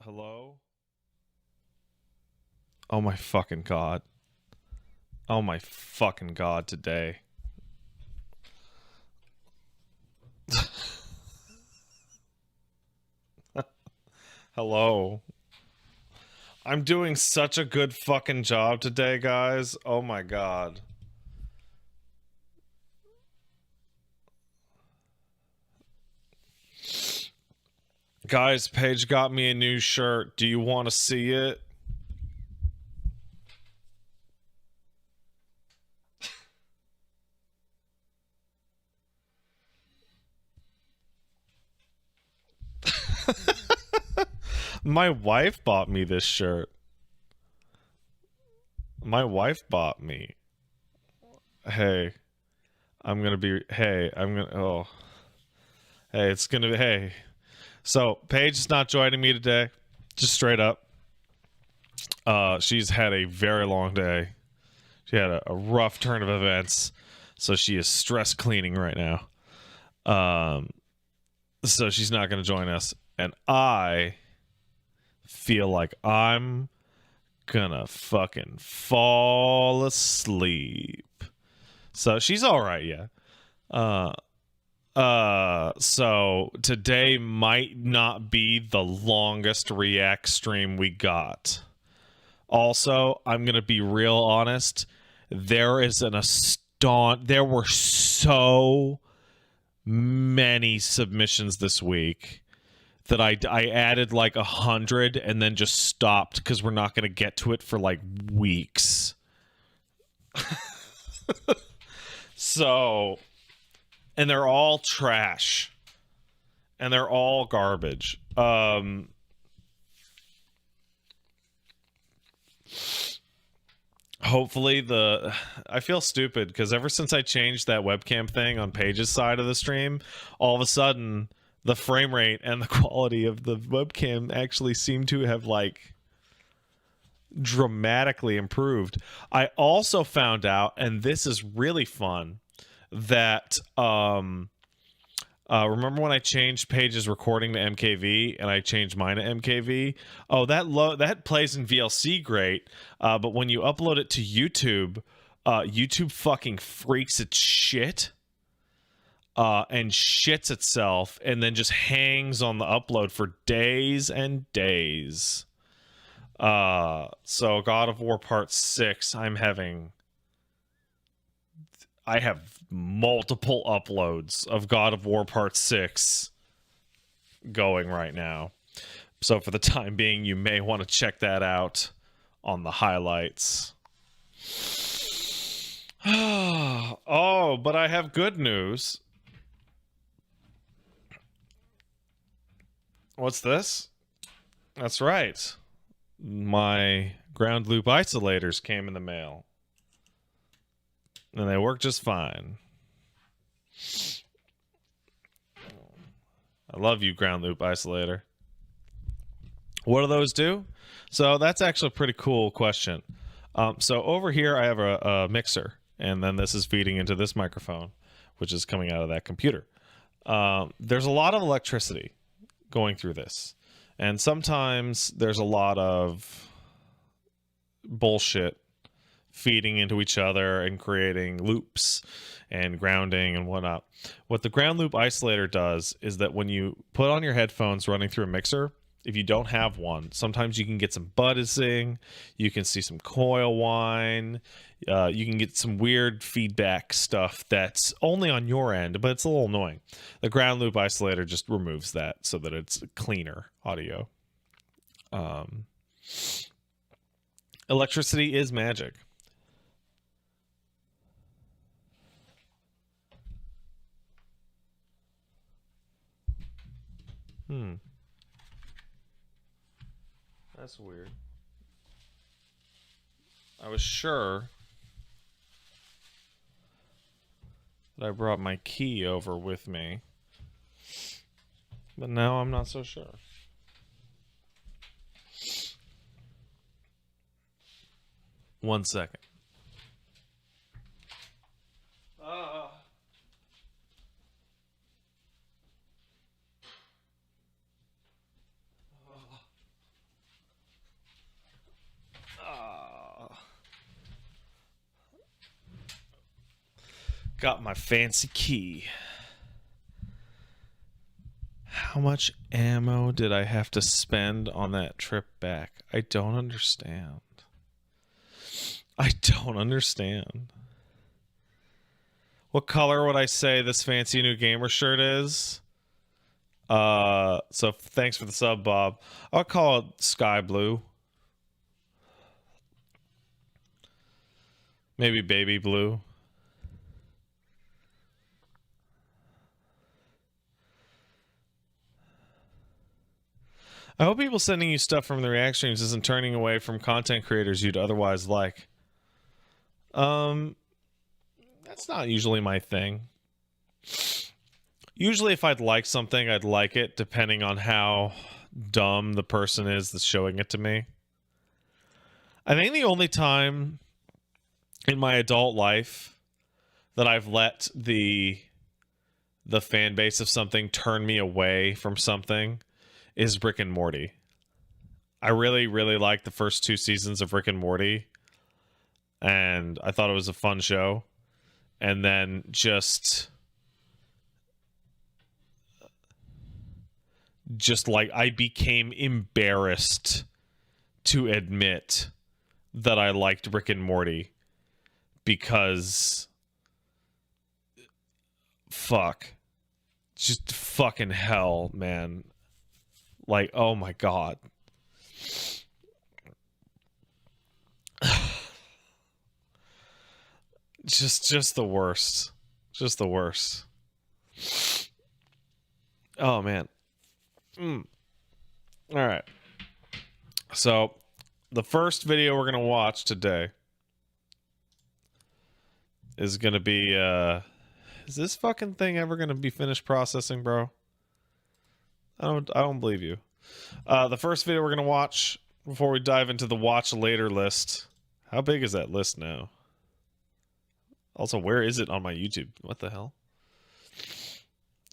Hello? Oh my fucking god. Oh my fucking god today. Hello. I'm doing such a good fucking job today, guys. Oh my god. Guys, Paige got me a new shirt. Do you want to see it? My wife bought me this shirt. My wife bought me. Hey, oh. Hey, it's gonna be, hey. So, Paige is not joining me today. Just straight up. She's had a very long day. She had a rough turn of events, so she is stress cleaning right now. So she's not going to join us, and I feel like I'm gonna fucking fall asleep. So she's all right, yeah. So today might not be the longest React stream we got. Also, I'm gonna be real honest. There were so many submissions this week that I added like 100 and then just stopped because we're not gonna get to it for like weeks. So, and they're all trash, and they're all garbage. Hopefully I feel stupid because ever since I changed that webcam thing on Paige's side of the stream, all of a sudden the frame rate and the quality of the webcam actually seem to have like dramatically improved. I also found out, and this is really fun, that remember when I changed Paige's recording to MKV and I changed mine to MKV? Oh, that plays in VLC great, but when you upload it to YouTube, YouTube fucking freaks its shit and shits itself, and then just hangs on the upload for days and days. So God of War Part 6, I have multiple uploads of God of War Part 6 going right now. So for the time being, you may want to check that out on the highlights. Oh, but I have good news. What's this? That's right. My ground loop isolators came in the mail. And they work just fine. I love you, ground loop isolator. What do those do? So that's actually a pretty cool question. So over here, I have a mixer, and then this is feeding into this microphone, which is coming out of that computer. There's a lot of electricity going through this, and sometimes there's a lot of bullshit feeding into each other and creating loops and grounding and whatnot. What the ground loop isolator does is that when you put on your headphones running through a mixer, if you don't have one, sometimes you can get some buzzing, you can see some coil whine, you can get some weird feedback stuff that's only on your end, but it's a little annoying. The ground loop isolator just removes that so that it's cleaner audio. Electricity is magic. That's weird. I was sure that I brought my key over with me, but now I'm not so sure. One second. Got my fancy key. How much ammo did I have to spend on that trip back? I don't understand. I don't understand. What color would I say this fancy new gamer shirt is? So thanks for the sub, Bob. I'll call it sky blue. Maybe baby blue. I hope people sending you stuff from the react streams isn't turning away from content creators you'd otherwise like. That's not usually my thing. Usually if I'd like something, I'd like it depending on how dumb the person is that's showing it to me. I think the only time in my adult life that I've let the fan base of something turn me away from something is Rick and Morty. I really, really liked the first 2 seasons of Rick and Morty, and I thought it was a fun show. And then just like I became embarrassed to admit that I liked Rick and Morty because just fucking hell, man. Like, oh my god. just the worst. Just the worst. Oh man. All right. So, the first video we're going to watch today is going to be is this fucking thing ever going to be finished processing, bro? I don't believe you. The first video we're going to watch before we dive into the watch later list. How big is that list now? Also, where is it on my YouTube? What the hell?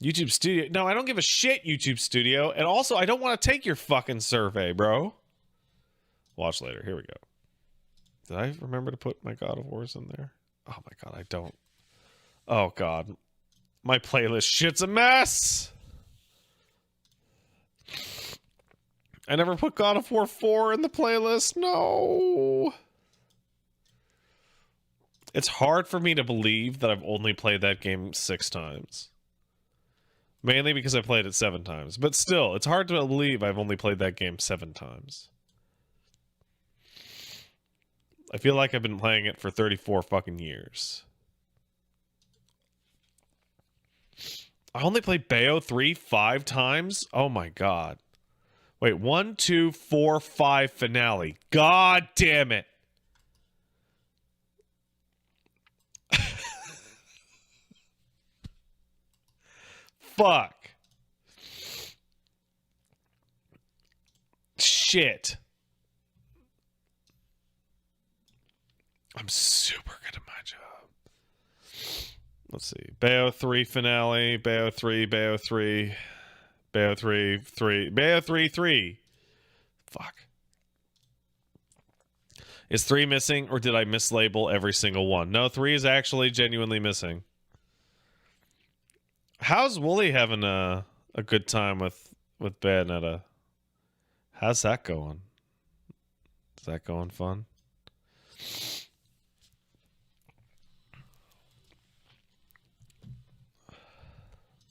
YouTube Studio. No, I don't give a shit, YouTube Studio. And also, I don't want to take your fucking survey, bro. Watch later. Here we go. Did I remember to put my God of Wars in there? Oh my god, I don't. Oh god. My playlist shit's a mess! I never put God of War 4 in the playlist. No! It's hard for me to believe that I've only played that game 6 times. Mainly because I played it 7 times. But still, it's hard to believe I've only played that game 7 times. I feel like I've been playing it for 34 fucking years. I only played Bayo 3 5 times? Oh my god. Wait, 1, 2, 4, 5 finale. God damn it. Fuck. Shit. I'm super good at my job. Let's see. Bayo 3 finale. Bayo 3. Bayo 3. Bayo 3. 3. Bayo 3. 3. Fuck. Is 3 missing, or did I mislabel every single one? No, 3 is actually genuinely missing. How's Wooly having a good time with Bayonetta? How's that going? Is that going fun?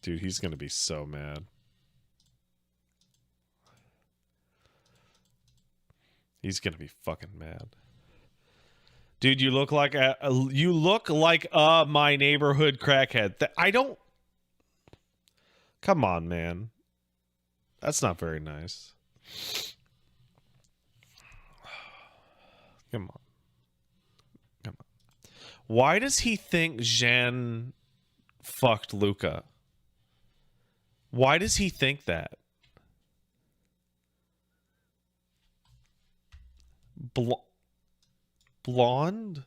Dude, he's gonna be so mad. He's gonna be fucking mad. Dude, you look like my neighborhood crackhead. I don't. Come on, man. That's not very nice. Come on. Come on. Why does he think Jeanne fucked Luca? Why does he think that? Blonde?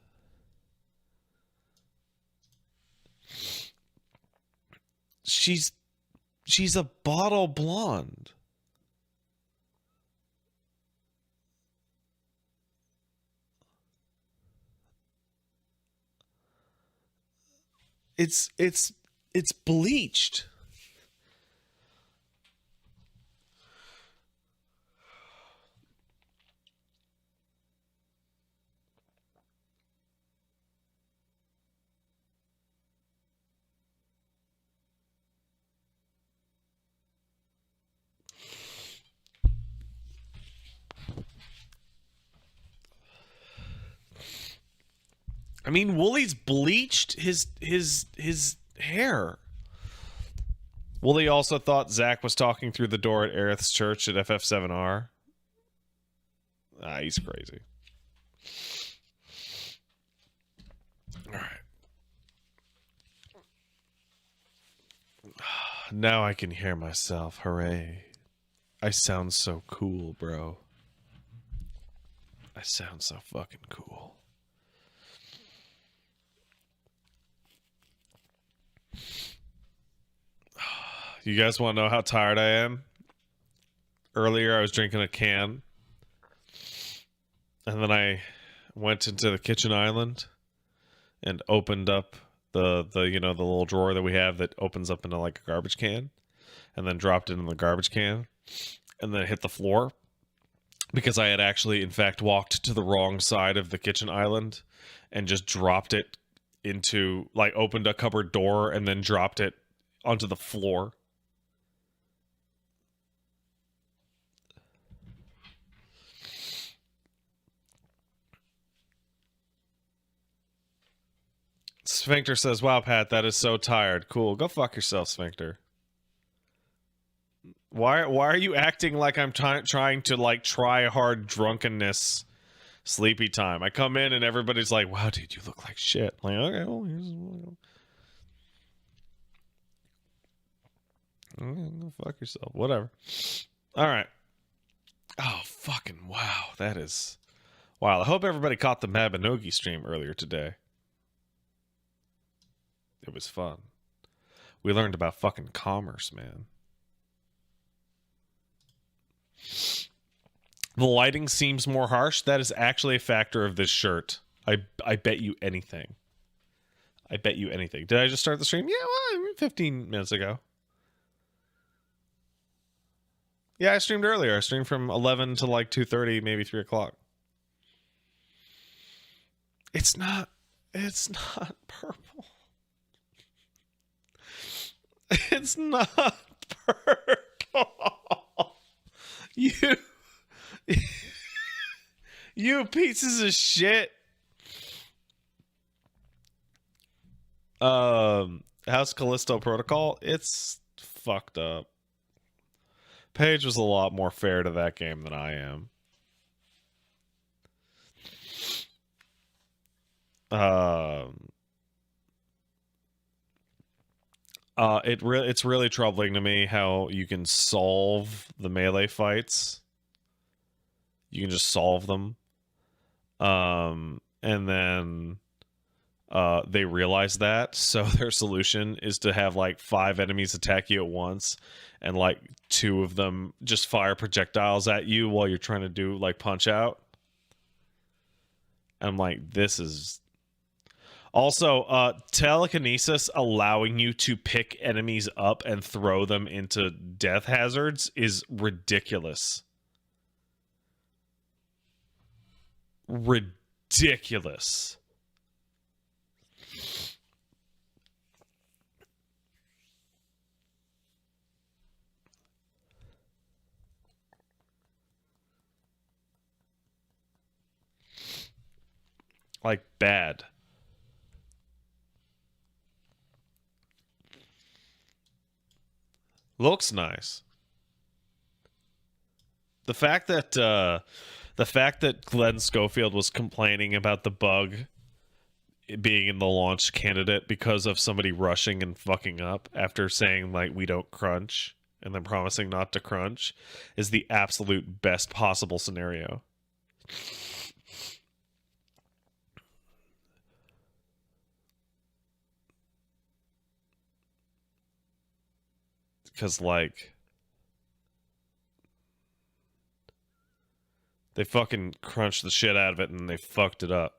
She's a bottle blonde. It's bleached. I mean, Wooly's bleached his hair. Wooly also thought Zach was talking through the door at Aerith's church at FF7R. Ah, he's crazy. All right. Now I can hear myself. Hooray. I sound so cool, bro. I sound so fucking cool. You guys want to know how tired I am? Earlier, I was drinking a can. And then I went into the kitchen island and opened up the little drawer that we have that opens up into like a garbage can, and then dropped it in the garbage can, and then hit the floor because I had actually, in fact, walked to the wrong side of the kitchen island and just dropped it into, like, opened a cupboard door and then dropped it onto the floor. Sphincter says, "Wow, Pat, that is so tired." Cool. Go fuck yourself, Sphincter. Why are you acting like I'm trying to, like, try hard drunkenness sleepy time? I come in and everybody's like, "Wow, dude, you look like shit." Like, okay, well, go fuck yourself. Whatever. All right. Oh, fucking wow. That is... Wow, I hope everybody caught the Mabinogi stream earlier today. It was fun. We learned about fucking commerce, man. The lighting seems more harsh. That is actually a factor of this shirt. I bet you anything. I bet you anything. Did I just start the stream? Yeah, well, 15 minutes ago. Yeah, I streamed earlier. I streamed from 11 to like 2:30, maybe 3 o'clock. It's not purple. It's not purple. You pieces of shit. House Callisto Protocol, it's fucked up. Paige was a lot more fair to that game than I am. It's really troubling to me how you can solve the melee fights. You can just solve them. And then they realize that, so their solution is to have like 5 enemies attack you at once, and like 2 of them just fire projectiles at you while you're trying to do like punch out. I'm like, this is... Also, telekinesis allowing you to pick enemies up and throw them into death hazards is ridiculous. Ridiculous. Like, bad. Looks nice. The fact that Glenn Schofield was complaining about the bug being in the launch candidate because of somebody rushing and fucking up after saying, like, we don't crunch, and then promising not to crunch, is the absolute best possible scenario. Because, like, they fucking crunched the shit out of it and they fucked it up.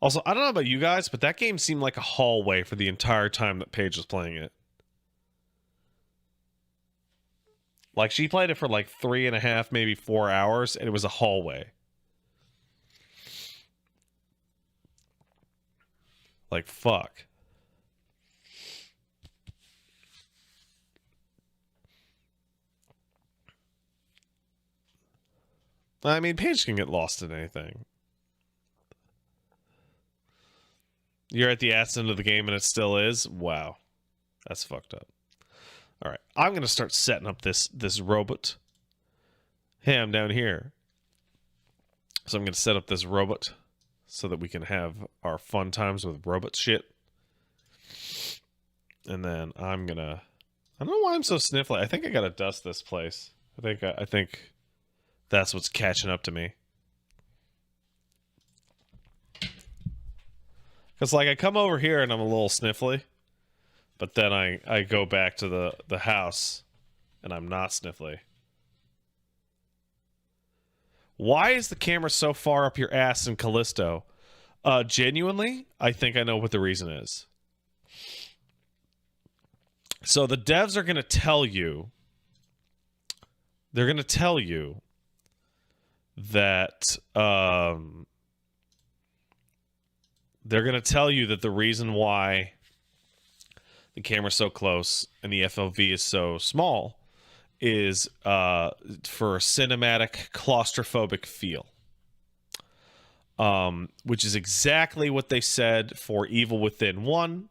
Also, I don't know about you guys, but that game seemed like a hallway for the entire time that Paige was playing it. Like, she played it for like 3.5, maybe 4 hours, and it was a hallway. Like, fuck. I mean, Paige can get lost in anything. You're at the ass end of the game and it still is? Wow. That's fucked up. All right. I'm going to start setting up this robot. Hey, I'm down here. So I'm going to set up this robot so that we can have our fun times with robot shit. And then I'm going to... I don't know why I'm so sniffly. I think I got to dust this place. I think that's what's catching up to me. Because, like, I come over here and I'm a little sniffly. But then I go back to the house and I'm not sniffly. Why is the camera so far up your ass in Callisto? Genuinely, I think I know what the reason is. So the devs are going to tell you... They're going to tell you that... they're going to tell you that the reason why the camera's so close and the FOV is so small is for a cinematic, claustrophobic feel. Which is exactly what they said for Evil Within 1.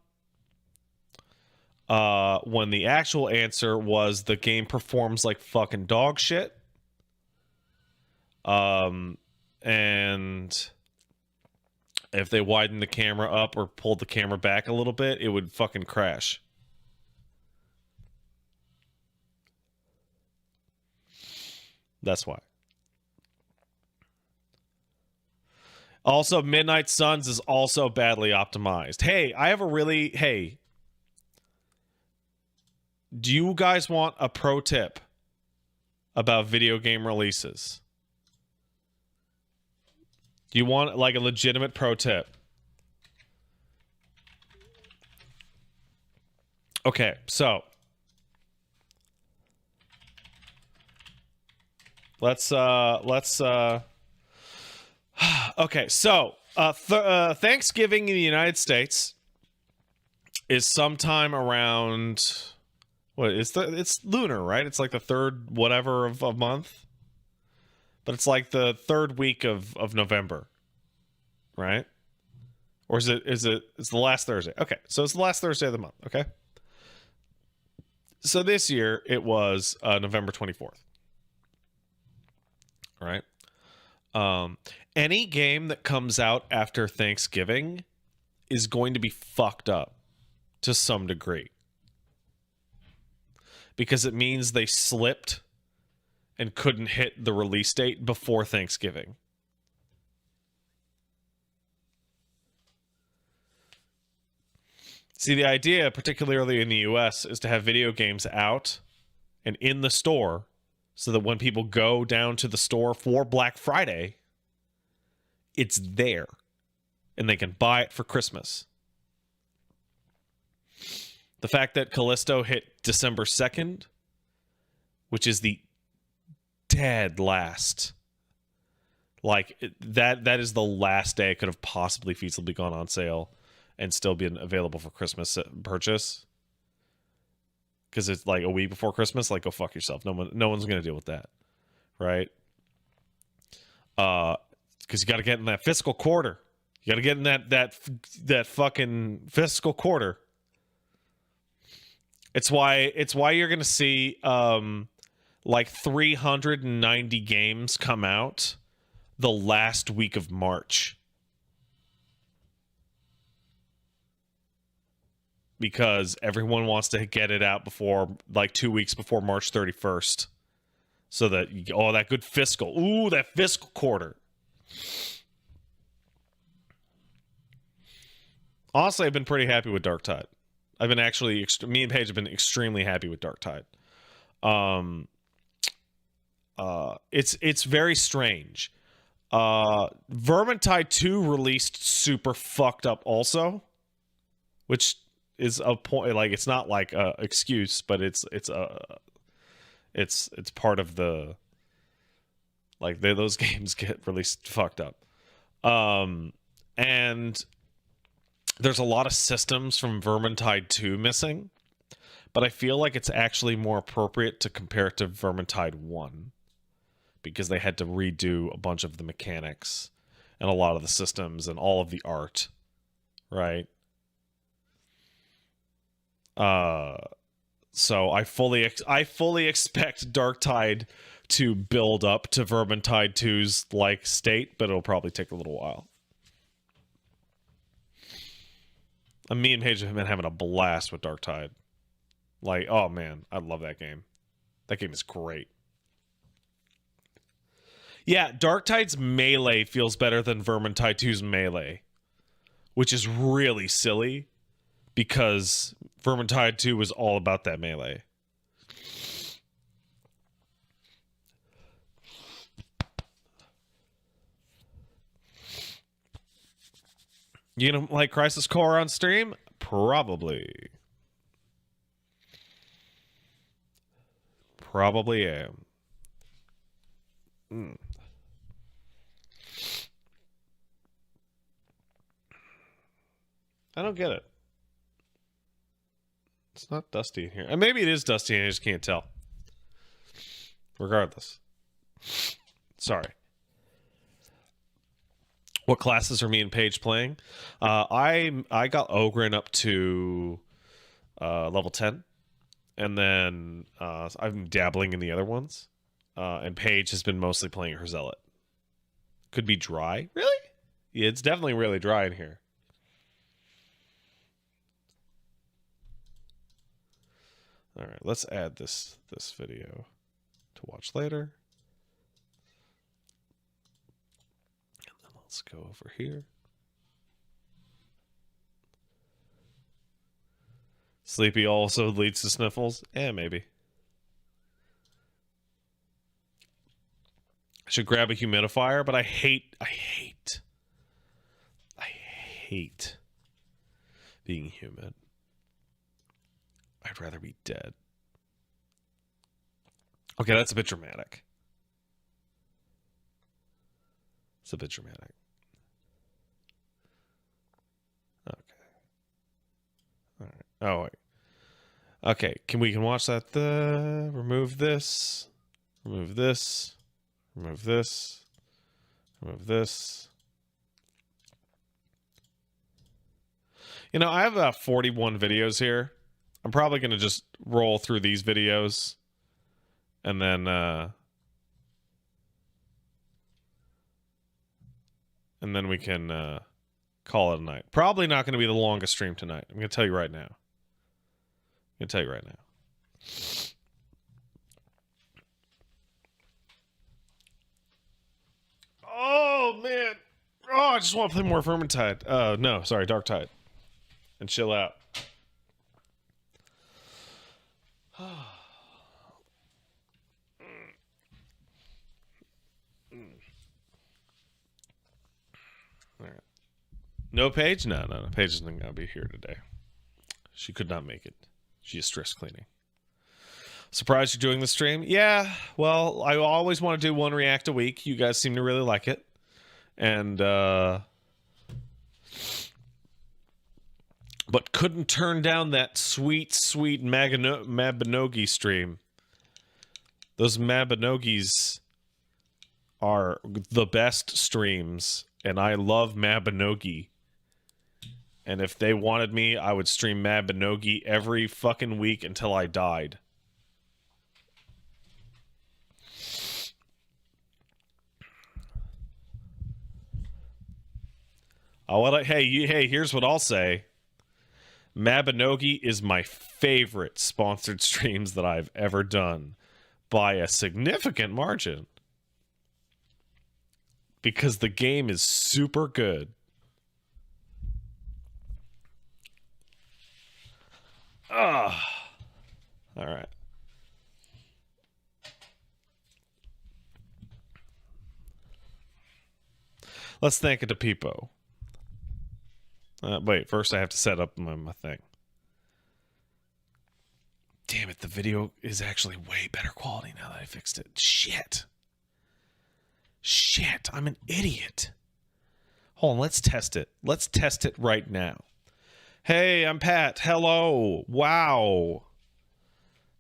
When the actual answer was the game performs like fucking dog shit. And if they widened the camera up or pulled the camera back a little bit, it would fucking crash. That's why. Also, Midnight Suns is also badly optimized. Hey, I have a really... Hey. Do you guys want a pro tip about video game releases? Do you want, like, a legitimate pro tip? Okay, so... Let's okay, so Thanksgiving in the United States is sometime around it's lunar, right? It's like the third whatever of a month. But it's like the third week of November. Right? Or it's the last Thursday. Okay, so it's the last Thursday of the month, okay? So this year it was November 24th. Right? Any game that comes out after Thanksgiving is going to be fucked up to some degree. Because it means they slipped and couldn't hit the release date before Thanksgiving. See, the idea, particularly in the US, is to have video games out and in the store so that when people go down to the store for Black Friday, it's there and they can buy it for Christmas. The fact that Callisto hit December 2nd, which is the dead last, like that is the last day it could have possibly feasibly gone on sale and still been available for Christmas purchase. Because it's like a week before Christmas, like, go fuck yourself. No one's gonna deal with that, right? Because you got to get in that fiscal quarter. You got to get in that fucking fiscal quarter. It's why you're gonna see like 390 games come out the last week of March. Because everyone wants to get it out before, like, 2 weeks before March 31st. So that, that good fiscal. Ooh, that fiscal quarter. Honestly, I've been pretty happy with Dark Tide. I've been actually, me and Paige have been extremely happy with Dark Tide. It's very strange. Vermintide 2 released super fucked up also, which is a point. Like, it's not like a excuse, but it's part of the, like, those games get released fucked up. And there's a lot of systems from Vermintide 2 missing, but I feel like it's actually more appropriate to compare it to Vermintide 1 because they had to redo a bunch of the mechanics and a lot of the systems and all of the art, right? So I fully expect Darktide to build up to Vermintide 2's like state, but it'll probably take a little while. And me and Paige have been having a blast with Darktide. Like, oh man, I love that game. That game is great. Yeah, Darktide's melee feels better than Vermintide 2's melee, which is really silly because Vermintide 2 was all about that melee. You gonna like Crisis Core on stream? Probably. Probably am. I don't get it. It's not dusty in here. And maybe it is dusty and I just can't tell. Regardless. Sorry. What classes are me and Paige playing? I got Ogren up to level 10. And then I'm dabbling in the other ones. And Paige has been mostly playing her Zealot. Could be dry. Really? Yeah, it's definitely really dry in here. All right, let's add this video to watch later. And then let's go over here. Sleepy also leads to sniffles? Maybe. I should grab a humidifier, but I hate being humid. I'd rather be dead. Okay, that's a bit dramatic. It's a bit dramatic. Okay. All right. Oh, wait. Okay, we can watch that. Remove this. Remove this. Remove this. Remove this. You know, I have about 41 videos here. I'm probably going to just roll through these videos and then we can call it a night. Probably not going to be the longest stream tonight. I'm going to tell you right now. Oh, man. Oh, I just want to play more Vermintide. No, sorry, Darktide. And chill out. All right. No Paige? No. Paige isn't going to be here today. She could not make it. She is stress cleaning. Surprised you're doing the stream? Yeah, well, I always want to do one react a week. You guys seem to really like it. And, but couldn't turn down that sweet Mabinogi stream. Those Mabinogis are the best streams, and I love Mabinogi. And if they wanted me, I would stream Mabinogi every fucking week until I died. Hey, here's what I'll say. Mabinogi is my favorite sponsored streams that I've ever done by a significant margin. Because the game is super good. All right. Let's thank it to Peepo. Wait, first I have to set up my thing. Damn it, the video is actually way better quality now that I fixed it. Shit. Shit, I'm an idiot. Hold on, let's test it. Let's test it right now. Hey, I'm Pat. Hello. Wow.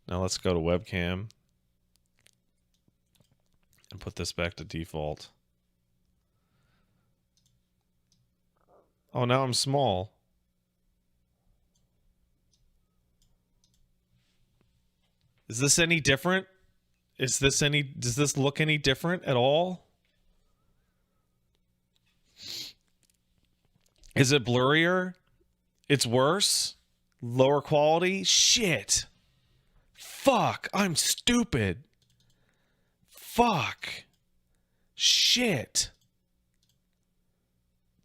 Now let's go to webcam. And put this back to default. Oh, now I'm small. Is this any different? Does this look any different at all? Is it blurrier? It's worse? Lower quality? Shit. Fuck, I'm stupid. Fuck. Shit.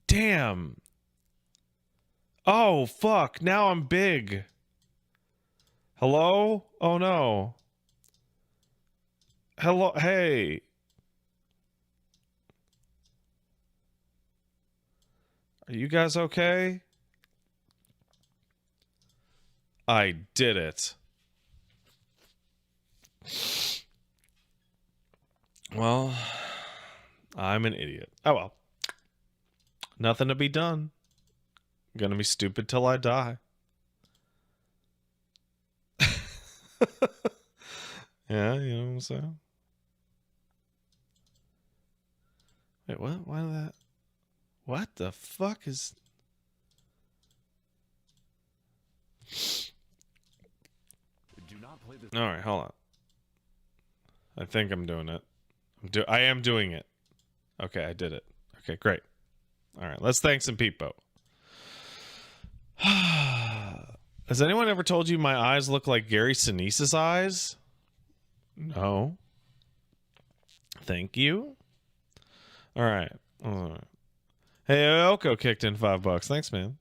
Damn. Oh, fuck, now I'm big. Hello? Oh, no. Hello? Hey. Are you guys okay? I did it. Well, I'm an idiot. Oh, well. Nothing to be done. I'm gonna be stupid till I die. Yeah, you know what I'm saying? Wait, what? Why that? What the fuck is... Do not play this. All right, hold on. I think I'm doing it. I am doing it. Okay, I did it. Okay, great. All right, let's thank some people. Has anyone ever told you my eyes look like Gary Sinise's eyes? No. Thank you. All right. All right. Hey, Oko kicked in $5. Thanks, man.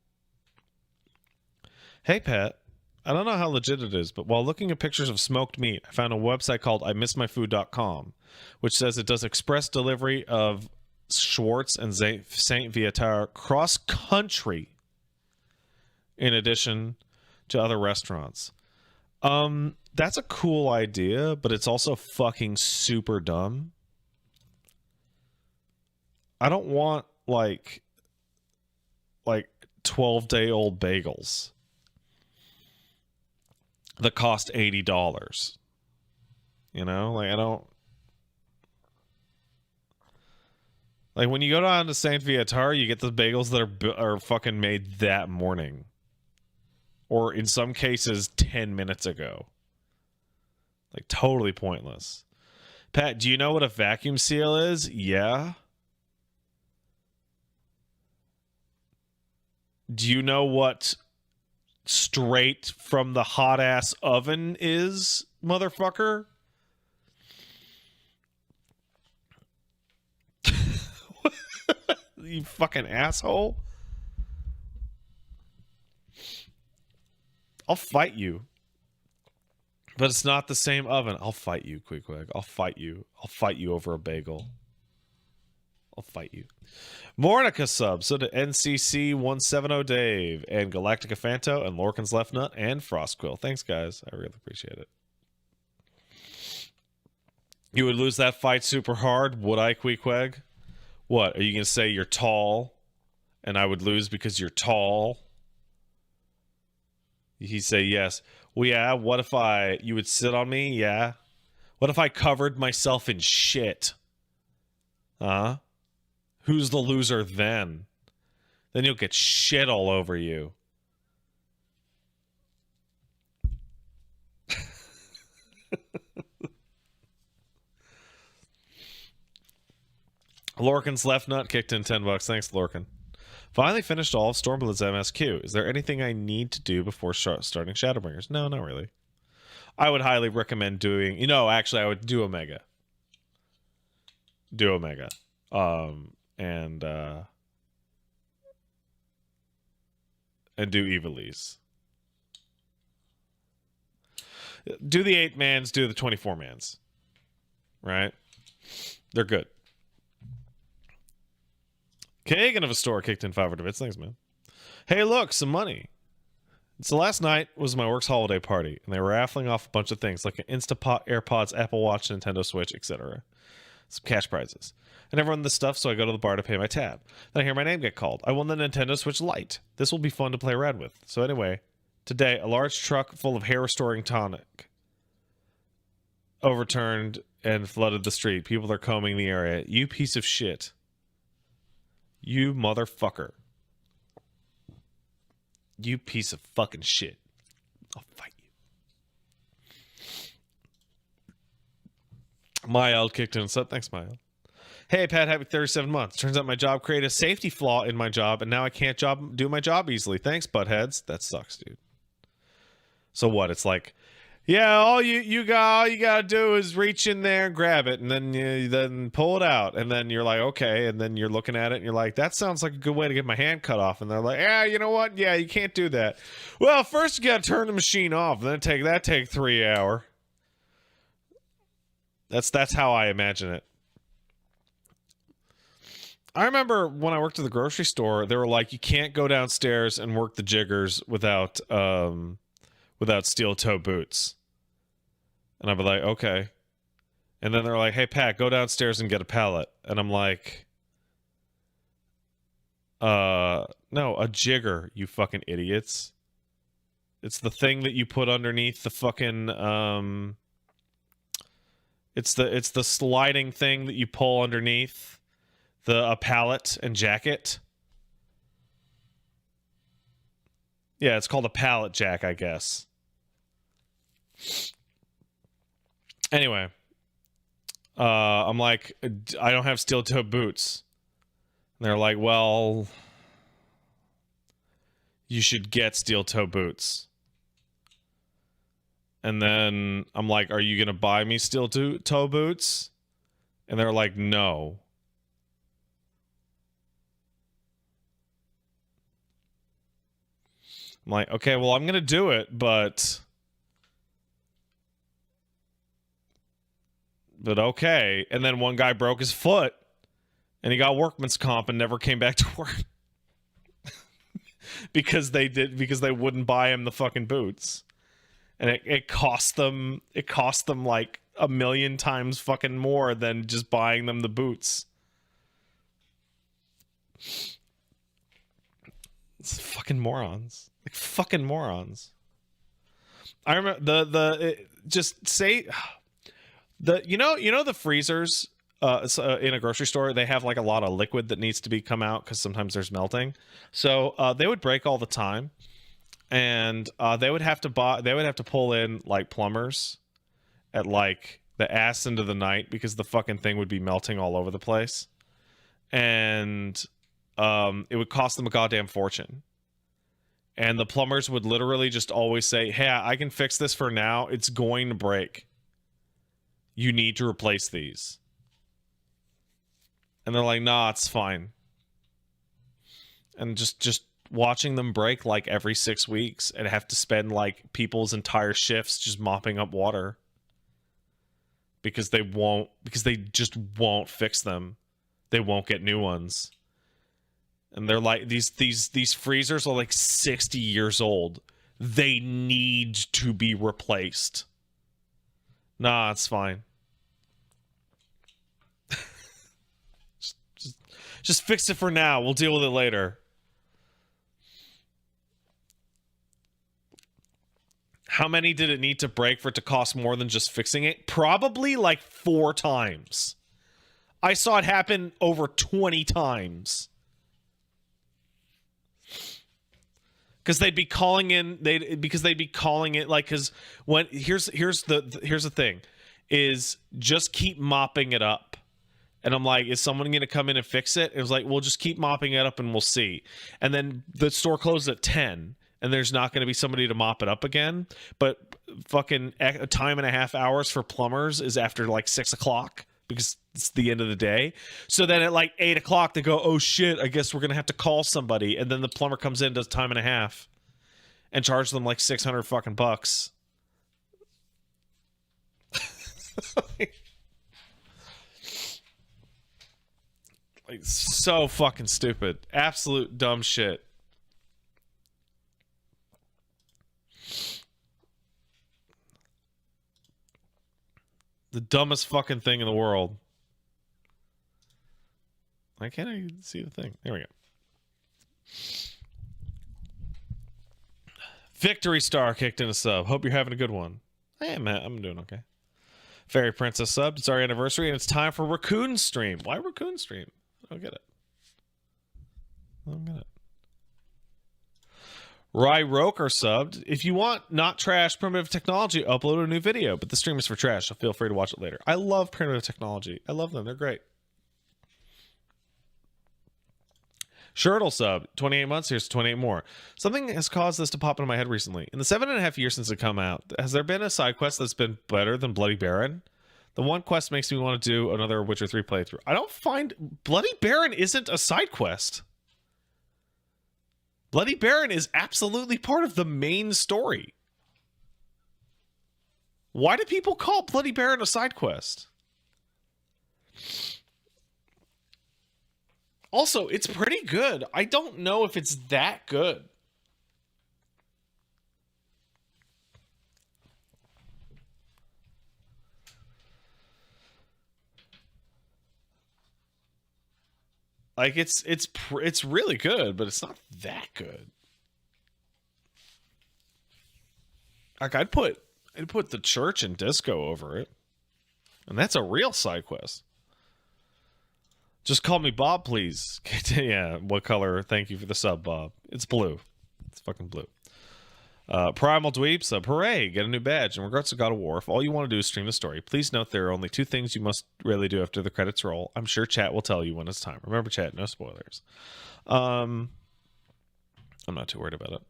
Hey, Pat. I don't know how legit it is, but while looking at pictures of smoked meat, I found a website called imissmyfood.com, which says it does express delivery of Schwartz and Saint Viateur cross-country in addition to other restaurants. That's a cool idea, but it's also fucking super dumb. I don't want like 12-day-old bagels that cost $80. You know, like I don't like when you go down to Saint Viateur, you get the bagels that are fucking made that morning, or in some cases 10 minutes ago. Like totally pointless. Pat, do you know what a vacuum seal is? Yeah. Do you know what straight from the hot ass oven is, motherfucker? You fucking asshole. I'll fight you. But it's not the same oven. I'll fight you, Queequeg. I'll fight you. I'll fight you over a bagel. I'll fight you. Mornica sub. So to NCC 170 Dave and Galactica Fanto and Lorcan's Left Nut and Frostquill. Thanks, guys. I really appreciate it. You would lose that fight super hard, would I, Queequeg? What? Are you going to say you're tall and I would lose because you're tall? He say yes. Well, yeah, what if you would sit on me? Yeah. What if I covered myself in shit? Huh? Who's the loser then? Then you'll get shit all over you. Lorcan's Left Nut kicked in $10. Thanks, Lorcan. Finally finished all of Stormblood's MSQ. Is there anything I need to do before starting Shadowbringers? No, not really. I would highly recommend doing... You know, actually, I would do Omega. Do Omega. And do Evilise. Do the 8-mans, do the 24-mans. Right? They're good. Kagan of a store kicked in 500 bits. Thanks, man. Hey, look, some money. So last night was my work's holiday party, and they were raffling off a bunch of things like an Instapot, AirPods, Apple Watch, Nintendo Switch, etc. Some cash prizes. I never won this stuff, so I go to the bar to pay my tab. Then I hear my name get called. I won the Nintendo Switch Lite. This will be fun to play around with. So anyway, today, a large truck full of hair-restoring tonic overturned and flooded the street. People are combing the area. You piece of shit. You motherfucker. You piece of fucking shit. I'll fight you. Mael kicked in and said, thanks, Mael. Hey, Pat, happy 37 months. Turns out my job created a safety flaw in my job, and now I can't do my job easily. Thanks, buttheads. That sucks, dude. So what? It's like, yeah, all you gotta do is reach in there and grab it, and then pull it out, and then you're like, okay, and then you're looking at it, and you're like, that sounds like a good way to get my hand cut off, and they're like, yeah, you know what? Yeah, you can't do that. Well, first you gotta turn the machine off, and then take 3 hours. That's how I imagine it. I remember when I worked at the grocery store, they were like, you can't go downstairs and work the jiggers without steel toe boots. And I'd be like, okay. And then they're like, hey, Pat, go downstairs and get a pallet. And I'm like, no, a jigger, you fucking idiots. It's the thing that you put underneath the fucking, it's the sliding thing that you pull underneath a pallet and jacket. Yeah, it's called a pallet jack, I guess. Anyway, I'm like, I don't have steel toe boots. And they're like, well, you should get steel toe boots. And then I'm like, are you going to buy me steel toe boots? And they're like, no. I'm like, okay, well, I'm going to do it, but okay. And then one guy broke his foot and he got workman's comp and never came back to work because they wouldn't buy him the fucking boots. And it cost them like 1,000,000 times fucking more than just buying them the boots. It's fucking morons. Like fucking morons. I remember the freezers in a grocery store, they have like a lot of liquid that needs to be come out because sometimes there's melting. So they would break all the time, and they would have to pull in like plumbers at like the ass end of the night because the fucking thing would be melting all over the place, and it would cost them a goddamn fortune. And the plumbers would literally just always say, hey, I can fix this for now. It's going to break. You need to replace these. And they're like, nah, it's fine. And just watching them break like every 6 weeks and have to spend like people's entire shifts just mopping up water. Because they just won't fix them. They won't get new ones. And they're like, these freezers are like 60 years old. They need to be replaced. Nah, it's fine. just fix it for now. We'll deal with it later. How many did it need to break for it to cost more than just fixing it? Probably like 4 times. I saw it happen over 20 times. Because they'd be calling in, because when here's the thing, is just keep mopping it up. And I'm like, is someone going to come in and fix it? It was like, we'll just keep mopping it up and we'll see. And then the store closes at 10, and there's not going to be somebody to mop it up again. But fucking a time and a half hours for plumbers is after like 6 o'clock. Because it's the end of the day. So then at like 8 o'clock, they go, oh shit, I guess we're going to have to call somebody. And then the plumber comes in, does time and a half, and charges them like 600 fucking bucks. Like So fucking stupid. Absolute dumb shit. The dumbest fucking thing in the world. Why can't I see the thing? There we go. Victory Star kicked in a sub. Hope you're having a good one. Hey, Matt, I'm doing okay. Fairy Princess subbed. It's our anniversary, and it's time for Raccoon Stream. Why Raccoon Stream? I don't get it. I don't get it. Rye Roker subbed. If you want not trash primitive technology, upload a new video, but the stream is for trash, so feel free to watch it later. I love primitive technology. I love them. They're great. Shirtle sub, 28 months, here's 28 more. Something has caused this to pop into my head recently. In the 7.5 years since it come out, has there been a side quest that's been better than Bloody Baron? The one quest makes me want to do another Witcher 3 playthrough. I don't find... Bloody Baron isn't a side quest. Bloody Baron is absolutely part of the main story. Why do people call Bloody Baron a side quest? Also, it's pretty good. I don't know if it's that good. Like it's really good, but it's not that good. Like I'd put the church and disco over it. And that's a real side quest. Just call me Bob, please. Yeah, what color? Thank you for the sub, Bob. It's blue. It's fucking blue. Primal Dweeb sub. Hooray, get a new badge. In regards to God of War, if all you want to do is stream the story, please note there are only 2 things you must really do after the credits roll. I'm sure chat will tell you when it's time. Remember, chat, no spoilers. I'm not too worried about it.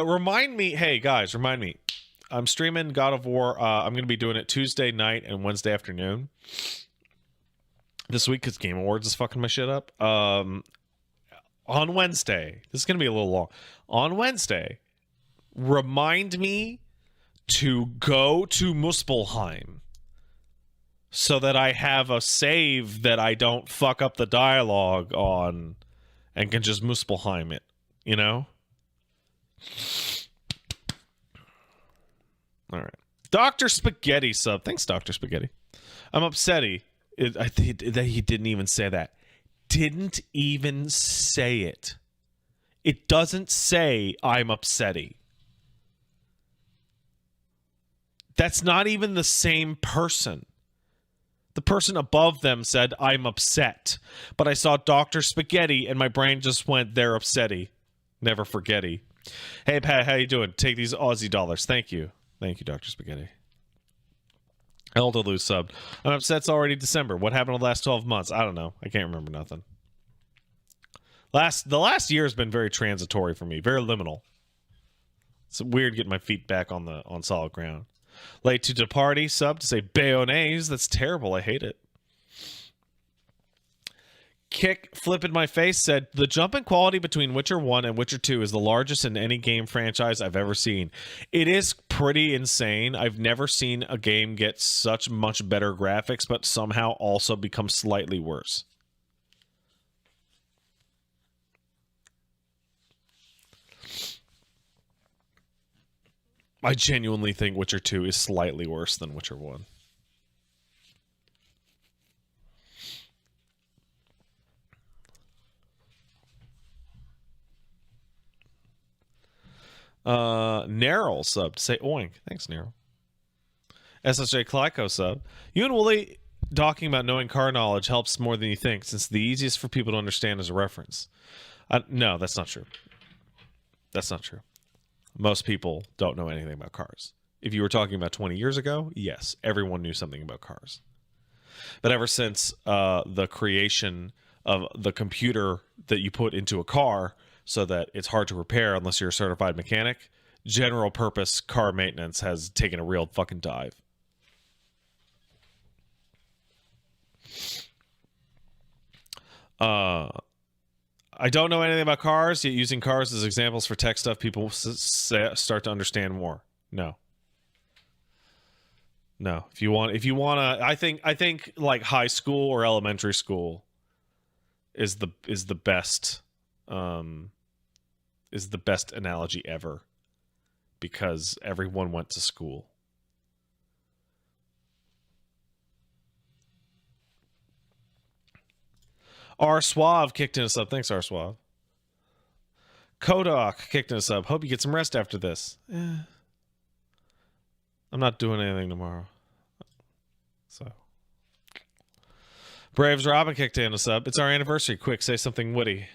Remind me, hey, guys, remind me. I'm streaming God of War. I'm going to be doing it Tuesday night and Wednesday afternoon. This week, because Game Awards is fucking my shit up. On Wednesday, this is going to be a little long. On Wednesday, remind me to go to Muspelheim so that I have a save that I don't fuck up the dialogue on and can just Muspelheim it, you know? All right. Dr. Spaghetti sub. Thanks, Dr. Spaghetti. I'm upsetty. I think that he didn't even say that. Didn't even say it. It doesn't say I'm upsetty. That's not even the same person. The person above them said I'm upset. But I saw Dr. Spaghetti and my brain just went, they're upsetty. Never forgetty. Hey, Pat, how you doing? Take these Aussie dollars. Thank you. Thank you, Dr. Spaghetti. Eldeloo subbed. I'm upset it's already December. What happened in the last 12 months? I don't know. I can't remember nothing. The last year has been very transitory for me. Very liminal. It's weird getting my feet back on solid ground. Late to the party sub to say bayonnaise. That's terrible. I hate it. Kick flip in my face said the jump in quality between Witcher 1 and Witcher 2 is the largest in any game franchise I've ever seen. It is pretty insane. I've never seen a game get such much better graphics but somehow also become slightly worse. I genuinely think Witcher 2 is slightly worse than Witcher 1. Narrow sub to say oink. Thanks, Narrow. SSJ Clyco sub. You and Wooly talking about knowing car knowledge helps more than you think, since the easiest for people to understand as a reference. No, that's not true. That's not true. Most people don't know anything about cars. If you were talking about 20 years ago, yes, everyone knew something about cars. But ever since the creation of the computer that you put into a car so that it's hard to repair unless you're a certified mechanic, general purpose car maintenance has taken a real fucking dive. I don't know anything about cars, yet using cars as examples for tech stuff, people start to understand more. No. If you want to, I think like high school or elementary school is the best analogy ever, because everyone went to school. R Suave kicked in a sub. Thanks, R Suave. Kodak kicked in a sub. Hope you get some rest after this. I'm not doing anything tomorrow. So. Braves Robin kicked in a sub. It's our anniversary. Quick, say something witty.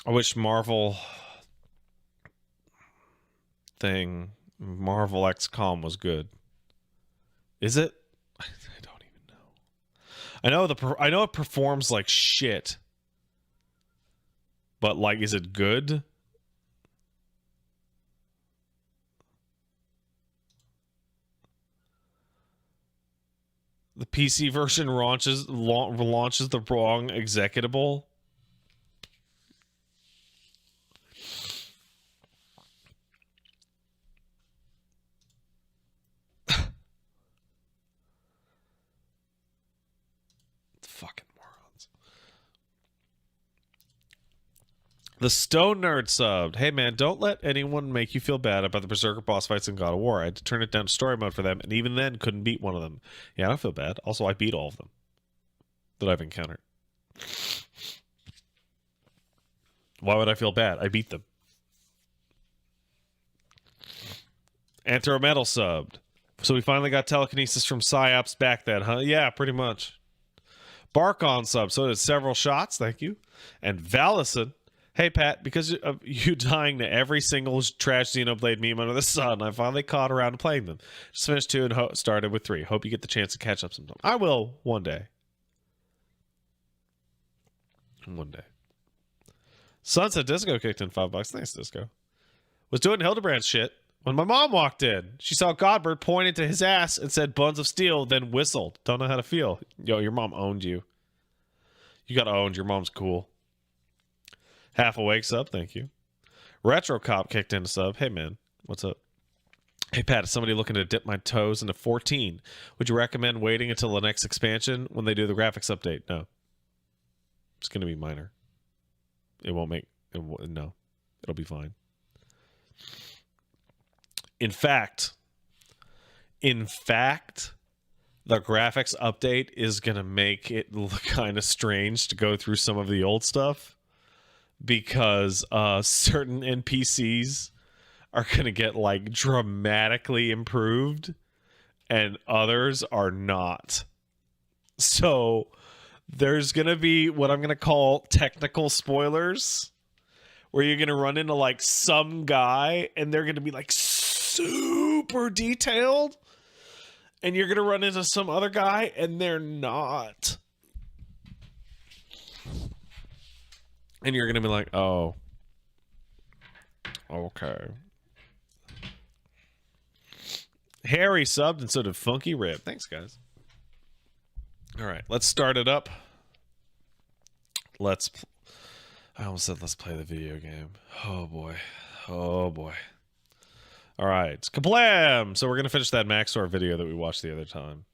I wish Marvel XCOM was good. Is it? I don't even know. I know it performs like shit. But like, is it good? The PC version launches the wrong executable. Fucking morons. The Stone Nerd subbed. Hey man, don't let anyone make you feel bad about the Berserker boss fights in God of War. I had to turn it down to story mode for them, and even then couldn't beat one of them. Yeah, I don't feel bad. Also, I beat all of them that I've encountered. Why would I feel bad? I beat them. Anthrometal subbed. So we finally got telekinesis from Psyops back then, huh? Yeah, pretty much. Bark on sub. So did several shots. Thank you. And Valison. Hey, Pat, because of you dying to every single trash Xenoblade meme under the sun, I finally caught around to playing them. Just finished 2 and started with 3. Hope you get the chance to catch up sometime. I will one day. One day. Sunset Disco kicked in $5. Thanks, Disco. Was doing Hildebrand shit when my mom walked in. She saw Godbird, pointed to his ass and said buns of steel, then whistled. Don't know how to feel. Yo, your mom owned you. You got owned. Your mom's cool. Half Awake sub, thank you. Retro Cop kicked in a sub. Hey, man, what's up? Hey, Pat, is somebody looking to dip my toes into 14? Would you recommend waiting until the next expansion when they do the graphics update? No. It's going to be minor. It won't make... no. It'll be fine. In fact, the graphics update is going to make it look kind of strange to go through some of the old stuff, because certain NPCs are going to get like dramatically improved and others are not. So there's going to be what I'm going to call technical spoilers, where you're going to run into like some guy and they're going to be like super detailed, and you're going to run into some other guy and they're not. And you're going to be like, oh, okay. Harry subbed and so did Funky Rib. Thanks, guys. All right, let's start it up. I almost said let's play the video game. Oh, boy. Oh, boy. All right, kablam! So we're going to finish that Maxor video that we watched the other time.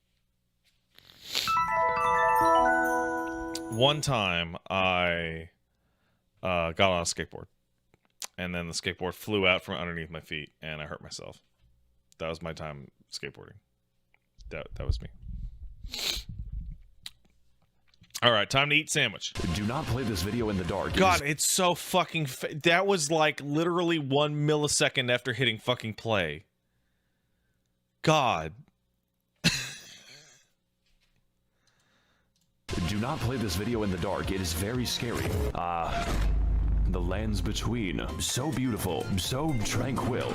One time, I... got on a skateboard, and then the skateboard flew out from underneath my feet and I hurt myself. That was my time skateboarding. That was me. All right, time to eat sandwich. Do not play this video in the dark. God, it's so fucking that was like literally 1 millisecond after hitting fucking play. God. Do not play this video in the dark. It is very scary. The lands between. So beautiful, so tranquil.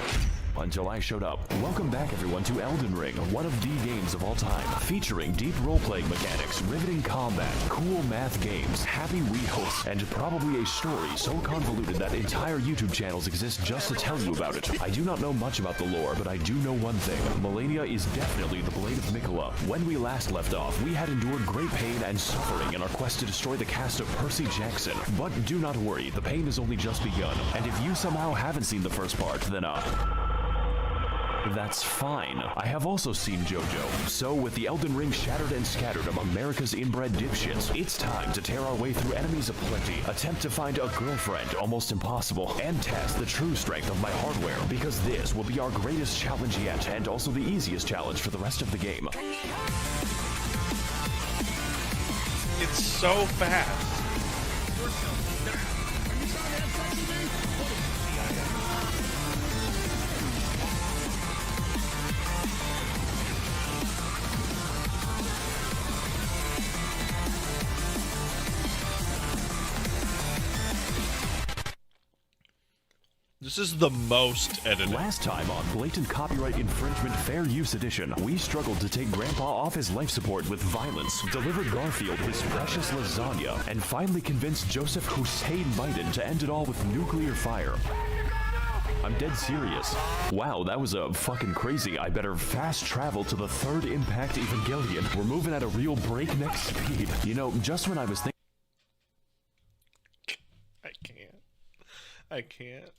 Until I showed up. Welcome back, everyone, to Elden Ring, one of the games of all time. Featuring deep role-playing mechanics, riveting combat, cool math games, happy Wii hosts, and probably a story so convoluted that entire YouTube channels exist just to tell you about it. I do not know much about the lore, but I do know one thing. Malenia is definitely the Blade of Mikola. When we last left off, we had endured great pain and suffering in our quest to destroy the cast of Percy Jackson. But do not worry, the pain has only just begun. And if you somehow haven't seen the first part, then That's fine. I have also seen JoJo. So, with the Elden Ring shattered and scattered among America's inbred dipshits, it's time to tear our way through enemies aplenty, attempt to find a girlfriend, almost impossible, and test the true strength of my hardware, because this will be our greatest challenge yet, and also the easiest challenge for the rest of the game. It's so fast. This is the most edited. Last time on Blatant Copyright Infringement Fair Use Edition, we struggled to take Grandpa off his life support with violence, delivered Garfield his precious lasagna, and finally convinced Joseph Hussein Biden to end it all with nuclear fire. I'm dead serious. Wow, that was fucking crazy. I better fast travel to the third Impact Evangelion. We're moving at a real breakneck speed. You know, just when I was thinking I can't.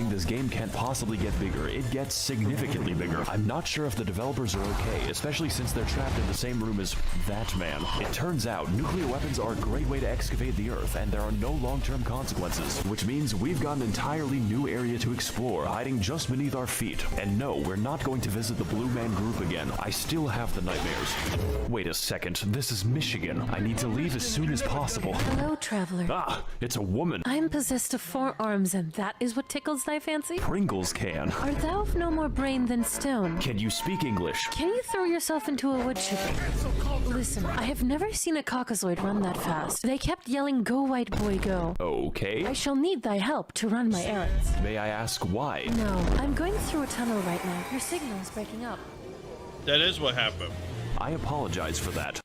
This game can't possibly get bigger, it gets significantly bigger. I'm not sure if the developers are okay, especially since they're trapped in the same room as that man. It turns out nuclear weapons are a great way to excavate the earth, and there are no long-term consequences, which means we've got an entirely new area to explore, hiding just beneath our feet. And no, we're not going to visit the Blue Man Group again. I still have the nightmares. Wait a second, this is Michigan. I need to leave as soon as possible. Hello, traveler. Ah, it's a woman. I'm possessed of 4 arms, and that is what tickles thy fancy? Pringles can. Art thou of no more brain than stone? Can you speak English? Can you throw yourself into a wood chipper? Listen, I have never seen a caucasoid run that fast. They kept yelling, "Go, white boy, go." Okay. I shall need thy help to run my errands. May I ask why? No, I'm going through a tunnel right now. Your signal is breaking up. That is what happened. I apologize for that.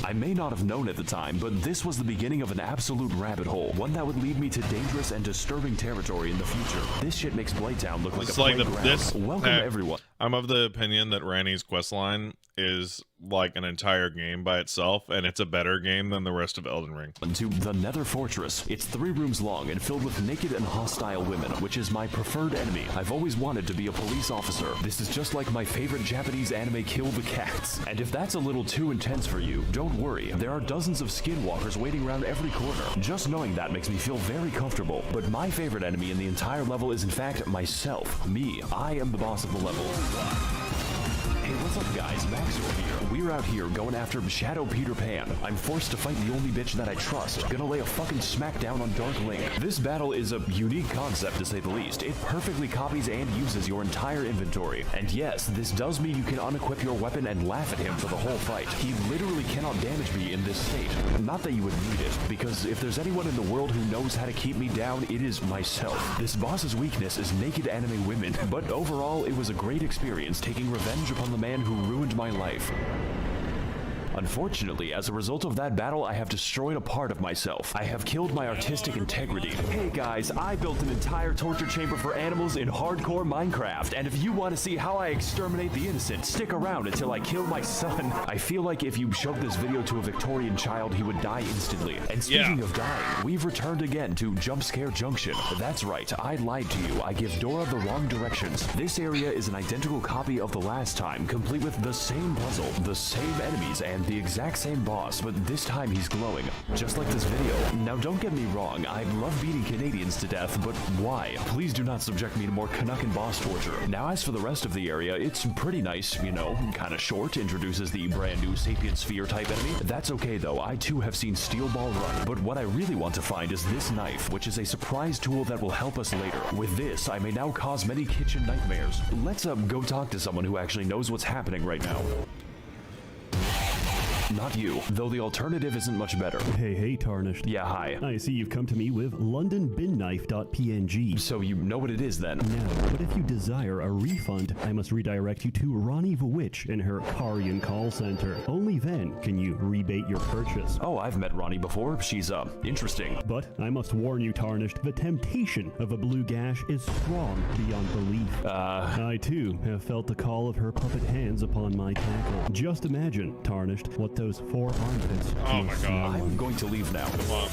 I may not have known at the time, but this was the beginning of an absolute rabbit hole, one that would lead me to dangerous and disturbing territory in the future. This shit makes Blaytown look like It's a like playground. Welcome everyone. I'm of the opinion that Ranni's questline is like an entire game by itself, and it's a better game than the rest of Elden Ring. To the Nether Fortress. It's 3 rooms long and filled with naked and hostile women, which is my preferred enemy. I've always wanted to be a police officer. This is just like my favorite Japanese anime, Kill the Cats. And if that's a little too intense for you, don't worry. There are dozens of skinwalkers waiting around every corner. Just knowing that makes me feel very comfortable. But my favorite enemy in the entire level is in fact myself. Me. I am the boss of the level. Hey, what's up guys, Maxor here. We're out here going after Shadow Peter Pan. I'm forced to fight the only bitch that I trust. Gonna lay a fucking smackdown on Dark Link. This battle is a unique concept to say the least. It perfectly copies and uses your entire inventory. And yes, this does mean you can unequip your weapon and laugh at him for the whole fight. He literally cannot damage me in this state. Not that you would need it, because if there's anyone in the world who knows how to keep me down, it is myself. This boss's weakness is naked anime women, but overall it was a great experience taking revenge upon the man who ruined my life. Unfortunately, as a result of that battle, I have destroyed a part of myself. I have killed my artistic integrity. Hey guys, I built an entire torture chamber for animals in hardcore Minecraft, and if you want to see how I exterminate the innocent, stick around until I kill my son. I feel like if you showed this video to a Victorian child, he would die instantly. And speaking of dying, we've returned again to Jump Scare Junction. That's right, I lied to you. I give Dora the wrong directions. This area is an identical copy of the last time, complete with the same puzzle, the same enemies, and the exact same boss, but this time he's glowing, just like this video. Now don't get me wrong, I love beating Canadians to death, but why? Please do not subject me to more Canuckan boss torture. Now as for the rest of the area, it's pretty nice, you know, kinda short, introduces the brand new Sapient Sphere type enemy. That's okay though, I too have seen Steel Ball run, but what I really want to find is this knife, which is a surprise tool that will help us later. With this, I may now cause many kitchen nightmares. Let's go talk to someone who actually knows what's happening right now. Not you, though the alternative isn't much better. Hey, Tarnished. Yeah, hi. I see you've come to me with LondonBinKnife.png. So you know what it is then? No, but if you desire a refund, I must redirect you to Ronnie the Witch in her Karian call center. Only then can you rebate your purchase. Oh, I've met Ronnie before. She's, interesting. But I must warn you, Tarnished, the temptation of a blue gash is strong beyond belief. I too have felt the call of her puppet hands upon my tackle. Just imagine, Tarnished, what those 4 armpits. Oh my god. I'm going to leave now. Come on.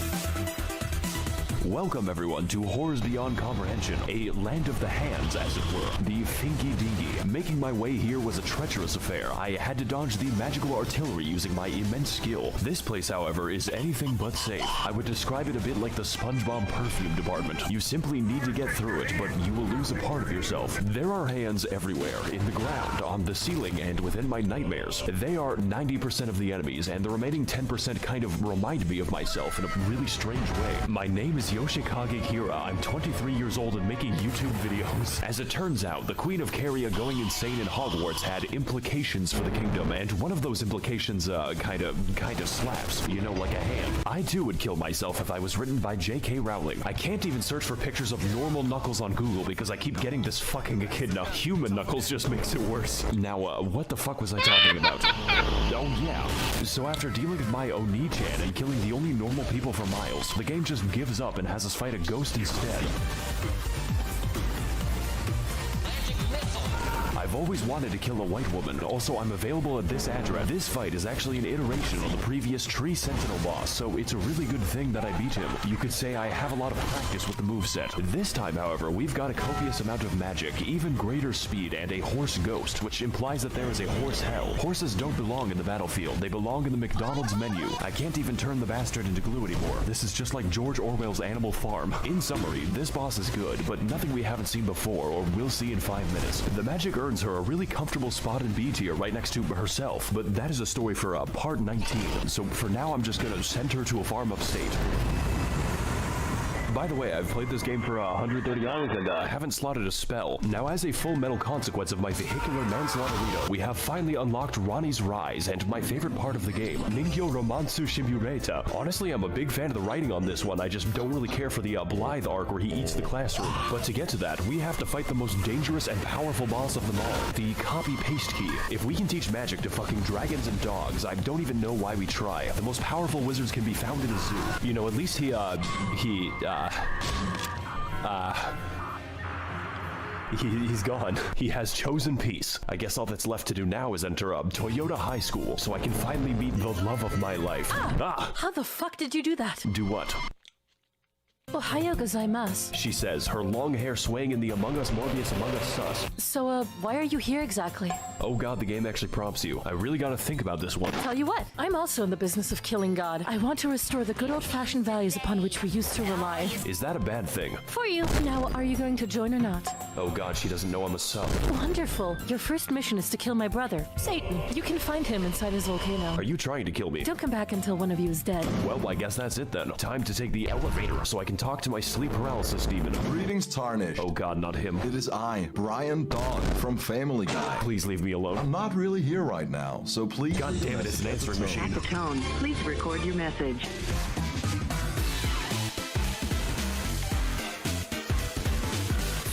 Welcome everyone to Horrors Beyond Comprehension, a land of the hands, as it were. The Finky Dinky. Making my way here was a treacherous affair. I had to dodge the magical artillery using my immense skill. This place, however, is anything but safe. I would describe it a bit like the SpongeBob perfume department. You simply need to get through it, but you will lose a part of yourself. There are hands everywhere, in the ground, on the ceiling, and within my nightmares. They are 90% of the enemies, and the remaining 10% kind of remind me of myself in a really strange way. My name is Yoshikage Kira. I'm 23 years old and making YouTube videos. As it turns out, the Queen of Caria going insane in Hogwarts had implications for the kingdom, and one of those implications, kind of slaps, you know, like a hand. I too would kill myself if I was written by J.K. Rowling. I can't even search for pictures of normal Knuckles on Google because I keep getting this fucking echidna. Human Knuckles just makes it worse. Now, what the fuck was I talking about? Oh yeah. So after dealing with my Oni-chan and killing the only normal people for miles, the game just gives up and has us fight a ghost instead. I've always wanted to kill a white woman. Also, I'm available at this address. This fight is actually an iteration on the previous Tree Sentinel boss, so it's a really good thing that I beat him. You could say I have a lot of practice with the moveset. This time, however, we've got a copious amount of magic, even greater speed, and a horse ghost, which implies that there is a horse hell. Horses don't belong in the battlefield. They belong in the McDonald's menu. I can't even turn the bastard into glue anymore. This is just like George Orwell's Animal Farm. In summary, this boss is good, but nothing we haven't seen before or will see in 5 minutes. The magic earns her a really comfortable spot in B tier right next to herself, but that is a story for part 19, so for now I'm just gonna send her to a farm upstate. By the way, I've played this game for 130 hours and haven't slotted a spell. Now, as a full metal consequence of my vehicular manslaughterito, we have finally unlocked Ronnie's Rise, and my favorite part of the game, Ningyo Romansu Shimureta. Honestly, I'm a big fan of the writing on this one. I just don't really care for the Blythe arc where he eats the classroom. But to get to that, we have to fight the most dangerous and powerful boss of them all, the copy-paste key. If we can teach magic to fucking dragons and dogs, I don't even know why we try. The most powerful wizards can be found in a zoo. You know, at least he's gone. He has chosen peace. I guess all that's left to do now is enter Toyota High School so I can finally meet the love of my life. How the fuck did you do that? Do what? Ohayo gozaimasu. She says, her long hair swaying in the Among Us Morbius Among Us sus. So, why are you here exactly? Oh god, the game actually prompts you. I really gotta think about this one. Tell you what, I'm also in the business of killing God. I want to restore the good old-fashioned values upon which we used to rely. Is that a bad thing? For you. Now, are you going to join or not? Oh god, she doesn't know I'm a sub. Wonderful. Your first mission is to kill my brother, Satan. You can find him inside his volcano. Are you trying to kill me? Don't come back until one of you is dead. Well, I guess that's it then. Time to take the elevator so I can talk to my sleep paralysis demon. Greetings, Tarnished. Oh god, not him. It is I, Brian Dog, from Family Guy. Please leave me alone. I'm not really here right now, so please... God damn it, it's an answering machine. At the tone, please record your message.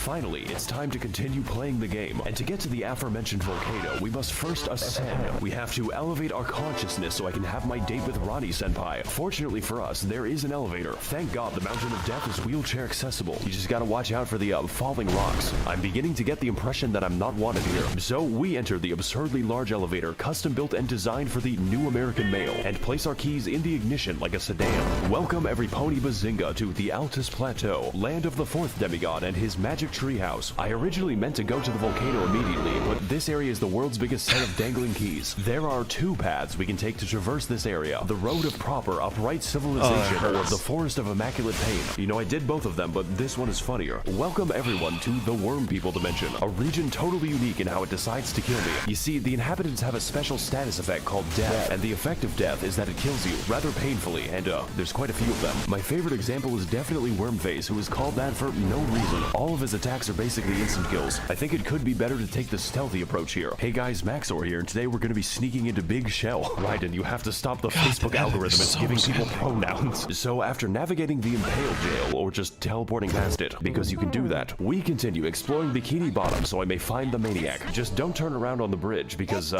Finally, it's time to continue playing the game, and to get to the aforementioned volcano, we must first ascend. We have to elevate our consciousness so I can have my date with Ronnie-senpai. Fortunately for us, there is an elevator. Thank God the Mountain of Death is wheelchair accessible. You just gotta watch out for the falling rocks. I'm beginning to get the impression that I'm not wanted here. So we enter the absurdly large elevator, custom built and designed for the new American male, and place our keys in the ignition like a sedan. Welcome every pony bazinga to the Altus Plateau, land of the fourth demigod and his magic treehouse. I originally meant to go to the volcano immediately, but this area is the world's biggest set of dangling keys. There are two paths we can take to traverse this area. The road of proper, upright civilization, or the forest of immaculate pain. You know, I did both of them, but this one is funnier. Welcome everyone to the Worm People Dimension, a region totally unique in how it decides to kill me. You see, the inhabitants have a special status effect called death, and the effect of death is that it kills you, rather painfully, and there's quite a few of them. My favorite example is definitely Wormface, who is called that for no reason. All of his attacks are basically instant kills. I think it could be better to take the stealthy approach here. Hey guys, Maxor here, and today we're going to be sneaking into Big Shell. Right, and you have to stop the Facebook algorithm that's giving people pronouns. So after navigating the Impale Jail, or just teleporting past it, because you can do that, we continue exploring Bikini Bottom so I may find the maniac. Just don't turn around on the bridge, because,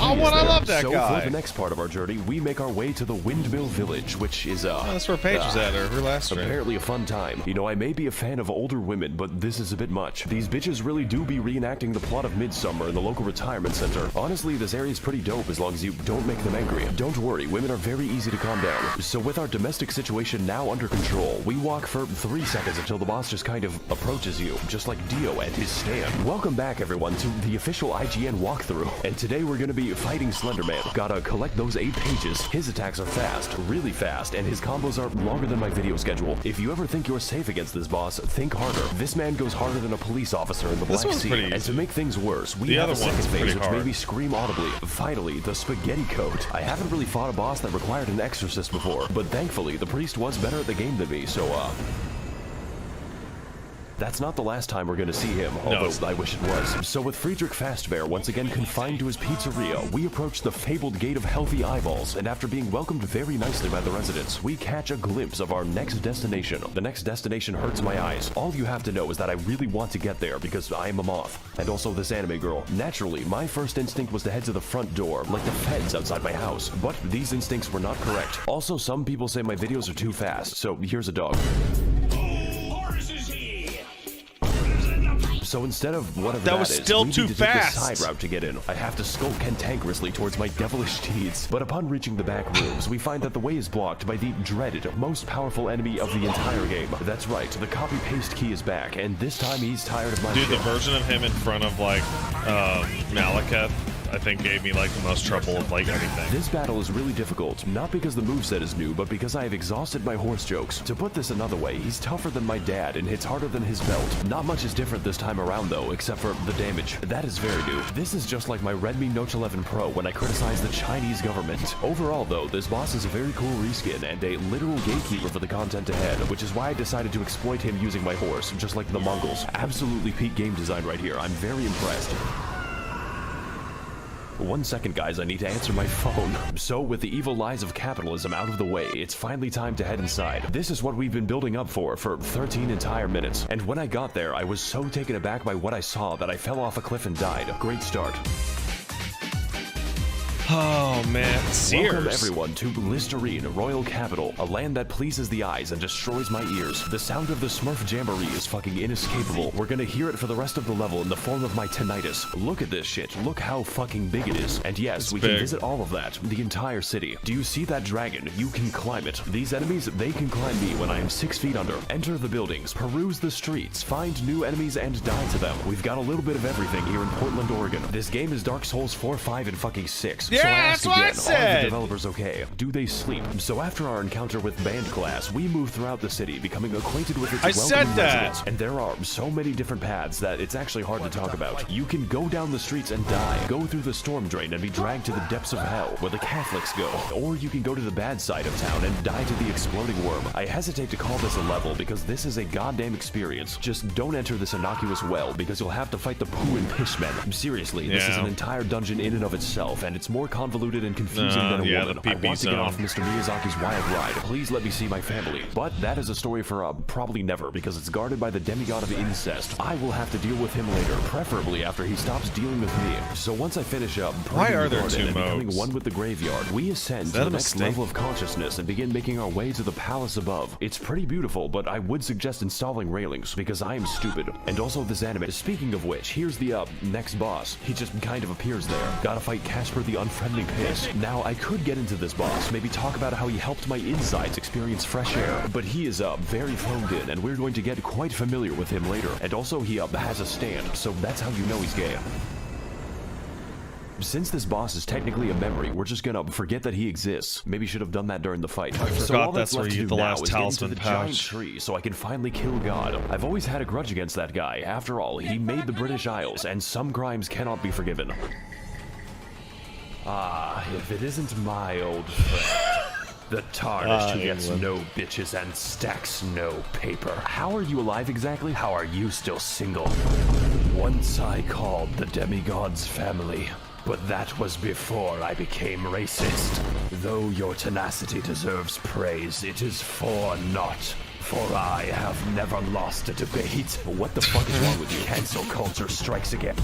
Oh, is what? I there. love that so guy. for the next part of our journey, we make our way to the Windmill Village, which is Oh, that's where Paige was at her last stream. apparently a fun time. You know, I may be a fan of older women, but this is a bit much. These bitches really do be reenacting the plot of Midsummer in the local retirement center. Honestly, this area is pretty dope as long as you don't make them angry. Don't worry, women are very easy to calm down. So with our domestic situation now under control, we walk for 3 seconds until the boss just kind of approaches you, just like Dio and his stand. Welcome back, everyone, to the official IGN walkthrough. And today we're gonna be fighting Slenderman. Gotta collect those 8 pages. His attacks are fast, really fast, and his combos are longer than my video schedule. If you ever think you're safe against this boss, think harder. This man goes harder than a police officer in the This Black one's Sea. pretty And easy. to make things worse, we The have a other second one's phase pretty which hard. made me scream audibly. Finally, the spaghetti coat. I haven't really fought a boss that required an exorcist before, but thankfully the priest was better at the game than me, so that's not the last time we're going to see him, although I wish it was. So with Friedrich Fastbear once again confined to his pizzeria, we approach the fabled Gate of Healthy Eyeballs, and after being welcomed very nicely by the residents, we catch a glimpse of our next destination. The next destination hurts my eyes. All you have to know is that I really want to get there because I am a moth, and also this anime girl. Naturally, my first instinct was to head to the front door, like the feds outside my house, but these instincts were not correct. Also, some people say my videos are too fast, so here's a dog. So instead of whatever That was is, still we too need to take fast. a side route to get in. I have to skulk cantankerously towards my devilish deeds. But upon reaching the back rooms, we find that the way is blocked by the dreaded, most powerful enemy of the entire game. That's right, the copy-paste key is back, and this time he's tired of my Dude, the shit. version of him in front of like Malekith, I think gave me like the most trouble with like anything. This battle is really difficult, not because the moveset is new, but because I have exhausted my horse jokes. To put this another way, he's tougher than my dad and hits harder than his belt. Not much is different this time around though, except for the damage. That is very new. This is just like my Redmi Note 11 Pro when I criticized the Chinese government. Overall though, this boss is a very cool reskin and a literal gatekeeper for the content ahead, which is why I decided to exploit him using my horse, just like the Mongols. Absolutely peak game design right here. I'm very impressed. 1 second, guys, I need to answer my phone. So, with the evil lies of capitalism out of the way, it's finally time to head inside. This is what we've been building up for 13 entire minutes. And when I got there, I was so taken aback by what I saw that I fell off a cliff and died. Great start. Oh man, Sears. Welcome everyone to Listerine, Royal Capital, a land that pleases the eyes and destroys my ears. The sound of the Smurf Jamboree is fucking inescapable. We're gonna hear it for the rest of the level in the form of my tinnitus. Look at this shit. Look how fucking big it is. And yes, we can big. visit all of that, the entire city. Do you see that dragon? You can climb it. These enemies, they can climb me when I am 6 feet under. Enter the buildings, peruse the streets, find new enemies and die to them. We've got a little bit of everything here in Portland, Oregon. This game is Dark Souls 4, 5, and fucking 6. Yeah, so I ask that's what I again, are said. the developers okay? Do they sleep? So after our encounter with band class, we move throughout the city, becoming acquainted with its I welcoming said that. residents. And there are so many different paths that it's actually hard to talk about. You can go down the streets and die, go through the storm drain and be dragged to the depths of hell, where the Catholics go. Or you can go to the bad side of town and die to the exploding worm. I hesitate to call this a level because this is a goddamn experience. Just don't enter this innocuous well because you'll have to fight the poo and piss men. Seriously, this is Yeah. an entire dungeon in and of itself, and it's more convoluted and confusing than a yeah, woman. the I PP want to get zone. off Mr. Miyazaki's wild ride. Please let me see my family. But that is a story for probably never, because it's guarded by the demigod of incest. I will have to deal with him later, preferably after he stops dealing with me. So once I finish up Why purging are the there garden two and becoming modes? one with the graveyard, we ascend to that the a next mistake? level of consciousness and begin making our way to the palace above. It's pretty beautiful, but I would suggest installing railings, because I am stupid. And also this anime. Speaking of which, here's the next boss. He just kind of appears there. Gotta fight Casper the Unfriendly Piss. Now, I could get into this boss, maybe talk about how he helped my insides experience fresh air, but he is very phoned in, and we're going to get quite familiar with him later. And also, he has a stand, so that's how you know he's gay. Since this boss is technically a memory, we're just gonna forget that he exists. Maybe should have done that during the fight. So all that's where left you to get the do now last is get into talisman the giant pouch. tree so I can finally kill God. I've always had a grudge against that guy. After all, he made the British Isles, and some crimes cannot be forgiven. Ah, if it isn't my old friend, the tarnished who gets England. no bitches and stacks no paper. How are you alive exactly? How are you still single? Once I called the demigods family, but that was before I became racist. Though your tenacity deserves praise, it is for naught. For I have never lost a debate. What the fuck is wrong with you? Cancel culture strikes again.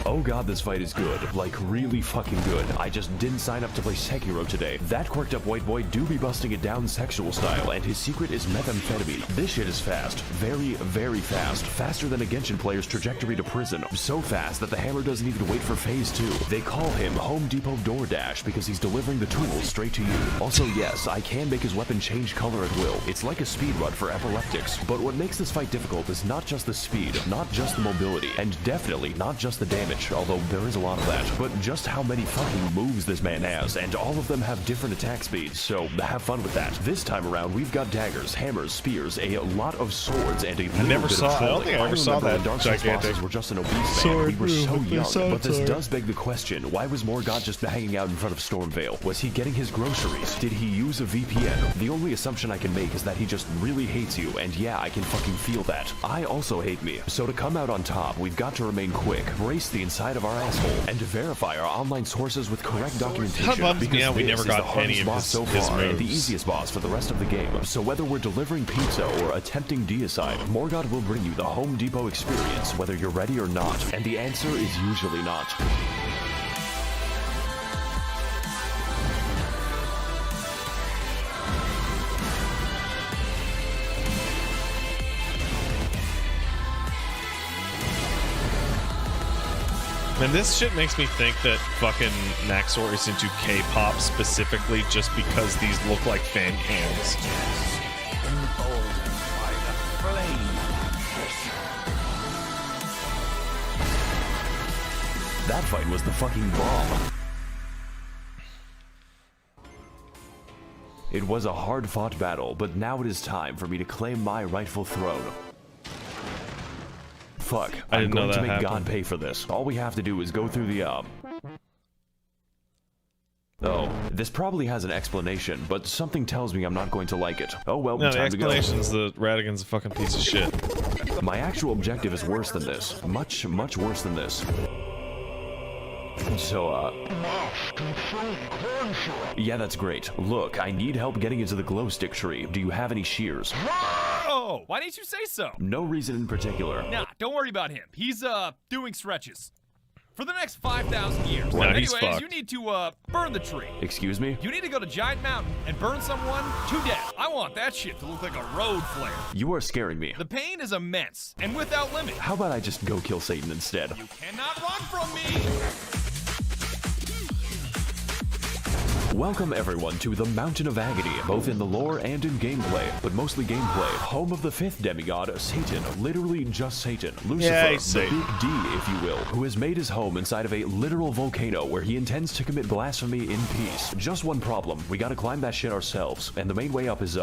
Oh god, this fight is good. Like, really fucking good. I just didn't sign up to play Sekiro today. That quirked up white boy do be busting it down sexual style, and his secret is methamphetamine. This shit is fast. Very, very fast. Faster than a Genshin player's trajectory to prison. So fast that the hammer doesn't even wait for phase 2. They call him Home Depot DoorDash because he's delivering the tools straight to you. Also, yes, I can make his weapon change color at will. It's like a speed run for epileptics. But what makes this fight difficult is not just the speed, not just the mobility, and definitely not just the damage, although there is a lot of that, but just how many fucking moves this man has, and all of them have different attack speeds, so have fun with that. This time around, we've got daggers, hammers, spears, a lot of swords, and a little bit of trolling. I don't think I ever saw that Dark Souls gigantic bosses were just an obese man. We were so young, but this does beg the question, why was Morgott just hanging out in front of Stormvale? Was he getting his groceries? Did he use a VPN? The only assumption I can make is that he just really hates you, and yeah, I can fucking feel that. I also hate me, so to come out on top, we've got to remain quick, brace the inside of our asshole, and to verify our online sources with correct documentation. That bums me out, we never got any of boss his so far, and the moves. easiest boss for the rest of the game. So whether we're delivering pizza or attempting deicide, Morgott will bring you the Home Depot experience, whether you're ready or not, and the answer is usually not. And this shit makes me think that fucking Maxor is into K-pop specifically just because these look like fan cams. That fight was the fucking bomb. It was a hard-fought battle, but now it is time for me to claim my rightful throne. Fuck, I'm going to make God pay for this. All we have to do is go through the, Oh, this probably has an explanation, but something tells me I'm not going to like it. Oh well, no, time the to go. explanation's that Radigan's a fucking piece of shit. My actual objective is worse than this. Much, much worse than this. So, yeah, that's great. Look, I need help getting into the glow stick tree. Do you have any shears? Oh, why didn't you say so? No reason in particular. Nah, don't worry about him. He's, doing stretches. For the next 5,000 years. Nah, he's Anyways, fucked. you need to, burn the tree. Excuse me? You need to go to Giant Mountain and burn someone to death. I want that shit to look like a road flare. You are scaring me. The pain is immense and without limit. How about I just go kill Satan instead? You cannot run from me! Welcome everyone to the Mountain of Agony, both in the lore and in gameplay, but mostly gameplay. Home of the fifth demigod, Satan, literally just Satan, Lucifer, Yeah, the Satan. big D, if you will, who has made his home inside of a literal volcano where he intends to commit blasphemy in peace. Just one problem, we gotta climb that shit ourselves, and the main way up is,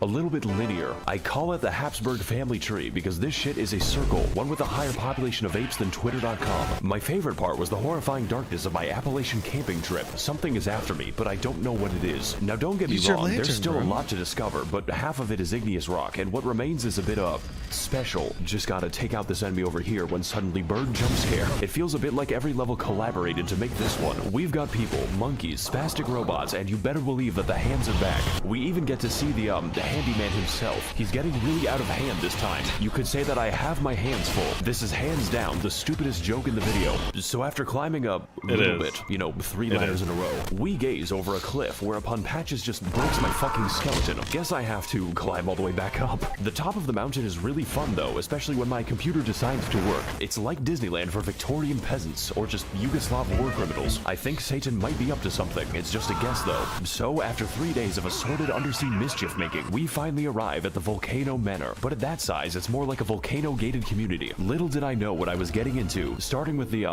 a little bit linear. I call it the Habsburg family tree because this shit is a circle, one with a higher population of apes than Twitter.com. My favorite part was the horrifying darkness of my Appalachian camping trip. Something is after me, but I don't know what it is. Now don't get me Use your wrong, there's lantern, still a bro. lot to discover, but half of it is igneous rock, and what remains is a bit of special. Just gotta take out this enemy over here when suddenly bird jump scare. It feels a bit like every level collaborated to make this one. We've got people, monkeys, spastic robots, and you better believe that the hands are back. We even get to see the handyman himself. He's getting really out of hand this time. You could say that I have my hands full. This is hands down the stupidest joke in the video. So after climbing a little bit, you know, 3 ladders in a row, we gaze over a cliff whereupon Patches just breaks my fucking skeleton. Guess I have to climb all the way back up. The top of the mountain is really fun though, especially when my computer decides to work. It's like Disneyland for Victorian peasants or just Yugoslav war criminals. I think Satan might be up to something. It's just a guess though. So after 3 days of assorted undersea mischief making, we finally arrive at the Volcano Manor. But at that size, it's more like a volcano-gated community. Little did I know what I was getting into, starting with the,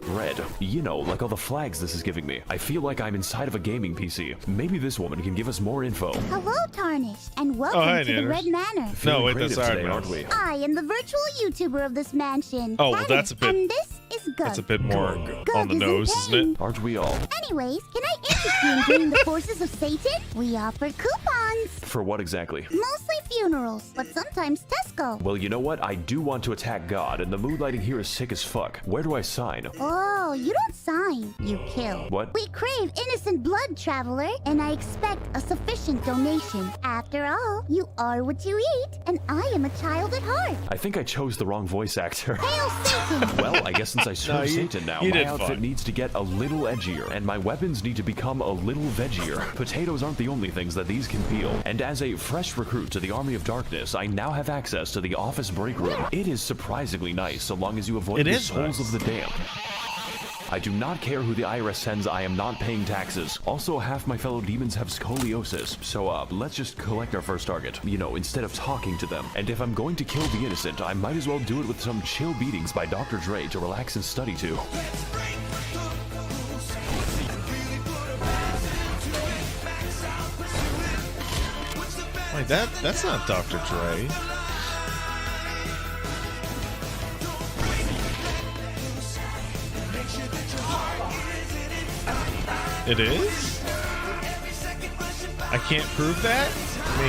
red. You know, like all the flags this is giving me. I feel like I'm inside of a gaming PC. Maybe this woman can give us more info. Hello, Tarnish, and welcome hi, to the Nanners. Red Manor. No, Feeling wait, creative that's today, Iron aren't we? I am the virtual YouTuber of this mansion. Oh, well, that's a bit- And this is Gug. That's a bit more Gug on the is in nose, isn't it? pain. Aren't we all? Anyways, can I interest you in joining the forces of Satan? We offer coupons. For what exactly? Mostly funerals, but sometimes Tesco. Well, you know what? I do want to attack God, and the mood lighting here is sick as fuck. Where do I sign? Oh, you don't sign, you kill. What? We crave innocent blood, traveler, and I expect a sufficient donation. After all, you are what you eat, and I am a child at heart. I think I chose the wrong voice actor. Hail Satan! Well, I guess since I serve Satan now, my outfit fine. needs to get a little edgier, and my weapons need to become a little veggier. Potatoes aren't the only things that these can peel, and as a fresh recruit to the Army of Darkness, I now have access to the office break room. It is surprisingly nice, so long as you avoid the souls of the damned. I do not care who the IRS sends, I am not paying taxes. Also, half my fellow demons have scoliosis, so let's just collect our first target, you know, instead of talking to them. And if I'm going to kill the innocent, I might as well do it with some chill beatings by Dr. Dre to relax and study to. Wait, that's not Dr. Dre. It is? I can't prove that? I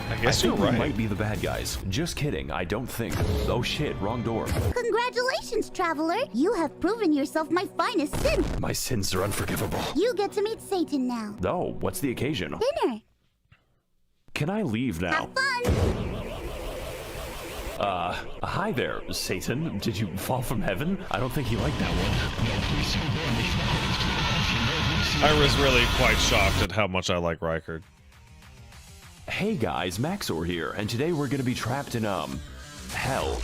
mean, I guess you're right. We might be the bad guys. Just kidding, I don't think. Oh shit, wrong door. Congratulations, traveler! You have proven yourself my finest sin. My sins are unforgivable. You get to meet Satan now. Oh, what's the occasion? Dinner. Can I leave now? Have fun! Hi there, Satan. Did you fall from heaven? I don't think he liked that one. I was really quite shocked at how much I like Reichard. Hey guys, Maxor here, and today we're gonna be trapped in, hell.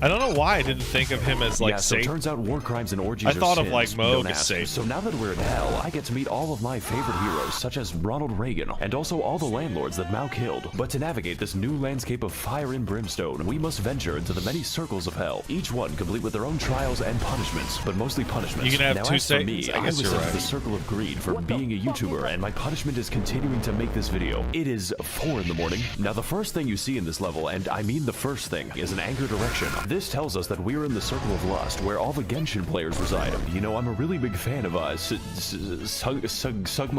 I don't know why I didn't think of him as like yeah, so it Satan. turns out war crimes and orgies I are thought of sins. like Moog Don't as ask. Satan. So now that we're in hell, I get to meet all of my favorite heroes, such as Ronald Reagan, and also all the landlords that Mao killed. But to navigate this new landscape of fire and brimstone, we must venture into the many circles of hell, each one complete with their own trials and punishments, but mostly punishments. You can have now, two as for me, Satans. I I guess was you're sent to right. the circle of greed for being a YouTuber, and my punishment is continuing to make this video. It is 4 in the morning. Now, the first thing you see in this level, and I mean the first thing, is an anchor direction. This tells us that we're in the circle of lust, where all the Genshin players reside. You know, I'm a really big fan of Sugma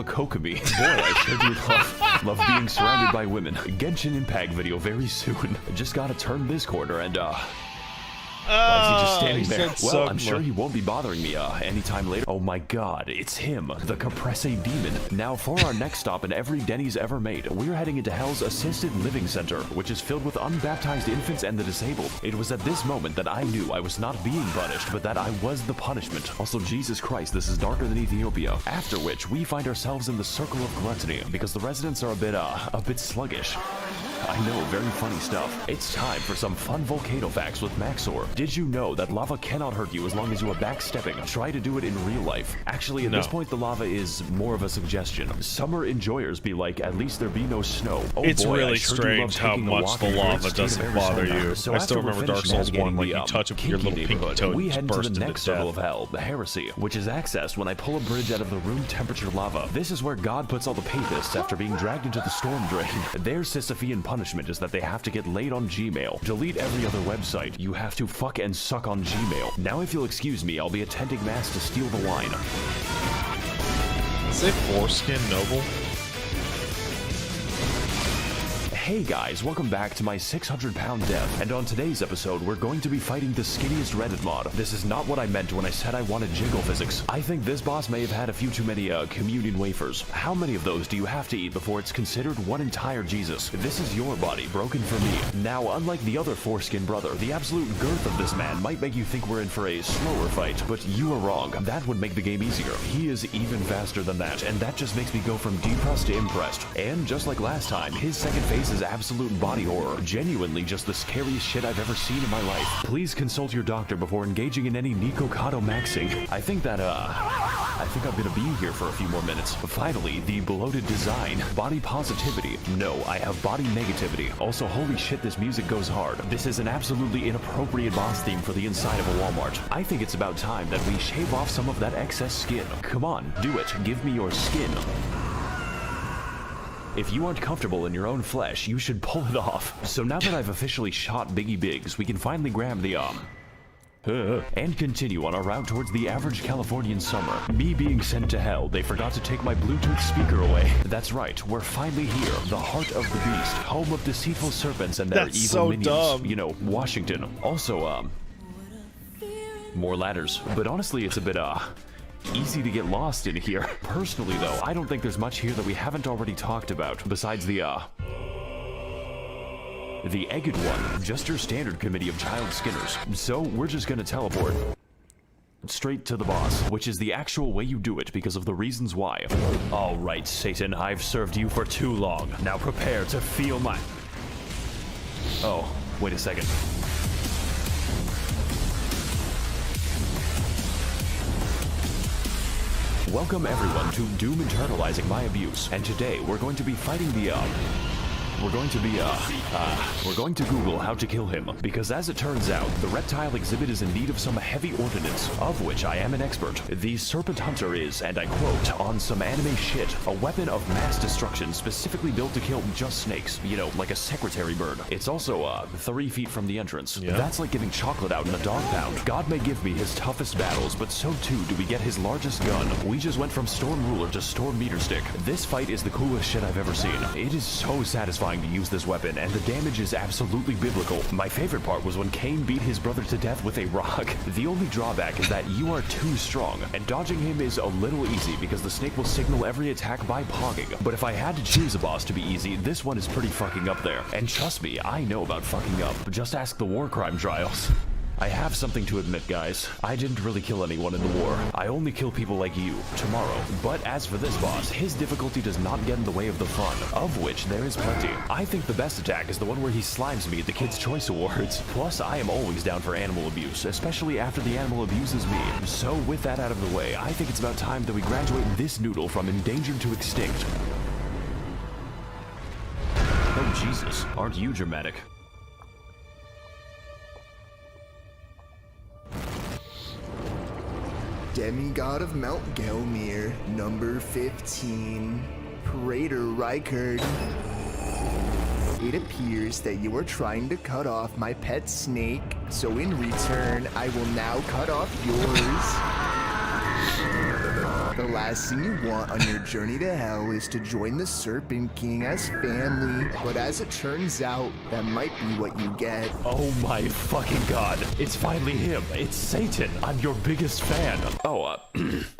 Kokomi. Boy, I sure do love being surrounded by women. Genshin Impact video very soon. Just gotta turn this corner and why is he just standing there? Well, I'm sure he won't be bothering me anytime later. Oh my god, it's him, the Caprese Demon. Now, for our next stop in every Denny's ever made, we're heading into Hell's Assisted Living Center, which is filled with unbaptized infants and the disabled. It was at this moment that I knew I was not being punished, but that I was the punishment. Also, Jesus Christ, this is darker than Ethiopia. After which, we find ourselves in the circle of gluttony, because the residents are a bit sluggish. I know, very funny stuff. It's time for some fun volcano facts with Maxor. Did you know that lava cannot hurt you as long as you are backstepping? Try to do it in real life. Actually, at this point, the lava is more of a suggestion. Summer enjoyers be like, at least there be no snow. Oh It's boy, really I sure strange how much the lava doesn't bother you. So I still remember Dark Souls 1, like you touch up your little pinky toe we and head just into burst the into next circle death. of hell, the heresy, which is accessed when I pull a bridge out of the room temperature lava. This is where God puts all the papists after being dragged into the storm drain. Their Sisyphean punishment is that they have to get laid on Gmail. Delete every other website. You have to fuck and suck on Gmail. Now, if you'll excuse me, I'll be attending mass to steal the wine. Is it foreskin noble? Hey guys, welcome back to my 600-pound death, and on today's episode, we're going to be fighting the skinniest Reddit mod. This is not what I meant when I said I wanted jiggle physics. I think this boss may have had a few too many, communion wafers. How many of those do you have to eat before it's considered one entire Jesus? This is your body, broken for me. Now, unlike the other foreskin brother, the absolute girth of this man might make you think we're in for a slower fight, but you are wrong. That would make the game easier. He is even faster than that, and that just makes me go from depressed to impressed. And just like last time, his second phase is absolute body horror. Genuinely just the scariest shit I've ever seen in my life. Please consult your doctor before engaging in any Nikocado maxing. I think I'm gonna be here for a few more minutes. Finally, the bloated design. Body positivity. No, I have body negativity. Also, holy shit, this music goes hard. This is an absolutely inappropriate boss theme for the inside of a Walmart. I think it's about time that we shave off some of that excess skin. Come on, do it. Give me your skin. If you aren't comfortable in your own flesh, you should pull it off. So now that I've officially shot Biggie Biggs, we can finally grab the, and continue on our route towards the average Californian summer. Me being sent to hell, they forgot to take my Bluetooth speaker away. That's right, we're finally here, the heart of the beast, home of deceitful serpents and their That's evil so minions. dumb. You know, Washington. Also, more ladders. But honestly, it's a bit, easy to get lost in here. Personally, though, I don't think there's much here that we haven't already talked about, besides the Egged one, just your standard committee of child skinners. So we're just gonna teleport straight to the boss, which is the actual way you do it because of the reasons why. All right, Satan, I've served you for too long. Now prepare to feel my... Oh, wait a second. Welcome everyone to Doom Internalizing My Abuse, and today we're going to be fighting the, we're going to Google how to kill him, because as it turns out, the reptile exhibit is in need of some heavy ordnance, of which I am an expert. The Serpent Hunter is, and I quote, on some anime shit, a weapon of mass destruction specifically built to kill just snakes, you know, like a secretary bird. It's also, 3 feet from the entrance. Yeah. That's like giving chocolate out in a dog pound. God may give me his toughest battles, but so too do we get his largest gun. We just went from Storm Ruler to Storm Meter Stick. This fight is the coolest shit I've ever seen. It is so satisfying to use this weapon, and the damage is absolutely biblical. My favorite part was when Cain beat his brother to death with a rock. The only drawback is that you are too strong, and dodging him is a little easy because the snake will signal every attack by pogging. But if I had to choose a boss to be easy, this one is pretty fucking up there. And trust me, I know about fucking up. Just ask the war crime trials. I have something to admit, guys. I didn't really kill anyone in the war. I only kill people like you, tomorrow. But as for this boss, his difficulty does not get in the way of the fun, of which there is plenty. I think the best attack is the one where he slimes me at the Kids' Choice Awards. Plus, I am always down for animal abuse, especially after the animal abuses me. So with that out of the way, I think it's about time that we graduate this noodle from endangered to extinct. Oh Jesus, aren't you dramatic? Demigod of Mount Gelmir, number 15, Praetor Rykard. It appears that you are trying to cut off my pet snake, so in return, I will now cut off yours. The last thing you want on your journey to hell is to join the Serpent King as family, but as it turns out, that might be what you get. Oh my fucking god. It's finally him. It's Satan. I'm your biggest fan. Oh,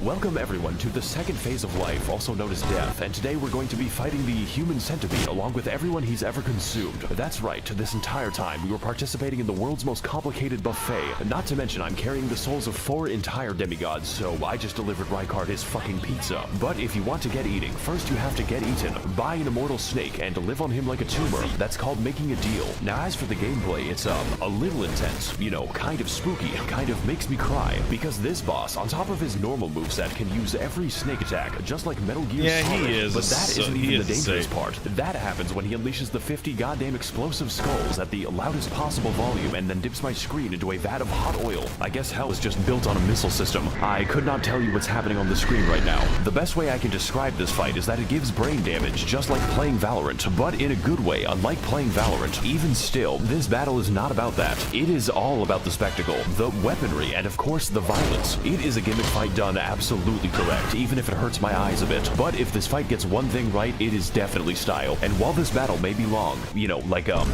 welcome everyone to the second phase of life, also known as death, and today we're going to be fighting the human centipede along with everyone he's ever consumed. That's right, this entire time we were participating in the world's most complicated buffet, not to mention I'm carrying the souls of 4 entire demigods, so I just delivered Rykard his fucking pizza. But if you want to get eating, first you have to get eaten. Buy an immortal snake and live on him like a tumor. That's called making a deal. Now as for the gameplay, it's a little intense, you know, kind of spooky, kind of makes me cry, because this boss, on top of his normal moveset, can use every snake attack, just like Metal Gear Solid. He is. But that isn't even the dangerous safe. part. That happens when he unleashes the 50 goddamn explosive skulls at the loudest possible volume and then dips my screen into a vat of hot oil. I guess hell is just built on a missile system. I could not tell you what's happening on the screen right now. The best way I can describe this fight is that it gives brain damage, just like playing Valorant, but in a good way, unlike playing Valorant. Even still, this battle is not about that. It is all about the spectacle, the weaponry, and of course the violence. It is a gimmick fight done absolutely correct, even if it hurts my eyes a bit. But if this fight gets one thing right, it is definitely style. And while this battle may be long, you know, like a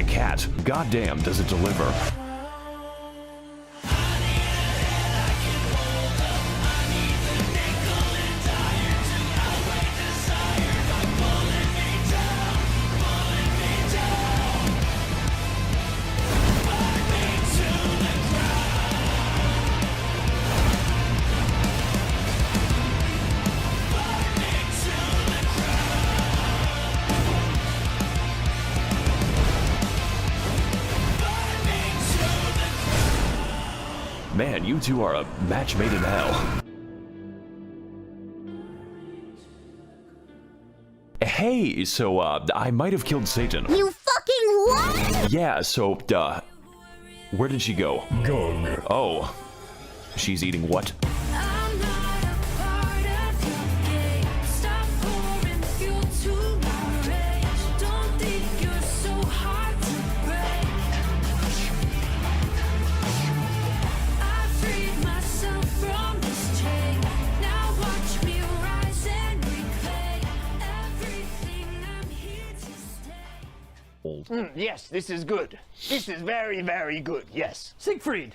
cat, goddamn does it deliver. Man, you two are a match made in hell. Hey, so, I might have killed Satan. You fucking what? Yeah, so, where did she go? Gong. Oh, she's eating what? I'm not a part of your game. Stop pouring fuel to my rage. Don't think you're so hard to break. Siegfried. Yes, this is good. This is very, very good, yes. Siegfried,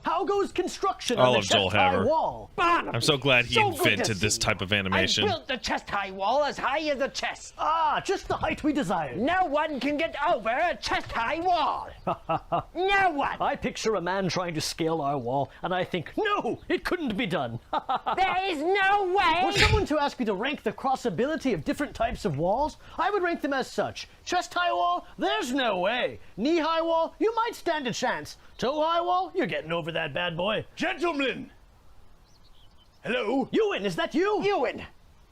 how goes construction I on the love Joel chest-high Haver. wall? I'm so glad he So good to invented this see type of I animation. built the chest-high wall as high as a chest. Ah, just the height we desired. No one can get over a chest-high wall. No one. I picture a man trying to scale our wall, and I think, no, it couldn't be done. There is no way. Were someone to ask me to rank the crossability of different types of walls, I would rank them as such. Chest-high wall, there's no way. Knee-high wall, you might stand a chance. Toe-high wall, you're getting over that bad boy. Gentlemen! Hello? Ewan, is that you? Ewan,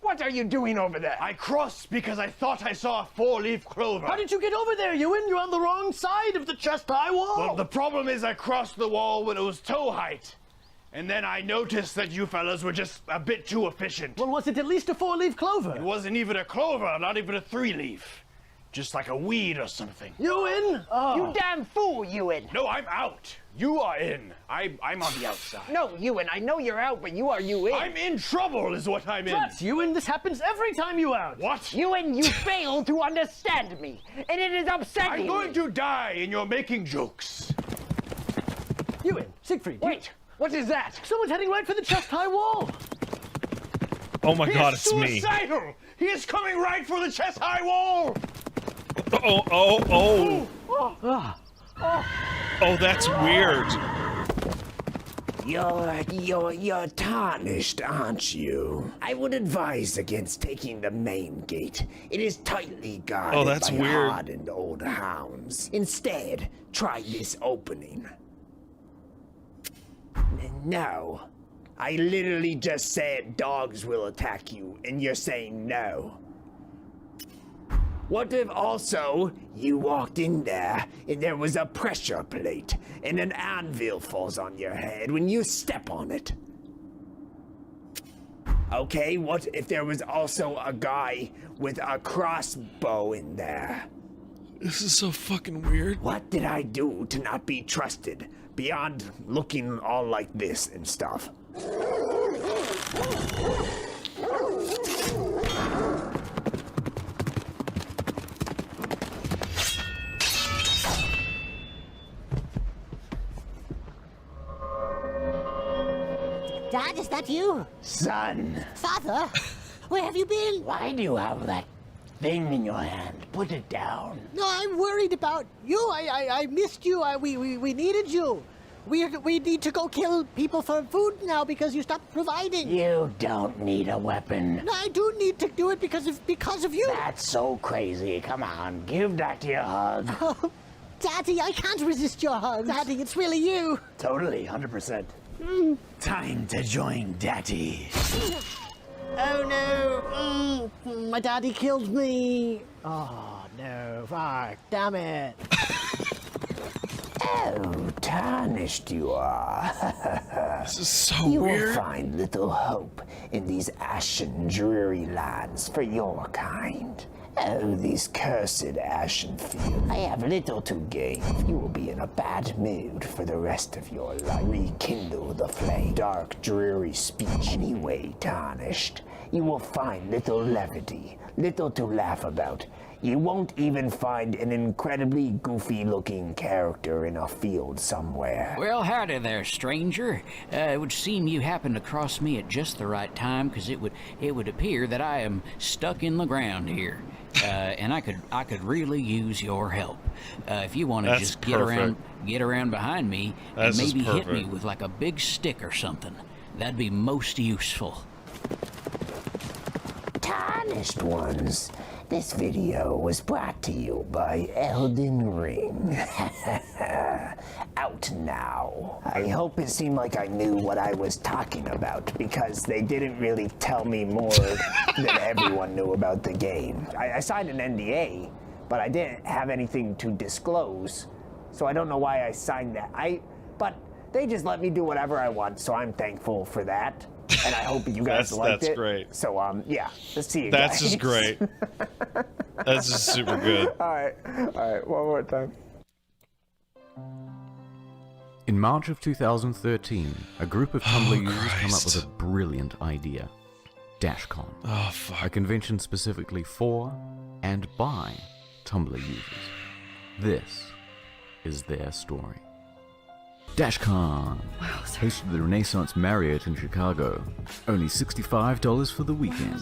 what are you doing over there? I crossed because I thought I saw a four-leaf clover. How did you get over there, Ewan? You're on the wrong side of the chest-high wall. Well, the problem is I crossed the wall when it was toe height. And then I noticed that you fellas were just a bit too efficient. Well, was it at least a four-leaf clover? It wasn't even a clover, not even a three-leaf. Just like a weed or something. Ewan? Oh. You damn fool, Ewan. No, I'm out. You are in. I'm on the outside. No, Ewan, I know you're out, but you are you in. I'm in trouble is what I'm in. That's Ewan, this happens every time you out. What? Ewan, you fail to understand me, and it is upsetting I'm going me. to die and you're making jokes. Ewan, Siegfried. Wait, what is that? Someone's heading right for the chest-high wall. Oh my He god, is it's me. suicidal. He is coming right for the chest-high wall. Oh, that's weird. You're tarnished, aren't you? I would advise against taking the main gate. It is tightly guarded Oh, that's by weird. hardened old hounds. Instead, try this opening. No. I literally just said dogs will attack you, and you're saying no. What if also you walked in there and there was a pressure plate and an anvil falls on your head when you step on it? Okay, what if there was also a guy with a crossbow in there? This is so fucking weird. What did I do to not be trusted beyond looking all like this and stuff? Dad, is that you? Son, Father, where have you been? why do you have that thing in your hand? Put it down. No, I'm worried about you. I missed you. We needed you. We need to go kill people for food now because you stopped providing. You don't need a weapon. No, I do need to do it because of you. That's so crazy. Come on, give Daddy a hug. Oh, Daddy, I can't resist your hugs. Daddy, it's really you. Totally, 100%. Time to join Daddy. Oh no! My daddy killed me. Oh no! Fuck! Damn it! Oh, tarnished you are. This is so you weird. will find little hope in these ashen, dreary lands for your kind. Oh, these cursed ashen fields. I have little to gain. You will be in a bad mood for the rest of your life. Rekindle the flame. Dark, dreary speech. Anyway, tarnished, you will find little levity, little to laugh about. You won't even find an incredibly goofy-looking character in a field somewhere. Well, howdy there, stranger. It would seem you happened across me at just the right time, because it would appear that I am stuck in the ground here, and I could really use your help. If you want to just get around behind me and maybe hit me with like a big stick or something, that'd be most useful. Tarnished ones. This video was brought to you by Elden Ring. Out now. I hope it seemed like I knew what I was talking about, because they didn't really tell me more than everyone knew about the game. I signed an NDA, but I didn't have anything to disclose, so I don't know why I signed that. But they just let me do whatever I want, so I'm thankful for that. And I hope you guys liked it. That's great. So, yeah, let's see you guys. That's just great. That's just super good. All right, one more time. In March of 2013, a group of Tumblr users come up with a brilliant idea. Dashcon. Oh, fuck. A convention specifically for and by Tumblr users. This is their story. Dashcon, hosted the Renaissance Marriott in Chicago. Only $65 for the weekend.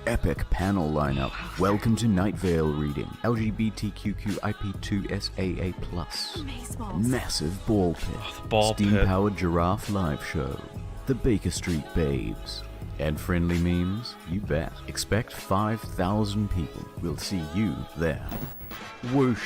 Epic panel lineup. Welcome to Night Vale reading. LGBTQIP2SAA+. Massive ball pit. Steam-powered giraffe live show. The Baker Street Babes. And friendly memes? You bet. Expect 5,000 people. We'll see you there. Whoosh.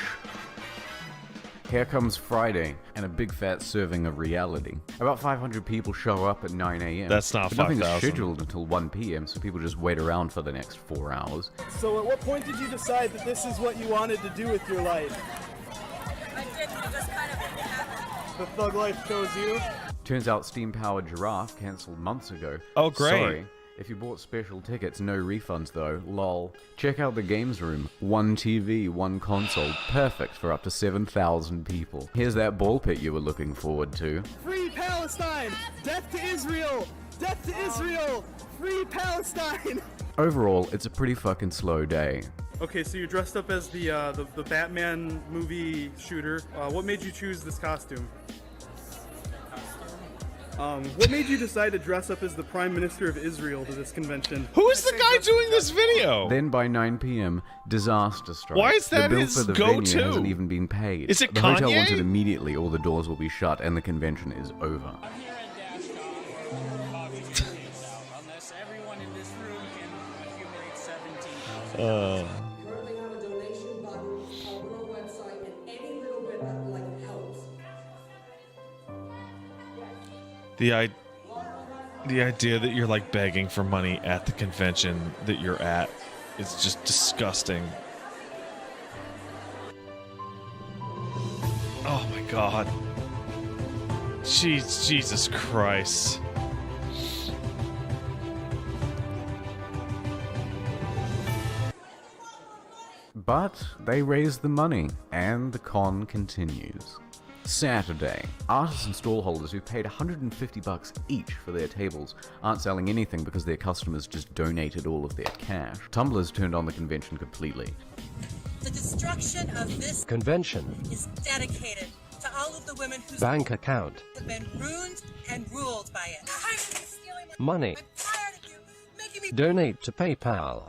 Here comes Friday, and a big fat serving of reality. About 500 people show up at 9 a.m. That's not but nothing 5,000. is scheduled until 1 p.m., so people just wait around for the next 4 hours. So at what point did you decide that this is what you wanted to do with your life? I didn't, it just kind of happened. The thug life chose you? Turns out Steam-powered Giraffe cancelled months ago. Oh, great. Sorry. If you bought special tickets, no refunds though, lol. Check out the games room. 1 TV, 1 console, perfect for up to 7,000 people. Here's that ball pit you were looking forward to. Free Palestine! Death to Israel! Death to Israel! Free Palestine! Overall, it's a pretty fucking slow day. Okay, so you're dressed up as the Batman movie shooter. What made you choose this costume? What made you decide to dress up as the Prime Minister of Israel to this convention? Who is the guy doing this video? Then by 9 p.m., disaster strikes. Why is that the bill his for the go-to? venue hasn't even been paid. Is it the hotel Kanye? wants it immediately or the doors will be shut and the convention is over. Unless everyone in this room can accumulate 17. The idea that you're like begging for money at the convention that you're at is just disgusting. Oh my god. Jeez, Jesus Christ. But they raise the money, and the con continues. Saturday, artists and stallholders who paid $150 each for their tables aren't selling anything because their customers just donated all of their cash. Tumblr's turned on the convention completely. The destruction of this convention is dedicated to all of the women whose bank account have been ruined and ruled by it. I'm stealing money. I'm tired of you making me Donate to PayPal.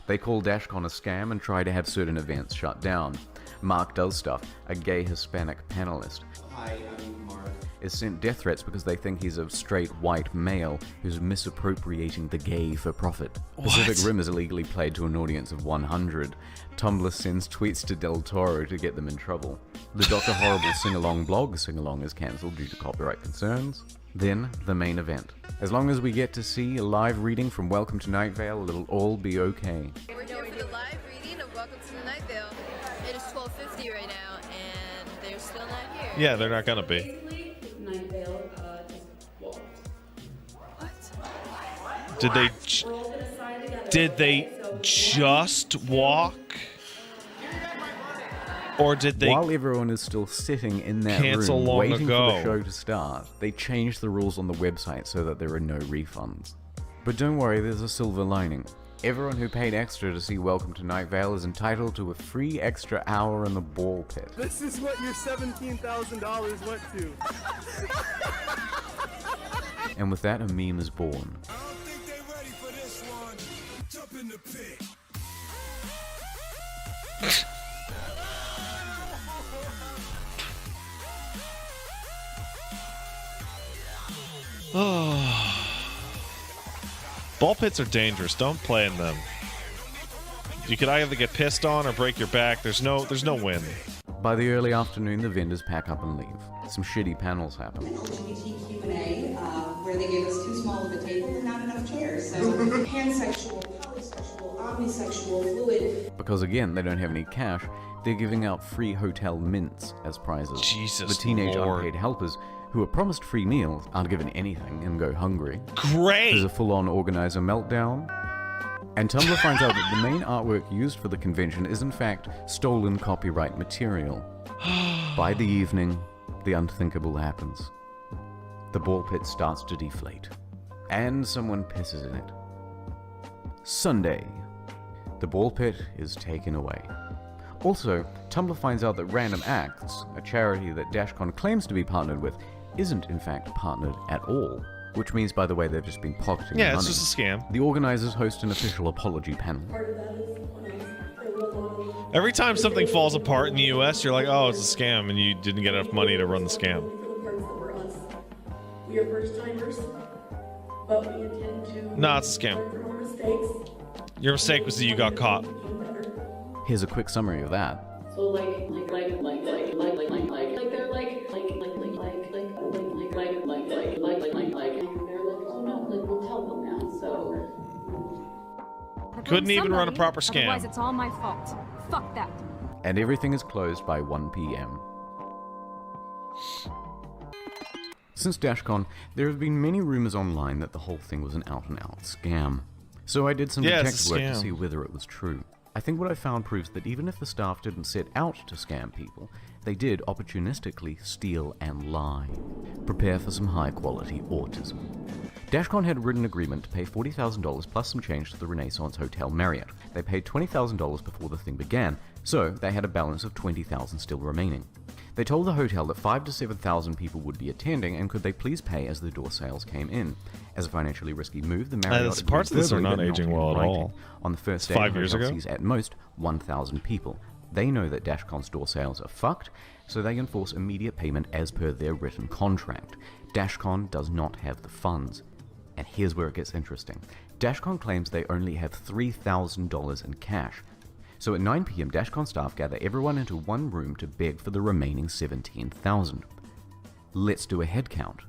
They call Dashcon a scam and try to have certain events shut down. Mark Does Stuff, a gay Hispanic panelist, Hi, I'm Mark. is sent death threats because they think he's a straight white male who's misappropriating the gay for profit. Pacific Rim is illegally played to an audience of 100. Tumblr sends tweets to Del Toro to get them in trouble. The Dr. Horrible sing-along blog sing-along is cancelled due to copyright concerns. Then, the main event. As long as we get to see a live reading from Welcome to Night Vale, it'll all be okay. We're here for the live reading of Welcome to the Night Vale. It is 12:50 right now, and they're still not here. Yeah, they're not gonna be. Basically, Night Vale just walked. What? Did they just walk? Or did they While everyone is still sitting in that cancel room long waiting ago? for the show to start, they changed the rules on the website so that there are no refunds. But don't worry, there's a silver lining. Everyone who paid extra to see Welcome to Night Vale is entitled to a free extra hour in the ball pit. This is what your $17,000 went to. And with that, a meme is born. Ball pits are dangerous. Don't play in them. You could either get pissed on or break your back. There's no win. By the early afternoon, the vendors pack up and leave. Some shitty panels happen. LGBT Q&A, where they gave us too small of a table and not enough chairs. So pansexual, polysexual, omnisexual, fluid. Because again, they don't have any cash, they're giving out free hotel mints as prizes. Jesus The teenage Lord. unpaid helpers, who are promised free meals, aren't given anything and go hungry. Great! There's a full-on organizer meltdown. And Tumblr finds out that the main artwork used for the convention is in fact stolen copyright material. By the evening, the unthinkable happens. The ball pit starts to deflate, and someone pisses in it. Sunday, the ball pit is taken away. Also, Tumblr finds out that Random Acts, a charity that Dashcon claims to be partnered with, isn't in fact partnered at all. Which means, by the way, they've just been pocketing Yeah, money. it's just a scam. The organizers host an official apology panel. Every time something falls apart in the US, you're like, oh, it's a scam, and you didn't get enough money to run the scam. We are first timers, but we intend to Nah, it's a scam. learn from our mistakes. Your mistake was that you got caught. Here's a quick summary of that. So they're oh no, we'll tell them now. So Couldn't even run a proper scam. Otherwise, it's all my fault. Fuck that. And everything is closed by 1 p.m. Since Dashcon, there have been many rumors online that the whole thing was an out-and-out scam. So I did some detective work to see whether it was true. I think what I found proves that even if the staff didn't set out to scam people, they did opportunistically steal and lie. Prepare for some high-quality autism. Dashcon had a written agreement to pay $40,000 plus some change to the Renaissance Hotel Marriott. They paid $20,000 before the thing began, so they had a balance of $20,000 still remaining. They told the hotel that 5,000 to 7,000 people would be attending, and could they please pay as the door sales came in. As a financially risky move, the Marriott parts of this are verbally not but aging in well at writing. all. On the first day, 5 the years hotel ago? sees at most 1,000 people. They know that Dashcon's door sales are fucked, so they enforce immediate payment as per their written contract. Dashcon does not have the funds. And here's where it gets interesting. Dashcon claims they only have $3,000 in cash. So at 9 p.m, Dashcon staff gather everyone into one room to beg for the remaining $17,000. Let's do a head count.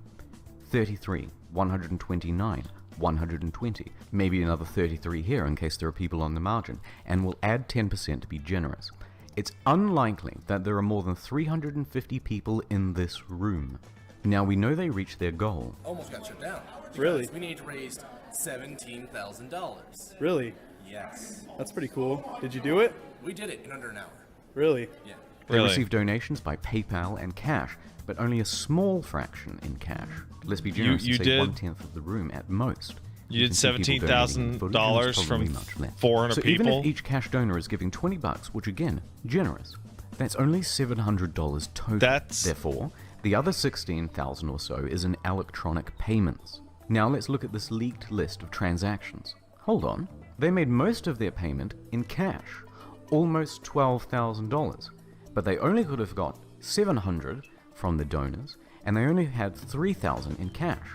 33, 129, 120, maybe another 33 here in case there are people on the margin, and we'll add 10% to be generous. It's unlikely that there are more than 350 people in this room. Now we know they reached their goal. Almost got shut down. Really? We need to raise $17,000. Really? Yes. That's pretty cool. Did you do it? We did it in under an hour. Really? Yeah. They received donations by PayPal and cash, but only a small fraction in cash. Let's be generous You and say did- 1/10 of the room at most. You did can see people donating fully, and $17,000 there's from probably much left. 400 so people? even if each cash donor is giving $20, which again, generous, that's only $700 total. Therefore, the other $16,000 or so is in electronic payments. Now let's look at this leaked list of transactions. Hold on. They made most of their payment in cash, almost $12,000, but they only could have got $700 from the donors, and they only had $3,000 in cash.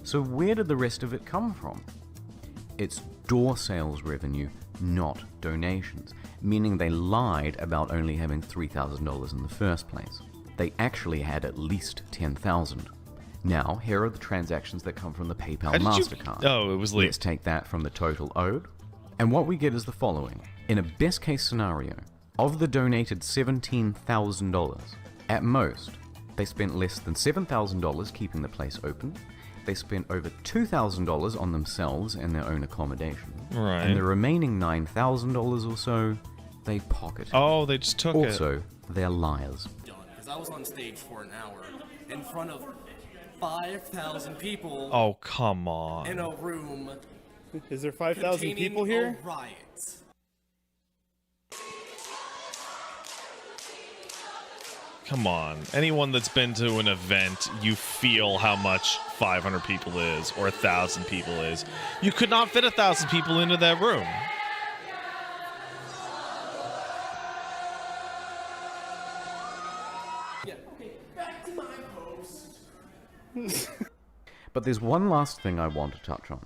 So where did the rest of it come from? It's door sales revenue, not donations, meaning they lied about only having $3,000 in the first place. They actually had at least $10,000. Now, here are the transactions that come from the PayPal MasterCard. Oh, it was leaked. Let's take that from the total owed. And what we get is the following. In a best case scenario, of the donated $17,000, at most, they spent less than $7,000 keeping the place open. They spent over $2,000 on themselves and their own accommodation. Right. And the remaining $9,000 or so, they pocketed. Oh, they just took it. Also, they're liars. Because I was on stage for an hour in front of 5,000 people. Oh, come on. In a room. Is there 5,000 people here? A riot. Come on. Anyone that's been to an event, you feel how much 500 people is or 1,000 people is. You could not fit 1,000 people into that room. Yeah, okay, back to my post. But there's one last thing I want to touch on.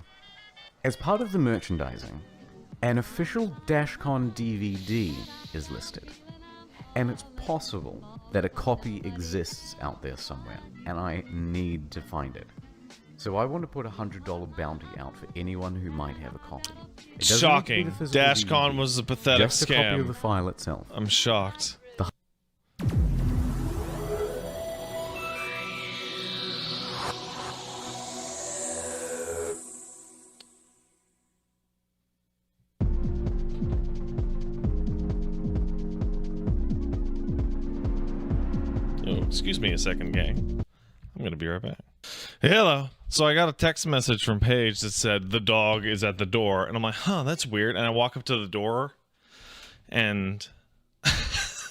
As part of the merchandising, an official Dashcon DVD is listed. And it's possible that a copy exists out there somewhere, and I need to find it. So I want to put a $100 bounty out for anyone who might have a copy. It doesn't need to be Shocking. the physical Dashcon DVD, was a pathetic just a copy scam. of the file itself. I'm shocked. Oh, excuse me a second, gang. I'm gonna be right back. Hello. So I got a text message from Paige that said the dog is at the door, and I'm like, huh, that's weird. And I walk up to the door, and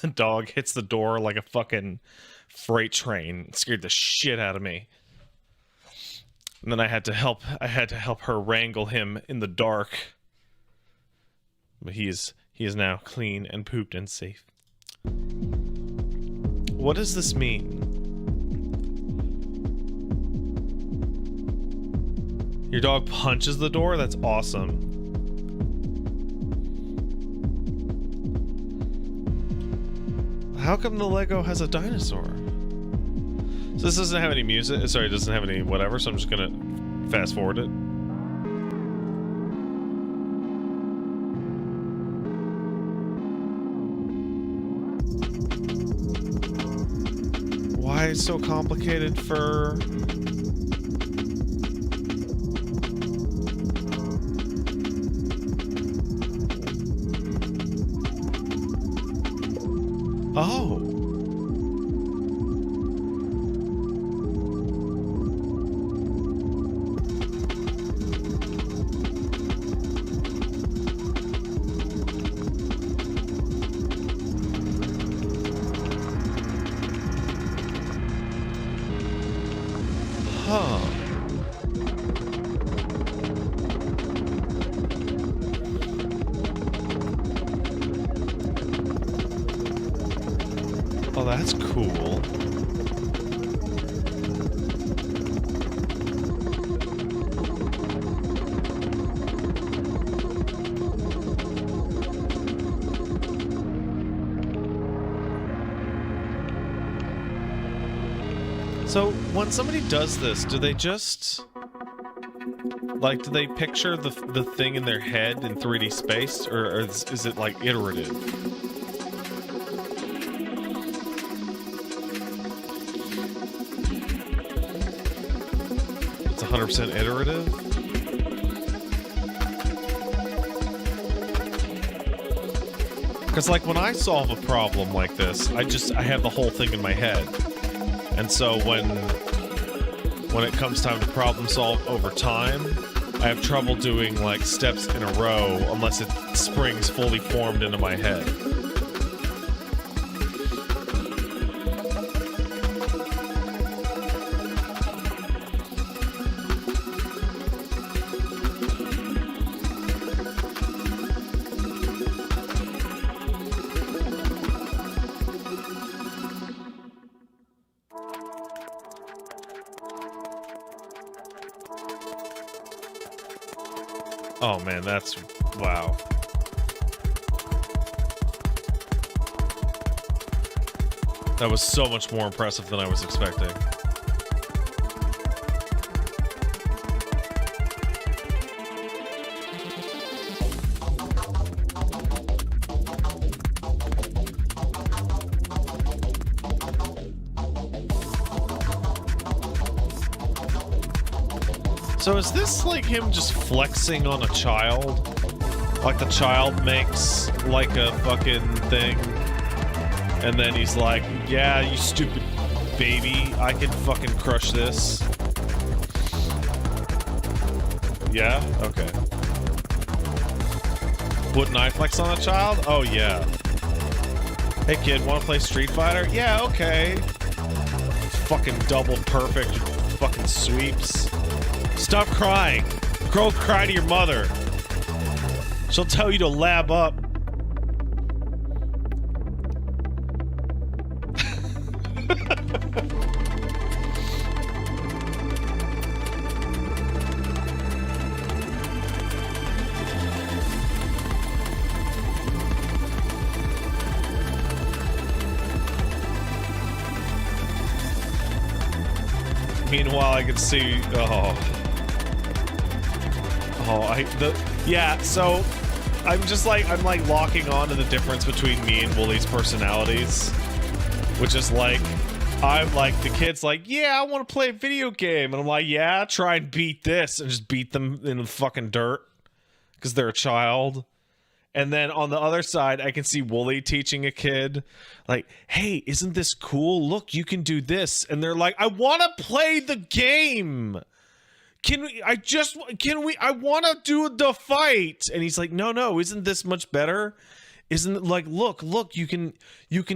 the dog hits the door like a fucking freight train. It scared the shit out of me. And then I had to help her wrangle him in the dark. But he is now clean and pooped and safe. What does this mean? Your dog punches the door? That's awesome. How come the Lego has a dinosaur? So this doesn't have any music. Sorry, it doesn't have any whatever, so I'm just gonna fast forward it. Why is it so complicated for... Oh. Huh. Oh, that's cool. So, when somebody does this, do they just... like, do they picture the thing in their head in 3D space? Or is it, like, iterative? It's 100% iterative? Because, like, when I solve a problem like this, I have the whole thing in my head. And so when it comes time to problem solve over time, I have trouble doing like steps in a row unless it springs fully formed into my head. Oh man, that's... wow. That was so much more impressive than I was expecting. So is this like him just flexing on a child? Like the child makes like a fucking thing and then he's like, yeah, you stupid baby, I can fucking crush this. Yeah? Okay. Wouldn't I flex on a child? Oh yeah. Hey kid, wanna play Street Fighter? Yeah, okay. Fucking double perfect fucking sweeps. Stop crying. Go cry to your mother. She'll tell you to lab up. Meanwhile, I can see... yeah, so I'm like locking on to the difference between me and Wooly's personalities, which is like, I'm like, the kid's like, yeah, I want to play a video game, and I'm like, yeah, try and beat this, and just beat them in the fucking dirt because they're a child. And then on the other side, I can see Wooly teaching a kid, like, hey, isn't this cool? Look, you can do this. And they're like, I want to play the game. I want to do the fight. And he's like, no, isn't this much better? Isn't it like, look, you can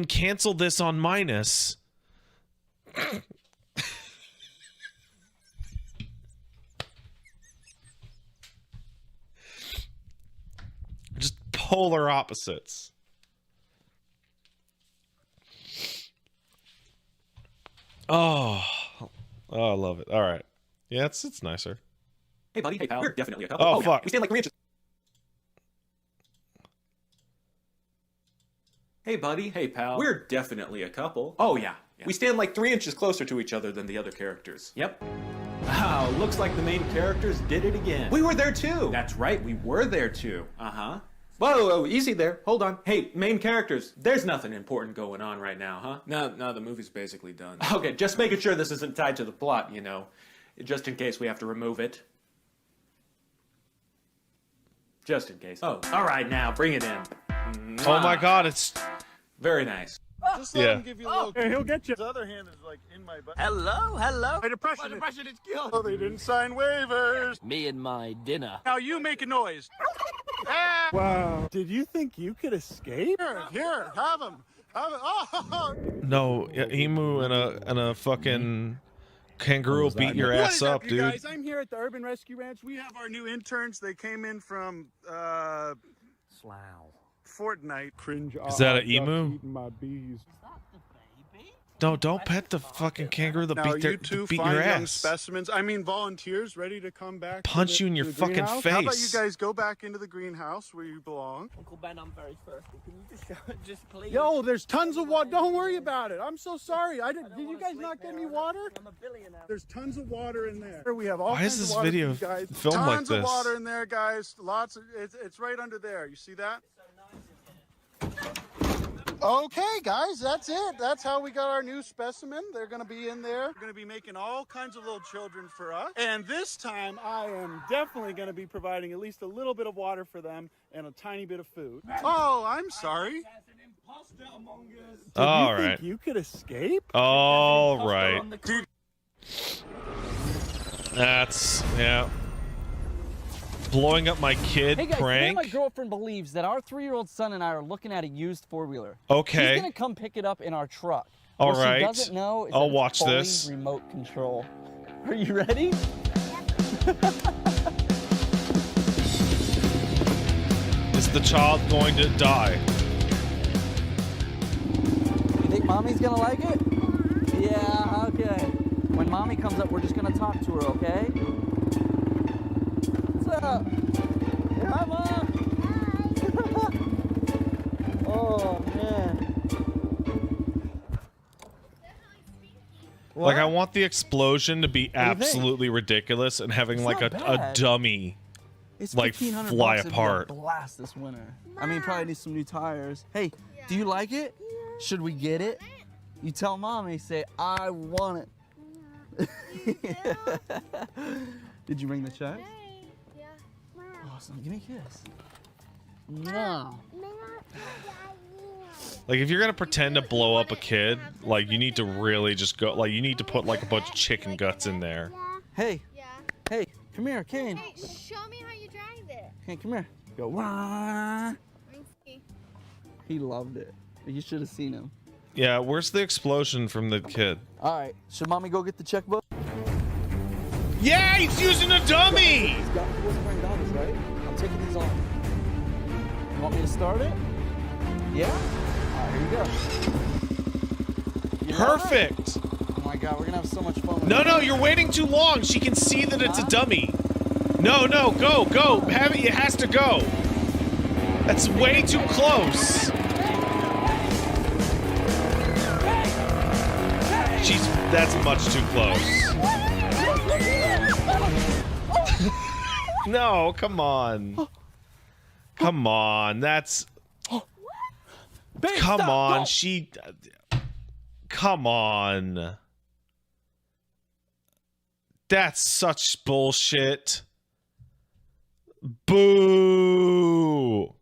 cancel this on minus. Just polar opposites. Oh, I love it. All right. Yeah, it's nicer. Hey, buddy. Hey, pal. We're definitely a couple. Oh, yeah. fuck. We stand like 3 inches. Hey, buddy. Hey, pal. We're definitely a couple. Oh, yeah. We stand like 3 inches closer to each other than the other characters. Yep. Wow, looks like the main characters did it again. We were there too. That's right, we were there too. Uh-huh. Whoa, easy there. Hold on. Hey, main characters, there's nothing important going on right now, huh? No, the movie's basically done. Okay, just making sure this isn't tied to the plot, you know. Just in case we have to remove it. Just in case. Oh, all right, now, bring it in. Oh my god, it's... Very nice. Just let him give you a little... Hey, he'll get you. His other hand is like in my butt. Hello. My depression is killed. Oh, they didn't sign waivers. Me and my dinner. Now you make a noise. Wow. Did you think you could escape? Here, have him. Oh. No, emu and a fucking kangaroo will beat your ass up, you dude. Guys, I'm here at the Urban Rescue Ranch. We have our new interns. They came in from Slough. Fortnite. Cringe. Is that an emu? Eating my bees. No, don't pet the fucking kangaroo. They'll Now, beat you two beat fine your young ass. specimens. I mean, volunteers ready to come back. Punch to you in the, your to the fucking greenhouse? How about you face. guys go back into the greenhouse where you belong? Uncle Ben, I'm very thirsty. Can you just please? Yo, there's tons of water. Don't worry about it. I'm so sorry. Did you guys not get any water? I'm a billionaire. There's tons of water in there. We have all Why kinds is this of water video for you guys. filmed like Tons of this? water in there, guys. Lots of. It's right under there. You see that? Okay, guys, that's it. That's how we got our new specimen. They're going to be in there. We're going to be making all kinds of little children for us. And this time, I am definitely going to be providing at least a little bit of water for them and a tiny bit of food. Oh, I'm sorry. All Did you right. think you could escape? All right. Dude. That's yeah. Blowing up my kid Hey guys, today prank. my girlfriend believes that our 3-year-old son and I are looking at a used 4-wheeler. Okay. He's gonna come pick it up in our truck. All what right. she doesn't know is I'll that it's watch fully this. remote control. Are you ready? Is the child going to die? You think mommy's gonna like it? Yeah, okay. When mommy comes up, we're just gonna talk to her, okay? What's up? Hi, Mom. Oh, man. Like I want the explosion to be do you think? absolutely ridiculous and having It's like not a bad. dummy It's like $1,500 fly it'd be a apart. blast this winter. I mean, probably need some new tires. Hey, do you like it? Should we get it? You tell mommy, say, I want it. Did you bring the check? Awesome. Give me a kiss. No. Like if you're gonna pretend to blow up a kid, like you need to really just go. Like you need to put like a bunch of chicken guts in there. Hey. Hey, come here, Kane. Hey, show me how you drive it. Kane, come here. Go. Wah. He loved it. You should have seen him. Yeah, where's the explosion from the kid? All right. Should mommy go get the checkbook? Yeah, he's using a dummy. He wasn't wearing goggles, right? I'm taking these off. You want me to start it? Yeah? All right, here you go. You love it? Perfect. Oh my God, we're gonna have so much fun. With No, it. no, you're waiting too long. She can see that it's a dummy. No, go. Have it. It has to go. That's way too close. That's much too close. No, come on. Come on. That's. Come on. Come on. That's such bullshit. Boo.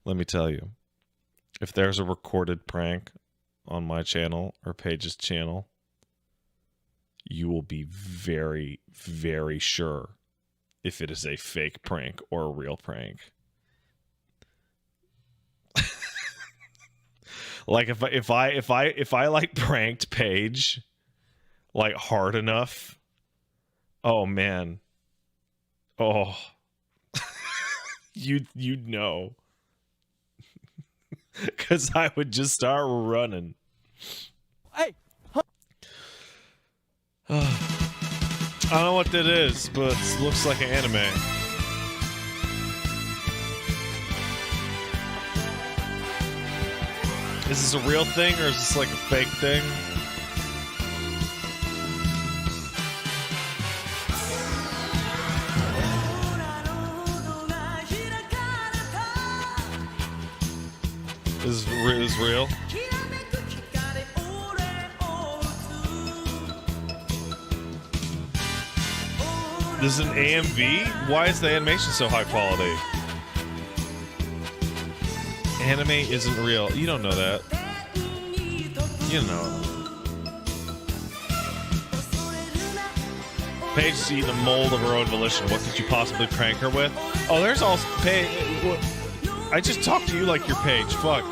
Let me tell you, if there's a recorded prank on my channel or Paige's channel, you will be very, very sure if it is a fake prank or a real prank. Like if I like pranked Paige like hard enough, oh man. Oh. you'd know. Cuz I would just start running. Hey. I don't know what that is, but it looks like an anime. Is this a real thing or is this like a fake thing? This is real? This is an AMV? Why is the animation so high quality? Anime isn't real. You don't know that. You know. Paige is eating a mold of her own volition. What could you possibly prank her with? Oh, there's also Paige. I just talked to you like you're Paige. Fuck.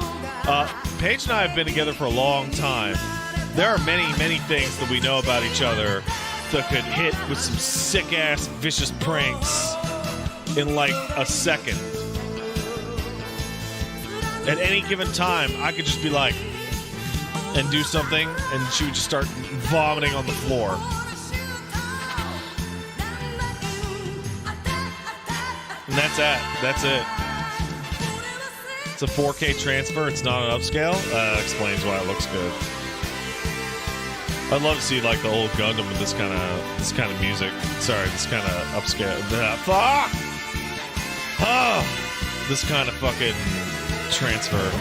Paige and I have been together for a long time. There are many, many things that we know about each other that could hit with some sick-ass, vicious pranks in like a second. At any given time, I could just be like, and do something, and she would just start vomiting on the floor. And that's it. That's it. It's a 4K transfer. It's not an upscale. Explains why it looks good. I'd love to see like the old Gundam with this kind of music. Sorry, this kind of upscale. Fuck! Oh, this kind of fucking transfer.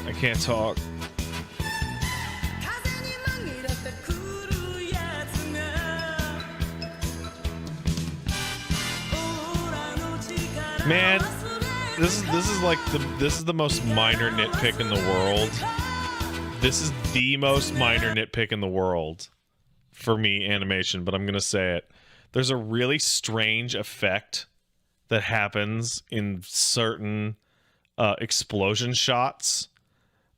I can't talk. Man, this is the most minor nitpick in the world. This is the most minor nitpick in the world for me, animation, but I'm gonna say it. There's a really strange effect that happens in certain explosion shots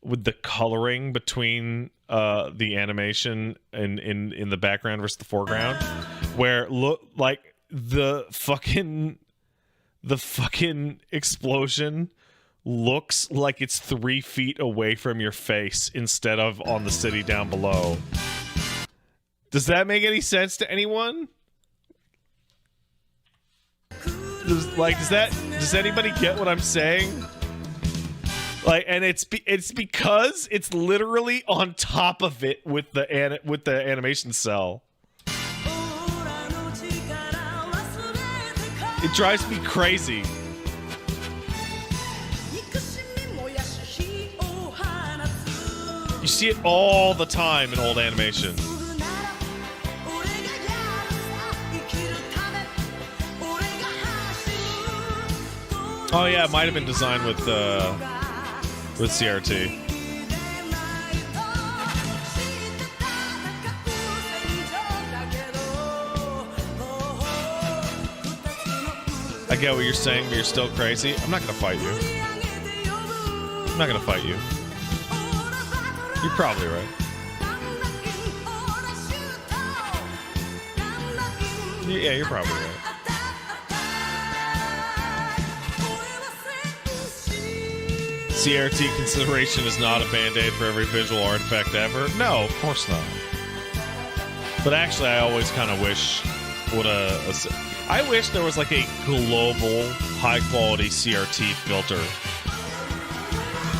with the coloring between the animation in the background versus the foreground, where look like the fucking explosion looks like it's 3 feet away from your face instead of on the city down below. Does that make any sense to anyone? Does anybody get what I'm saying? Like, and it's because it's literally on top of it with the animation cell. It drives me crazy. You see it all the time in old animation. Oh yeah, it might have been designed with CRT. I get what you're saying, but you're still crazy. I'm not gonna fight you. I'm not gonna fight you. You're probably right. Yeah, you're probably right. CRT consideration is not a band-aid for every visual artifact ever. No, of course not. But actually, I always kind of wish I wish there was like a global, high-quality CRT filter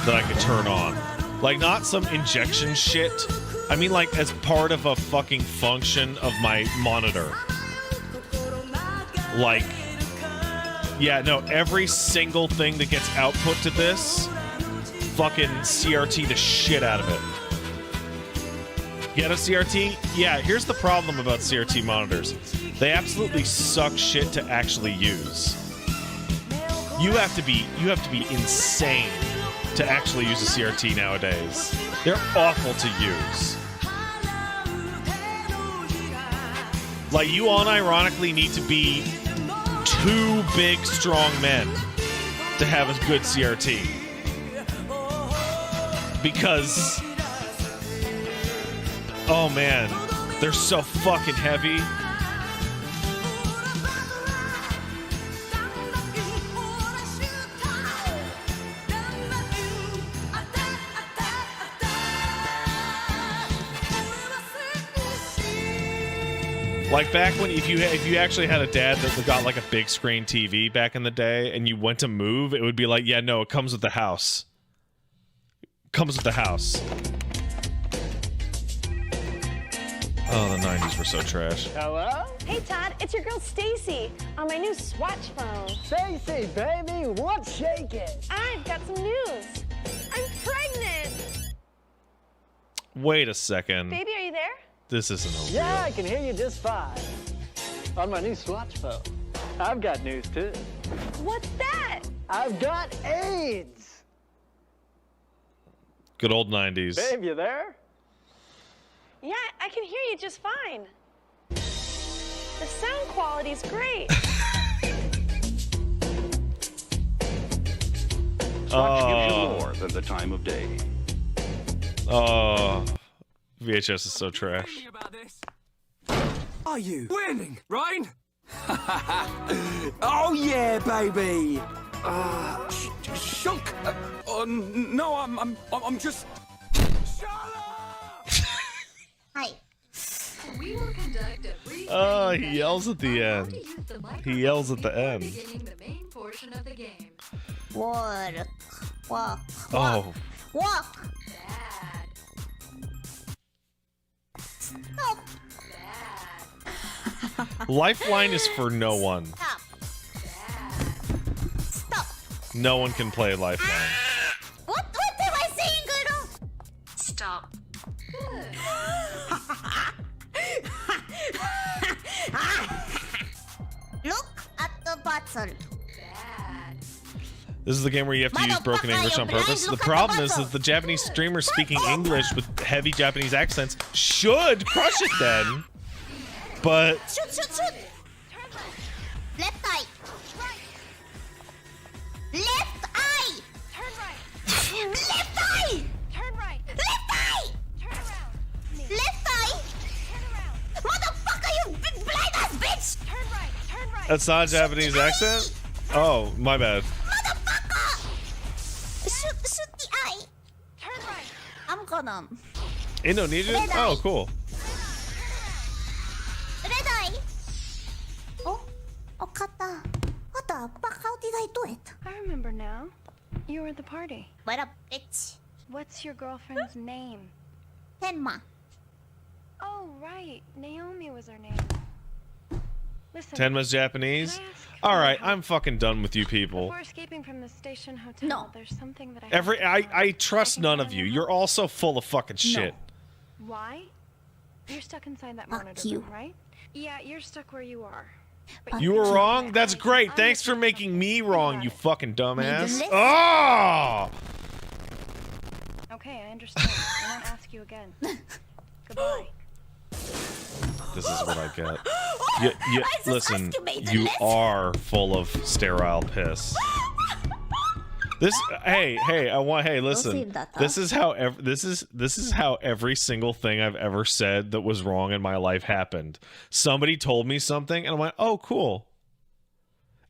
that I could turn on. Like, not some injection shit. I mean, like, as part of a fucking function of my monitor. Like, yeah, no, every single thing that gets output to this, fucking CRT the shit out of it. Get a CRT? Yeah, here's the problem about CRT monitors. They absolutely suck shit to actually use. You have to be insane to actually use a CRT nowadays. They're awful to use. Like, you unironically need to be 2 big, strong men to have a good CRT. Because, oh man, they're so fucking heavy. Like back when, if you actually had a dad that got like a big screen TV back in the day, and you went to move, it would be like, yeah, no, it comes with the house. Comes with the house. Oh, the 90s were so trash. Hello? Hey, Todd, it's your girl Stacy on my new Swatch phone. Stacy, baby, what's shaking? I've got some news. I'm pregnant. Wait a second. Baby, are you there? This isn't a real. Yeah, I can hear you just fine. On my new Swatch phone. I've got news, too. What's that? I've got AIDS. Good old 90s. Babe, you there? Yeah, I can hear you just fine. The sound quality's great. Swatch gives you more than the time of day. Oh, VHS is so trash. Are you winning, right? Oh yeah, baby. Shunk. No, I'm just. Hi. We will conduct a brief Oh, he yells at the end. He yells at the end. beginning the main portion of the game. Walk. Walk. Oh. Walk. Bad. Stop. Lifeline is for no one. Stop. Stop. No one can play Lifeline. What am I saying, girl? Stop. Look at the bottle. This is the game where you have to use broken English on purpose. The problem is that the Japanese streamers speaking English with heavy Japanese accents should crush it then. But Shoot, shoot, shoot. Left eye. Left eye. Turn right. Left eye. Turn right. Left eye. Turn around. Left eye. Turn around. Motherfucker, you big blind ass bitch. Turn right. Turn right. that's not a Japanese accent? Oh, my bad. Motherfucker. Shoot the eye. Turn right. I'm gonna. Indonesian? Red eye. Oh, cool. Red eye. Oh, kata. What the fuck? How did I do it? I remember now. You were at the party. What up, bitch? What's your girlfriend's name? Tenma. Oh, right. Naomi was her name. Listen. Tenma's Japanese? Alright, I'm fucking done with you people. Before escaping from the station hotel, there's something that I trust none of you. You're all so full of fucking shit. Why? You're stuck inside that Fuck monitor you. room, right? Yeah, you're stuck where you are. You were wrong? That's great. Thanks for making me wrong, you fucking dumbass. Listen. Oh! Okay, I understand. I won't ask you again. Goodbye. This is what I get. Listen, you are full of sterile piss. Listen. This is how every single thing I've ever said that was wrong in my life happened. Somebody told me something and I went, "Oh, cool."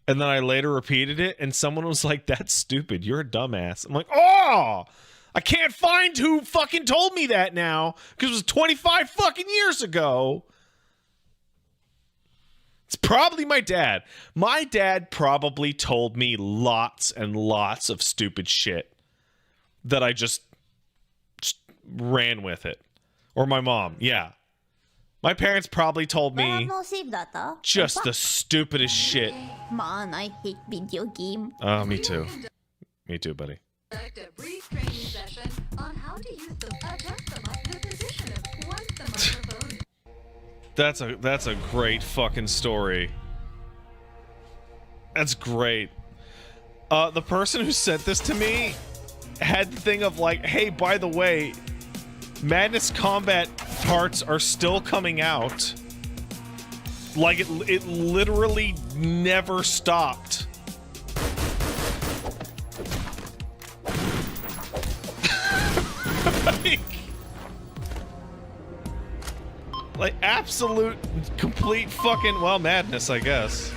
And then I later repeated it and someone was like, "That's stupid. You're a dumbass." I'm like, "Oh! I can't find who fucking told me that now because it was 25 fucking years ago." It's probably my dad. My dad probably told me lots and lots of stupid shit that I just ran with it. Or my mom, yeah. My parents probably told me just the stupidest shit. Man, I hate video game. Oh, me too. Me too, buddy. Conduct a brief training session on how to use the position of once the microphone. That's a great fucking story. That's great. The person who sent this to me had the thing of like, hey, by the way, Madness Combat parts are still coming out. Like it literally never stopped. Like, absolute, complete fucking, well, madness, I guess.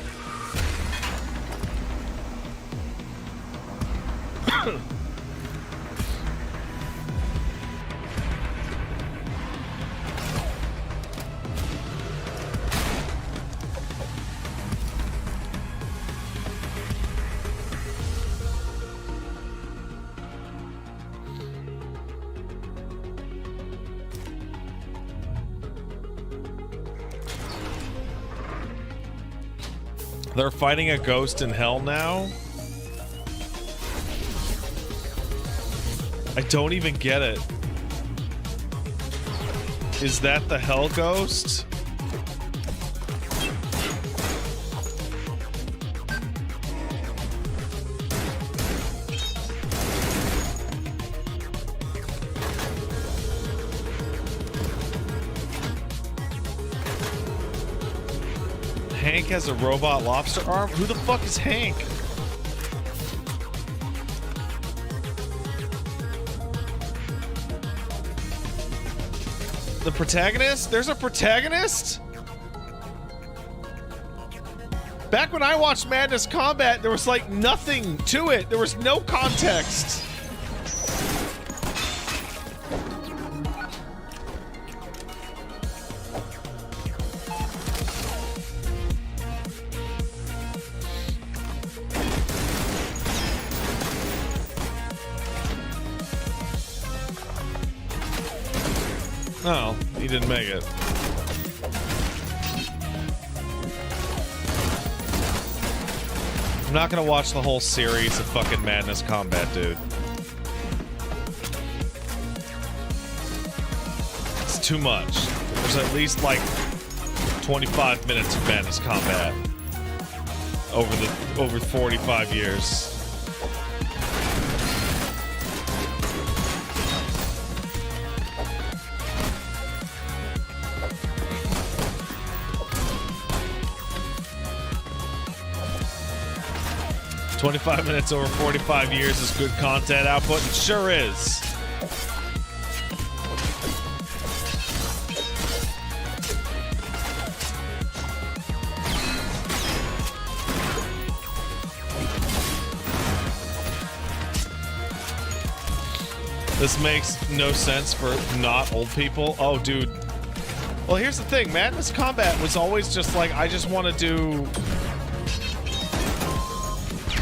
They're fighting a ghost in hell now? I don't even get it. Is that the hell ghost? Hank has a robot lobster arm? Who the fuck is Hank? The protagonist? There's a protagonist? Back when I watched Madness Combat, there was like nothing to it. There was no context. Oh, he didn't make it. I'm not gonna watch the whole series of fucking Madness Combat, dude. It's too much. There's at least like 25 minutes of Madness Combat over 45 years. "25 minutes over 45 years is good content output." It sure is. This makes no sense for not old people. Oh, dude. Well, here's the thing. Madness Combat was always just like, I just want to do...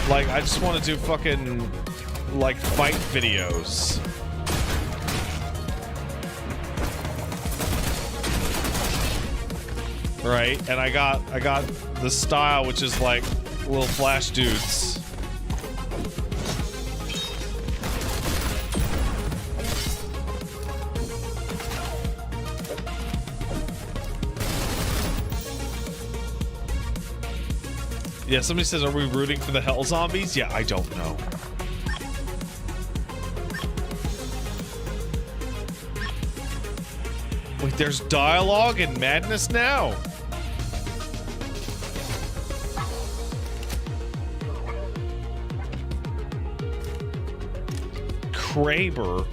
Like, I just want to do fucking, like, fight videos. Right? And I got the style, which is like little flash dudes. Yeah, somebody says, are we rooting for the Hell Zombies? Yeah, I don't know. Wait, there's dialogue in Madness now? Kraber.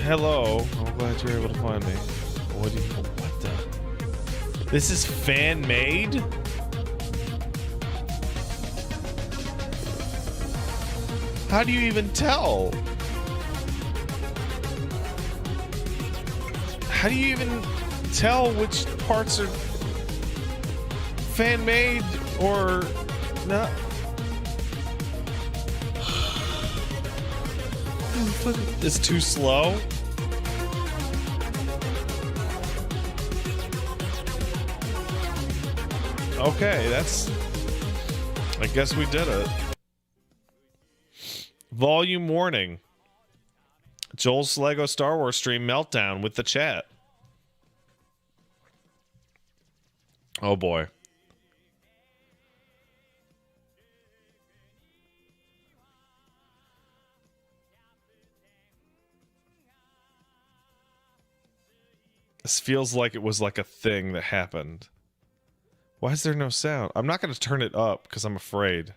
Hello. I'm glad you're able to find me. What the? This is fan-made? How do you even tell? How do you even tell which parts are fan-made or not? It's too slow. Okay, that's... I guess we did it. Volume warning. Joel's Lego Star Wars stream meltdown with the chat. Oh boy. This feels like it was like a thing that happened. Why is there no sound? I'm not going to turn it up because I'm afraid.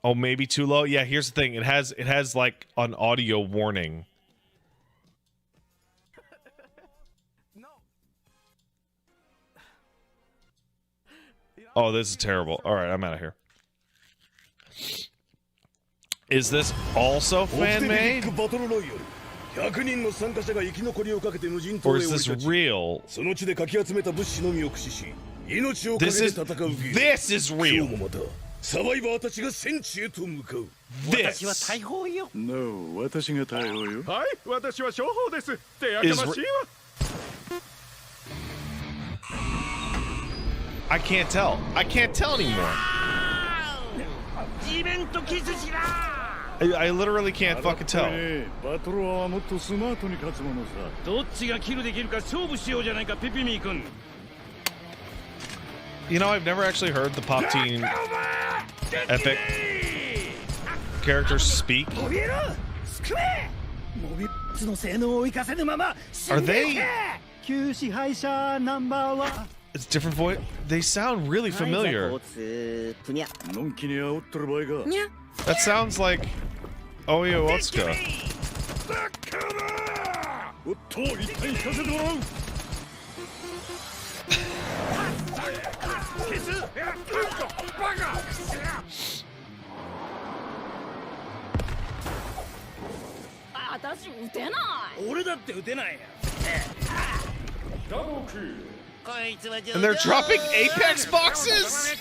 Oh, maybe too low? Yeah, here's the thing. It has like an audio warning. Oh, this is terrible. All right, I'm out of here. Is this also fan-made? Or is this real? This is real. This I can't tell. I can't tell anymore. I literally can't fucking tell. You know, I've never actually heard the Pop Team Epic characters speak. Are they? It's different voice. They sound really familiar. That sounds like Oyo Otsuka. And they're dropping Apex boxes?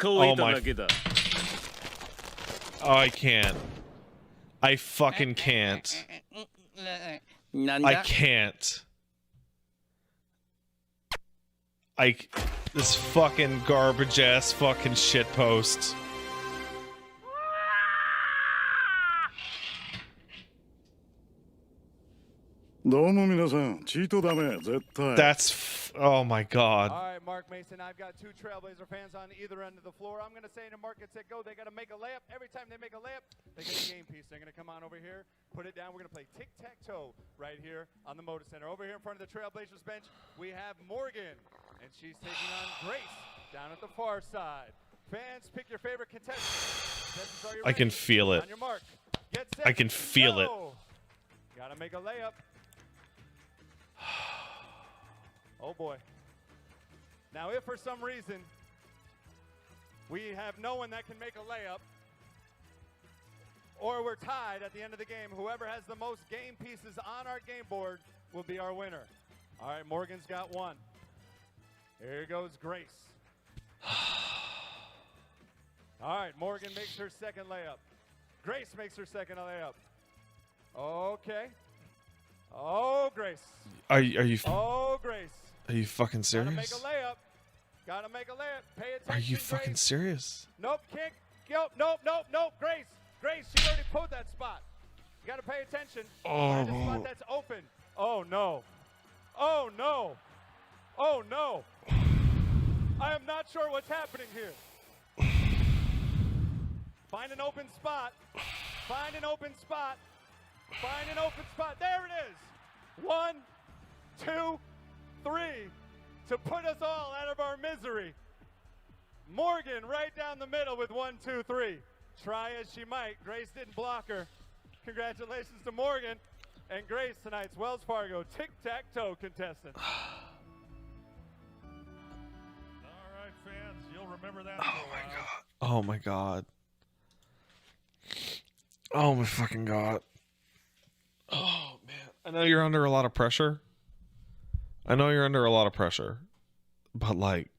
Oh my. Oh, I can't. I fucking can't. I can't. This fucking garbage ass fucking shitpost. That's oh my god. All right, Mark Mason, I've got two Trailblazer fans on either end of the floor. I'm going to say to Mark and say go. They got to make a layup. Every time they make a layup, they get a game piece. They're going to come on over here, put it down. We're going to play tic-tac-toe right here on the Motor Center. Over here in front of the Trailblazers bench, we have Morgan, and she's taking on Grace down at the far side. Fans, pick your favorite contestant. I can feel it. On your mark, get set, I can feel it. Got to make a layup. Oh boy. Now if for some reason we have no one that can make a layup, or we're tied at the end of the game, whoever has the most game pieces on our game board will be our winner. All right, Morgan's got one. Here goes Grace. All right, Morgan makes her second layup. Grace makes her second layup. Okay. Oh, Grace. Are you? Oh, Grace. Are you fucking serious? Gotta make a layup. Gotta make a layup. Pay attention. Are you fucking Grace. serious? Nope. Nope. Grace, she already pulled that spot. You gotta pay attention. Find a spot that's open. Oh no. I am not sure what's happening here. Find an open spot. There it is. 1, 2, 3 to put us all out of our misery. Morgan right down the middle with 1, 2, 3. Try as she might. Grace didn't block her. Congratulations to Morgan and Grace, tonight's Wells Fargo tic-tac-toe contestant. All right, fans, you'll remember that for a while. Oh my god. Oh my fucking god. Oh man. I know you're under a lot of pressure. But like,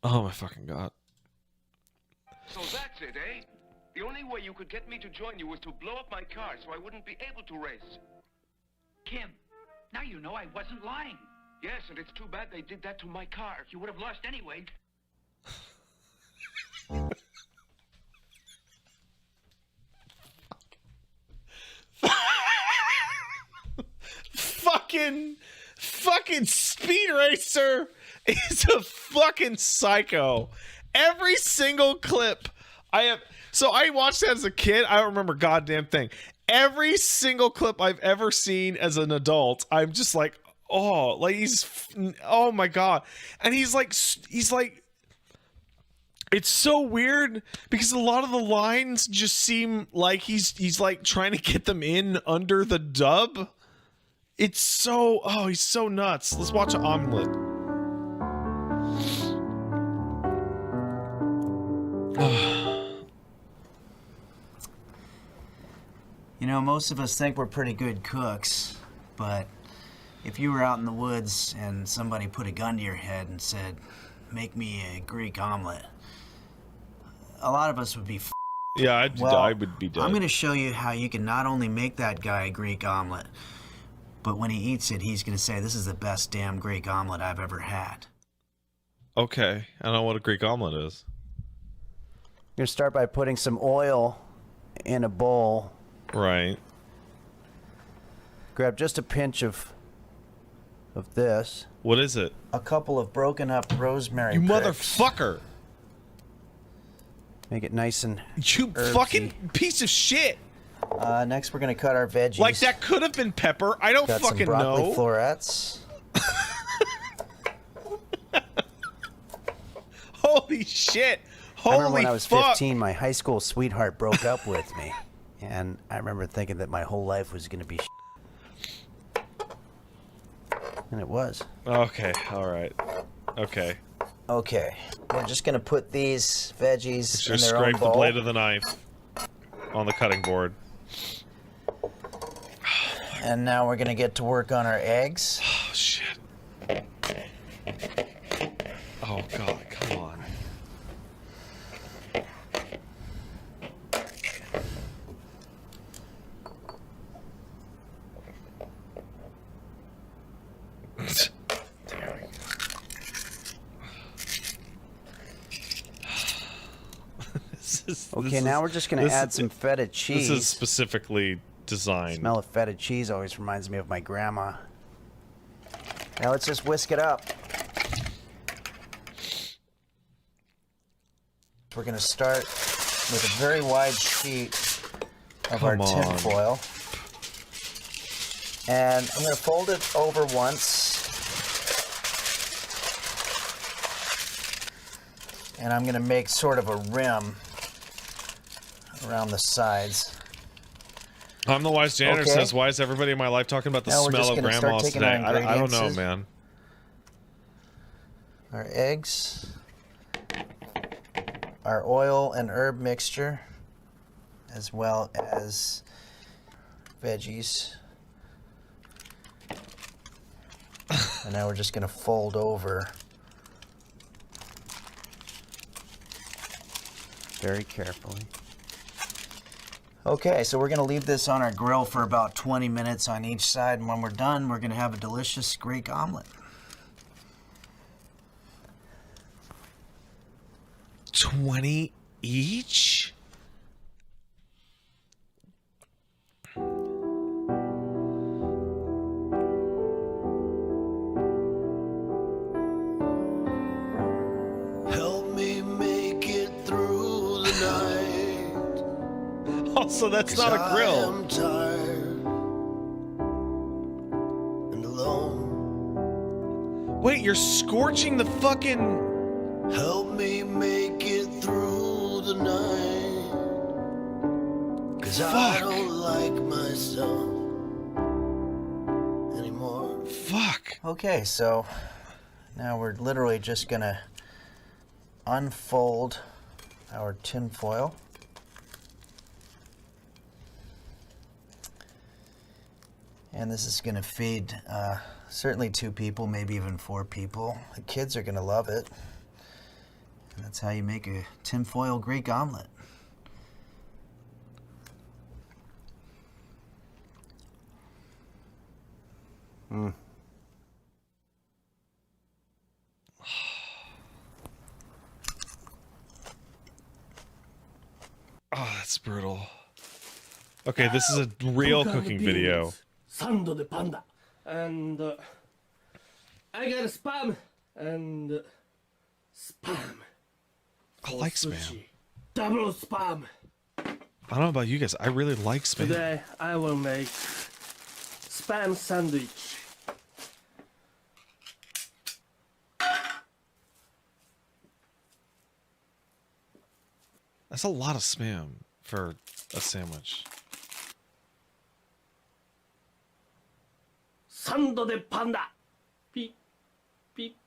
oh my fucking god. So that's it, eh? The only way you could get me to join you was to blow up my car so I wouldn't be able to race. Kim, now you know I wasn't lying. Yes, and it's too bad they did that to my car. You would have lost anyway. Fucking Speed Racer is a fucking psycho. Every single clip I have. So I watched that as a kid. I don't remember a goddamn thing. Every single clip I've ever seen as an adult, I'm just like, oh my god. And he's like, it's so weird because a lot of the lines just seem like he's like trying to get them in under the dub. It's so, he's so nuts. Let's watch an omelet. You know, most of us think we're pretty good cooks, but if you were out in the woods and somebody put a gun to your head and said, make me a Greek omelet, a lot of us would be Yeah, I would be dead. I'm going to show you how you can not only make that guy a Greek omelet, but when he eats it, he's going to say, this is the best damn Greek omelet I've ever had. Okay, I don't know what a Greek omelet is. You're going to start by putting some oil in a bowl. Right. Grab just a pinch of this. What is it? A couple of broken up rosemary You pricks. motherfucker! Make it nice and You herbsy. fucking piece of shit! Next, we're gonna cut our veggies. Like, that could have been pepper. I don't Got fucking some broccoli know. florets. Holy shit! I remember Holy when I was fuck! 15, my high school sweetheart broke up with me, and I remember thinking that my whole life was gonna be and it was. Okay, alright. Okay. Okay, we're just gonna put these veggies in Just their own scrape the bowl. blade of the knife on the cutting board. And now we're gonna get to work on our eggs. Oh shit. Oh god, come on. Okay, now we're just gonna add some feta cheese. This is specifically designed. The smell of feta cheese always reminds me of my grandma. Now let's just whisk it up. We're gonna start with a very wide sheet of our tin foil. And I'm gonna fold it over once. And I'm gonna make sort of a rim around the sides. I'm the wise janitor Okay. says, why is everybody in my life talking about the Now we're smell just of gonna start grandma's taking today? our I don't know, ingredients. man. Our eggs, our oil and herb mixture, as well as veggies. And now we're just going to fold over very carefully. Okay, so we're going to leave this on our grill for about 20 minutes on each side, and when we're done, we're going to have a delicious Greek omelet. $20 each? Help me make it through the night. Also, that's not a grill. I am tired and alone. Wait, you're scorching the fucking... Help me make it through the night. 'Cause I don't like myself anymore. Fuck. Okay, so now we're literally just gonna unfold our tin foil. And this is gonna feed certainly 2 people, maybe even 4 people. The kids are gonna love it. And that's how you make a tinfoil Greek omelet. Mm. Oh, that's brutal. Okay, this is a real cooking video. Sando de panda. And I got a spam and spam. I like spam. Double spam. I don't know about you guys. I really like spam. Today I will make spam sandwich. That's a lot of spam for a sandwich. Sando de panda. Beep, beep,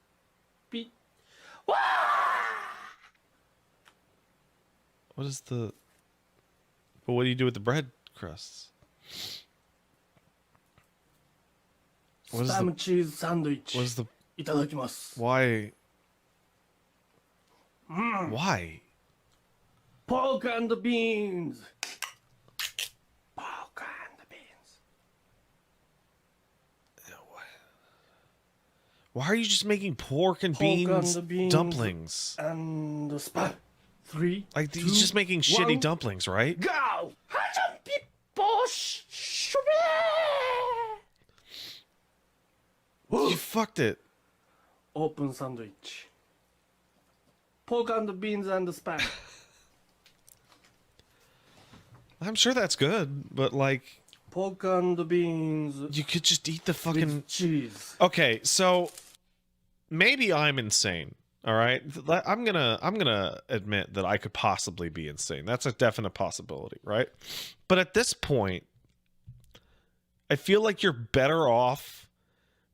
beep. Wah! What is the... But what do you do with the bread crusts? What is Spam the... cheese sandwich. What is the... Itadakimasu. Why? Mm. Why? Pork and beans. Pork and beans. Why are you just making pork and beans dumplings? And the spam. 3, Like, 2, he's just making shitty 1. dumplings, right? Go! You fucked it. Open sandwich. Pork and beans and the spam. I'm sure that's good, but like... Pork and beans. You could just eat the fucking... With cheese. Okay, so... Maybe I'm insane, alright? I'm gonna admit that I could possibly be insane. That's a definite possibility, right? But at this point, I feel like you're better off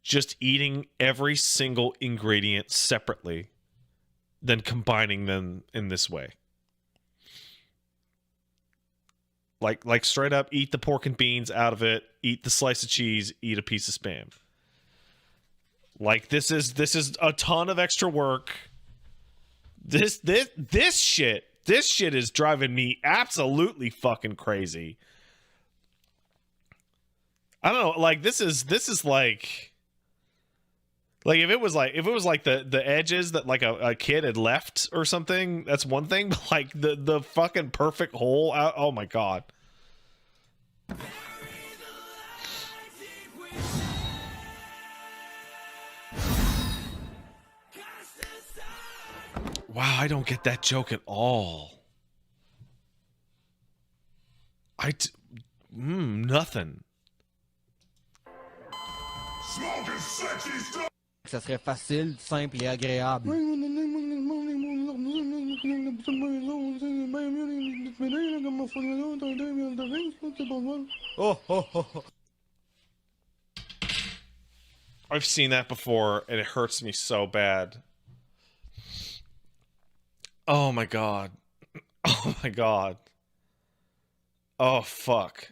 just eating every single ingredient separately than combining them in this way. Like straight up, eat the pork and beans out of it, eat the slice of cheese, eat a piece of spam. Like this is a ton of extra work. This shit is driving me absolutely fucking crazy. I don't know, like this is like if it was like the edges that like a kid had left or something, that's one thing, but like the fucking perfect hole out, oh my god. Wow, I don't get that joke at all. Nothing. Ça serait facile, simple et agréable. I've seen that before, and it hurts me so bad. Oh my god. Oh my god. Oh fuck.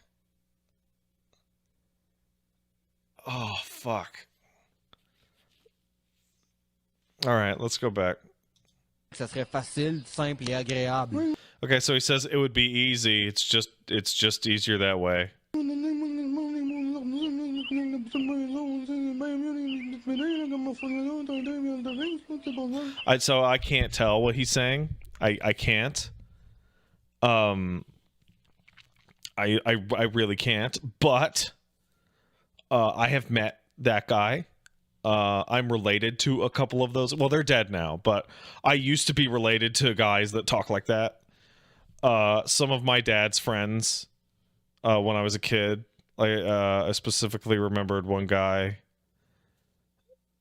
Oh fuck. All right, let's go back. Ça serait facile, simple et agréable. Okay, so he says it would be easy. It's just easier that way. So I can't tell what he's saying. I can't. I really can't. But I have met that guy. I'm related to a couple of those. Well, they're dead now, but I used to be related to guys that talk like that. Some of my dad's friends, when I was a kid, I specifically remembered one guy.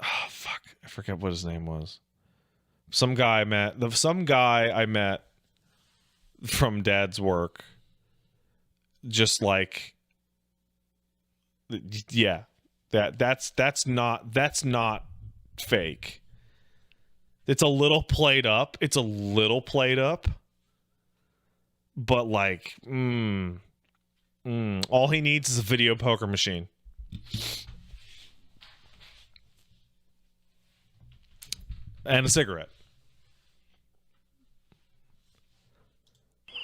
Oh, fuck. I forget what his name was. Some guy I met from dad's work. Just like, yeah, that's not fake. It's a little played up. But like, all he needs is a video poker machine. And a cigarette.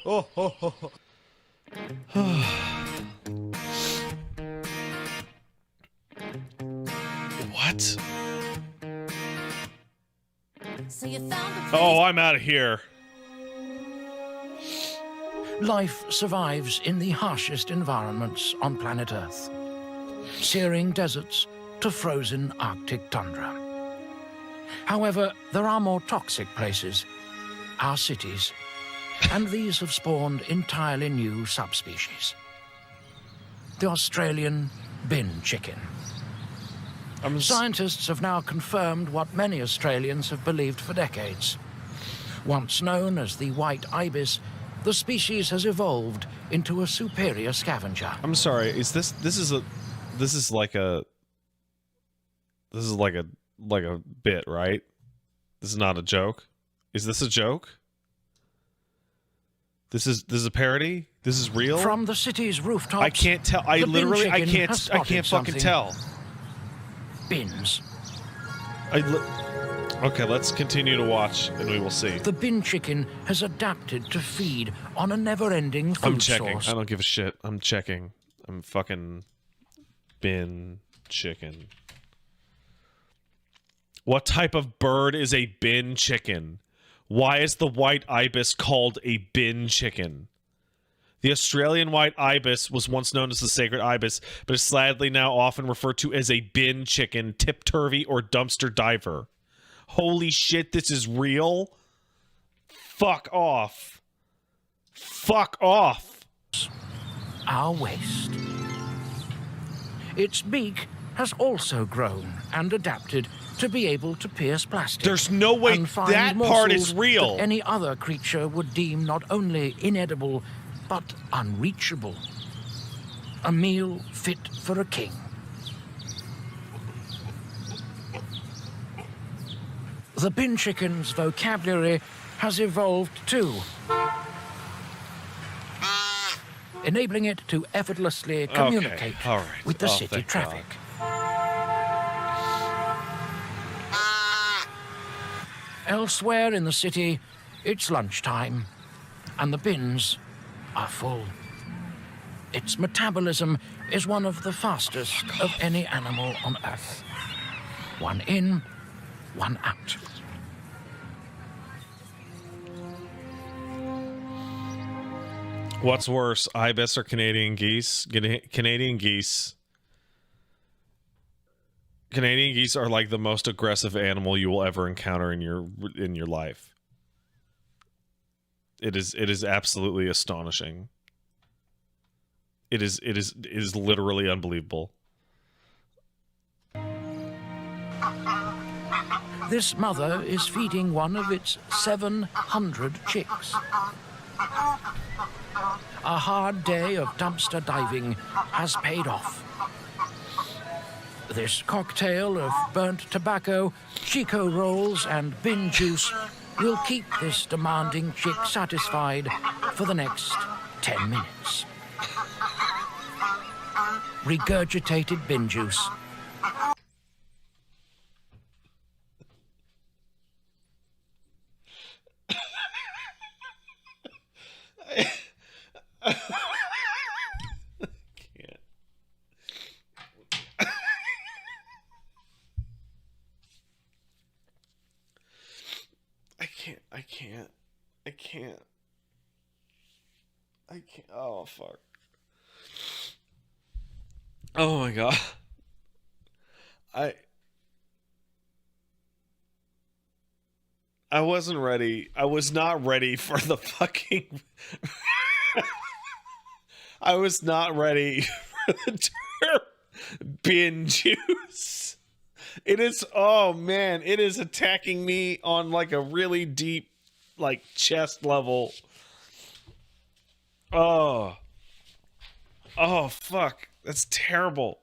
Oh, ho, ho, ho. What? So you found a Oh, I'm out of here. Life survives in the harshest environments on planet Earth. Searing deserts to frozen Arctic tundra. However, there are more toxic places, our cities, and these have spawned entirely new subspecies. The Australian bin chicken. Scientists have now confirmed what many Australians have believed for decades. Once known as the white ibis, the species has evolved into a superior scavenger. I'm sorry, is this like a bit, right? This is not a joke. Is this a joke? This is a parody? This is real? From the city's rooftops, I can't tell. I can't fucking tell. Bins. Okay, let's continue to watch and we will see. The bin chicken has adapted to feed on a never-ending food I'm checking. source. I don't give a shit. I'm checking. I'm fucking bin chicken. What type of bird is a bin chicken? Why is the white ibis called a bin chicken? The Australian white ibis was once known as the sacred ibis, but is sadly now often referred to as a bin chicken, tip-turvy, or dumpster diver. Holy shit, this is real? Fuck off. Fuck off. Our waste. Its beak has also grown and adapted to be able to pierce plastic. There's no way and find that part is morsels real. that any other creature would deem not only inedible, but unreachable. A meal fit for a king. The bin chicken's vocabulary has evolved too, enabling it to effortlessly communicate with the city traffic. Elsewhere in the city, it's lunchtime, and the bins are full. Its metabolism is one of the fastest of any animal on Earth. One in, one out. What's worse, ibis or Canadian geese? Canadian geese are like the most aggressive animal you will ever encounter in your life. It is absolutely astonishing. It is literally unbelievable. This mother is feeding one of its 700 chicks. A hard day of dumpster diving has paid off. This cocktail of burnt tobacco, Chico rolls, and bin juice will keep this demanding chick satisfied for the next 10 minutes. Regurgitated bin juice. I can't. Oh, fuck. Oh my god. I wasn't ready. I was not ready for the fucking... I was not ready for the term bin juice. It is, oh man, it is attacking me on like a really deep, like chest level. Oh fuck, that's terrible.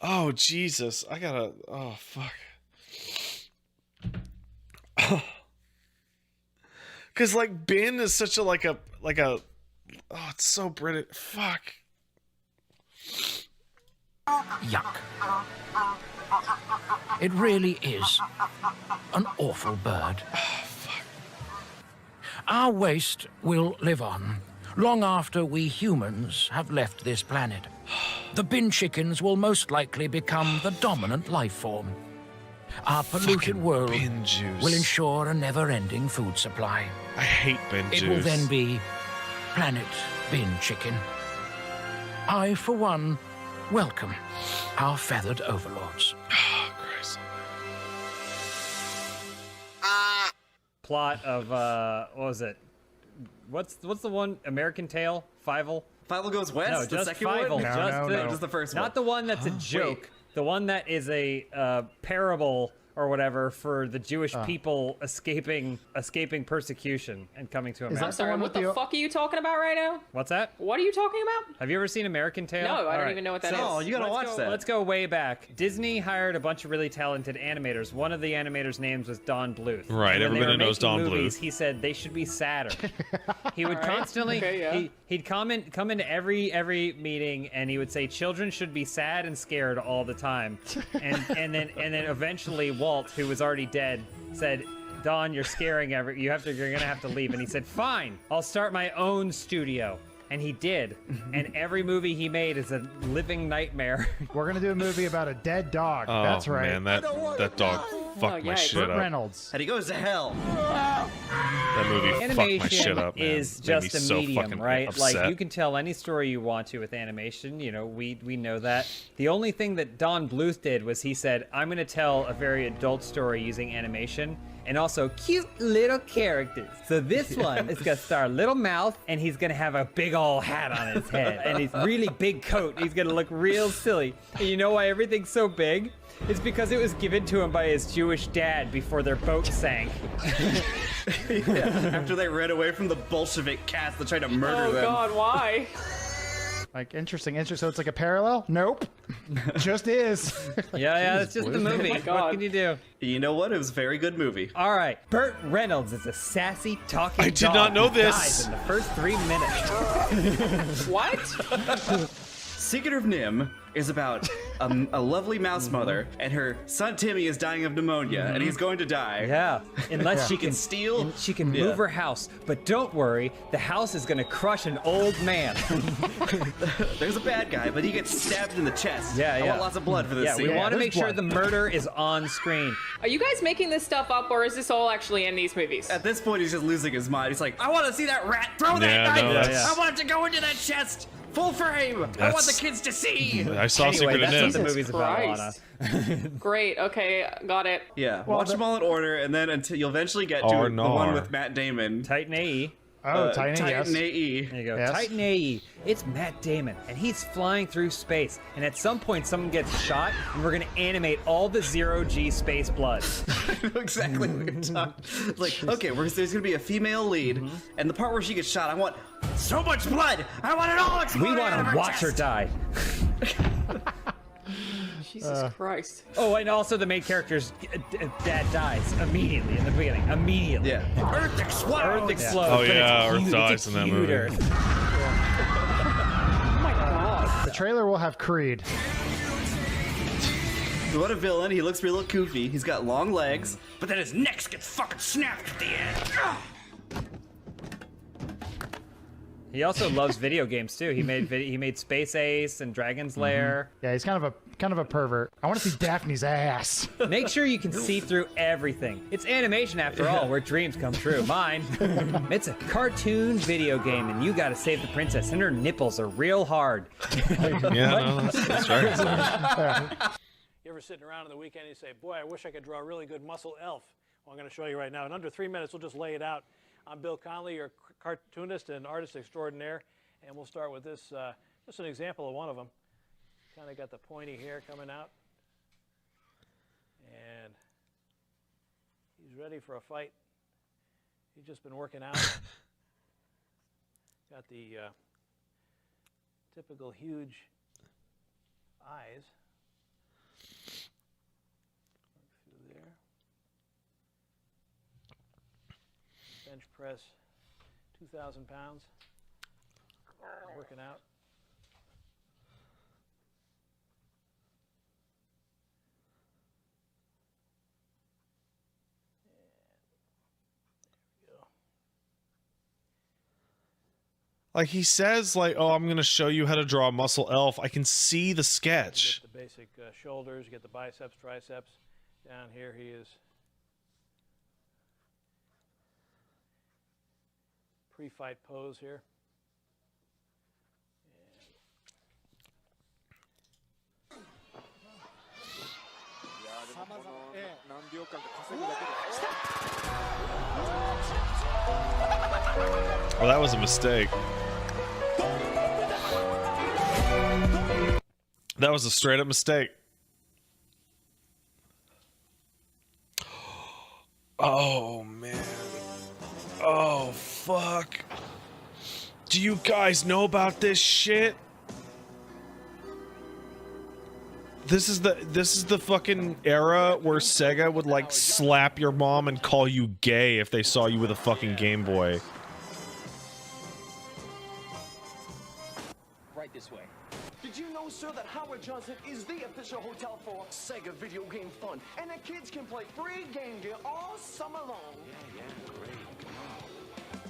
Oh Jesus, I gotta, oh fuck. Cause like bin is such a like a oh, it's so British. Fuck. Yuck. It really is an awful bird. Our waste will live on long after we humans have left this planet. The bin chickens will most likely become the dominant life form. Our polluted world will ensure a never-ending food supply. I hate bin juice. It will then be Planet Bin Chicken. I, for one, welcome our feathered overlords. Oh, Christ. Plot of what was it? What's the one? American Tail? Fievel? Fievel Goes West? No, the just second Fievel. one? Just the first one. Not the one that's a joke. Wait. The one that is a parable or whatever for the Jewish people escaping persecution and coming to America. I'm sorry, what the fuck are you talking about right now? What's that? What are you talking about? Have you ever seen American Tail? No, I don't even know what that is. Oh, you gotta watch that. Let's go way back. Disney hired a bunch of really talented animators. One of the animators' names was Don Bluth. Right, And when they everybody were knows making Don movies, Bluth. He said they should be sadder. He would All right. constantly Okay, yeah. he'd come into every meeting and he would say children should be sad and scared all the time. And then eventually Walt, who was already dead, said, Don, you're scaring you're gonna have to leave. And he said, fine, I'll start my own studio. And he did. And every movie he made is a living nightmare. We're gonna do a movie about a dead dog. Oh, That's right. man, that dog fucked my shit Burt up. Reynolds. And he goes to hell. That movie fucked my Animation shit up, man. is Made me just a so medium, fucking right? upset. Like you can tell any story you want to with animation. You know, we know that. The only thing that Don Bluth did was he said, "I'm going to tell a very adult story using animation." And also cute little characters. So this one is gonna star Little Mouth, and he's gonna have a big ol' hat on his head, and he's really big coat. He's gonna look real silly. And you know why everything's so big? It's because it was given to him by his Jewish dad before their boat sank. After they ran away from the Bolshevik cast that tried to murder them. Oh God, why? Like interesting. So it's like a parallel? Nope. Just is. Yeah, that's just the movie. What can you do? You know what? It was a very good movie. All right, Burt Reynolds is a sassy talking I did dog not know who this. dies in the first 3 minutes. What? Secret of Nim is about a lovely mouse mother, and her son Timmy is dying of pneumonia, and he's going to die. Yeah, unless she can steal. She can move her house, but don't worry, the house is gonna crush an old man. There's a bad guy, but he gets stabbed in the chest. Yeah. I want lots of blood for this scene. We want to make sure the murder is on screen. Are you guys making this stuff up, or is this all actually in these movies? At this point, he's just losing his mind. He's like, I want to see that rat throw that knife. I want it to go into that chest. Full frame. I want the kids to see. I saw Secret of Nim. That's what the movie's about, Lana. Great. Okay, got it. Yeah. Watch them all in order, and then until you'll eventually get to the one with Matt Damon. Titan AE. Oh, Titan AE. Titan AE. There you go. Yes. Titan AE. It's Matt Damon, and he's flying through space. And at some point, someone gets shot, and we're gonna animate all the zero-G space blood. I know exactly what you're talking. Like, okay, there's gonna be a female lead, and the part where she gets shot, I want so much blood. I want it all exploded. We want out of to her watch her chest. die. Jesus Christ. Oh, and also the main character's dad dies immediately in the beginning. Immediately. Yeah. Earth explodes. Earth explodes. Oh but yeah, it's Earth huge. dies It's in that huge movie. Earth. Oh my God. The trailer will have Creed. What a villain. He looks real goofy. He's got long legs, but then his neck gets fucking snapped at the end. He also loves video games too. He made Space Ace and Dragon's Lair. Yeah, he's kind of a pervert. I want to see Daphne's ass. Make sure you can see through everything. It's animation after all, where dreams come true. Mine. It's a cartoon video game, and you gotta save the princess, and her nipples are real hard. Yeah, no, that's right. You ever sitting around on the weekend and you say, boy, I wish I could draw a really good muscle elf? Well, I'm going to show you right now. In under 3 minutes, we'll just lay it out. I'm Bill Conley, your cartoonist and artist extraordinaire, and we'll start with this, just an example of one of them. Kind of got the pointy hair coming out. And he's ready for a fight. He's just been working out. Got the typical huge eyes. Through there. Bench press 2,000 pounds. Working out. Like he says, like, oh, I'm gonna show you how to draw a muscle elf. I can see the sketch. You get the basic shoulders, you get the biceps, triceps. Down here he is pre-fight pose here. Well, that was a mistake. That was a straight up mistake. Oh, man. Oh, fuck. Do you guys know about this shit? This is the fucking era where Sega would like slap your mom and call you gay if they saw you with a fucking Game Boy. Right this way. Did you know, sir, that Howard Johnson is the official hotel for Sega video game fun, and the kids can play free Game Gear all summer long? Yeah, great.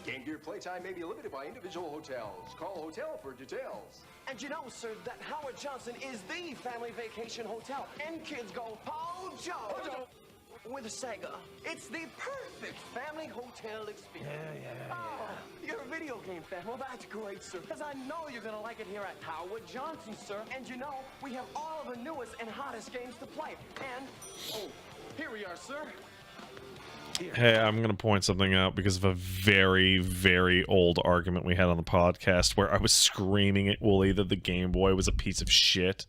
Game Gear playtime may be limited by individual hotels. Call hotel for details. And you know, sir, that Howard Johnson is the family vacation hotel, and kids go Hojo with a Sega. It's the perfect family hotel experience. Yeah. Oh, you're a video game fan. Well, that's great, sir, because I know you're gonna like it here at Howard Johnson, sir. And you know, we have all of the newest and hottest games to play. And oh, here we are, sir. Hey, I'm going to point something out because of a very, very old argument we had on the podcast where I was screaming at Wooly that the Game Boy was a piece of shit.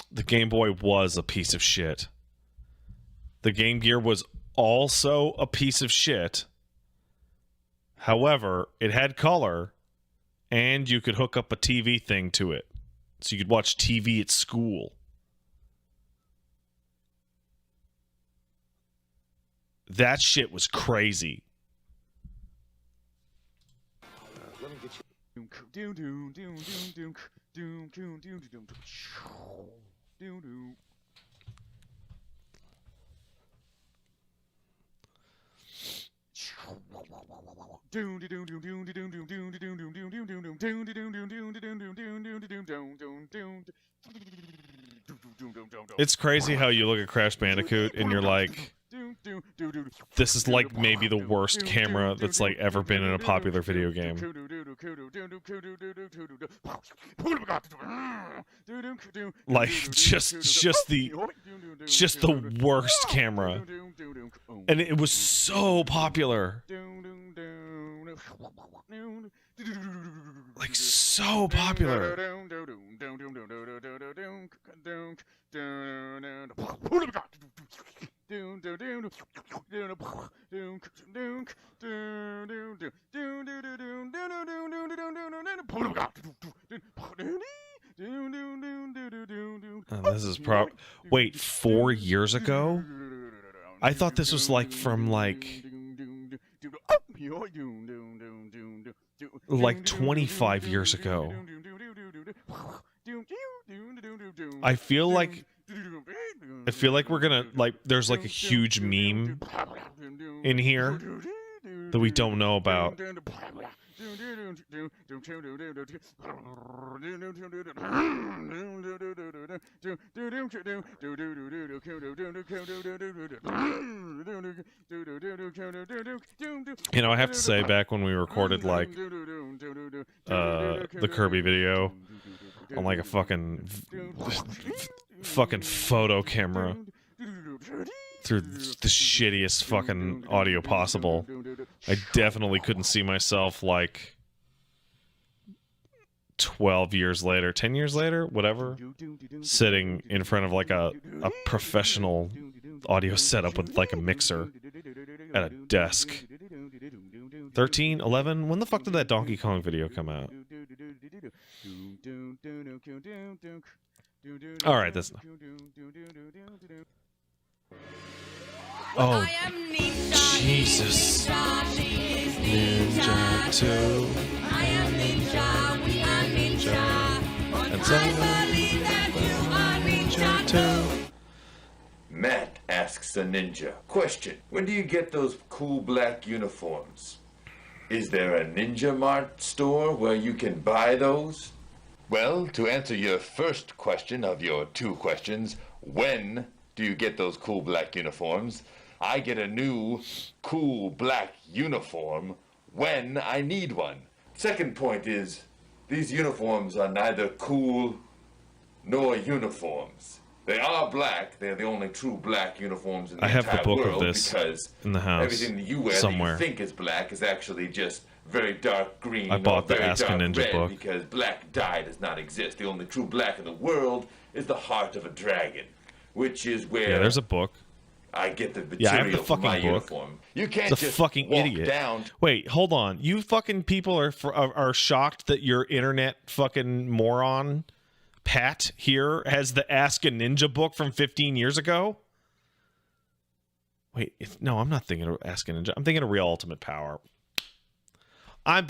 The Game Boy was a piece of shit. The Game Gear was also a piece of shit. However, it had color, and you could hook up a TV thing to it. So you could watch TV at school. That shit was crazy. Let me get you. It's crazy how you look at Crash Bandicoot and you're like, this is like maybe the worst camera that's like ever been in a popular video game. Like just the worst camera. And it was so popular. Like so popular. This is wait, 4 years ago? I thought this was like from like 25 years ago. I feel like we're gonna like there's like a huge meme in here that we don't know about. You know, I have to say, back when we recorded like the Kirby video on like a fucking photo camera through the shittiest fucking audio possible, I definitely couldn't see myself like 12 years later, 10 years later, whatever, sitting in front of like a professional audio setup with like a mixer at a desk. 13, 11, when the fuck did that Donkey Kong video come out? Alright, that's enough. Oh, Jesus. Ninja 2. I am Ninja, we are Ninja. And I believe that you are Ninja too. Matt asks the ninja, question, when do you get those cool black uniforms? Is there a Ninja Mart store where you can buy those? Well, to answer your first question of your two questions, when do you get those cool black uniforms? I get a new cool black uniform when I need one. Second point is, these uniforms are neither cool nor uniforms. They are black. They're the only true black uniforms in the I have entire the book world of this because in the house everything that you wear somewhere. that you think is black is actually just very dark green I bought or the very Ask a dark Ninja red book. because black dye does not exist. The only true black in the world is the heart of a dragon, which is where Yeah, there's a book. I get the material Yeah, I have the for my fucking book. uniform. You can't It's a just fucking walk idiot. down. Wait, hold on. You fucking people are shocked that your internet fucking moron Pat here has the Ask a Ninja book from 15 years ago? Wait, no, I'm not thinking of Ask a Ninja. I'm thinking of Real Ultimate Power. That's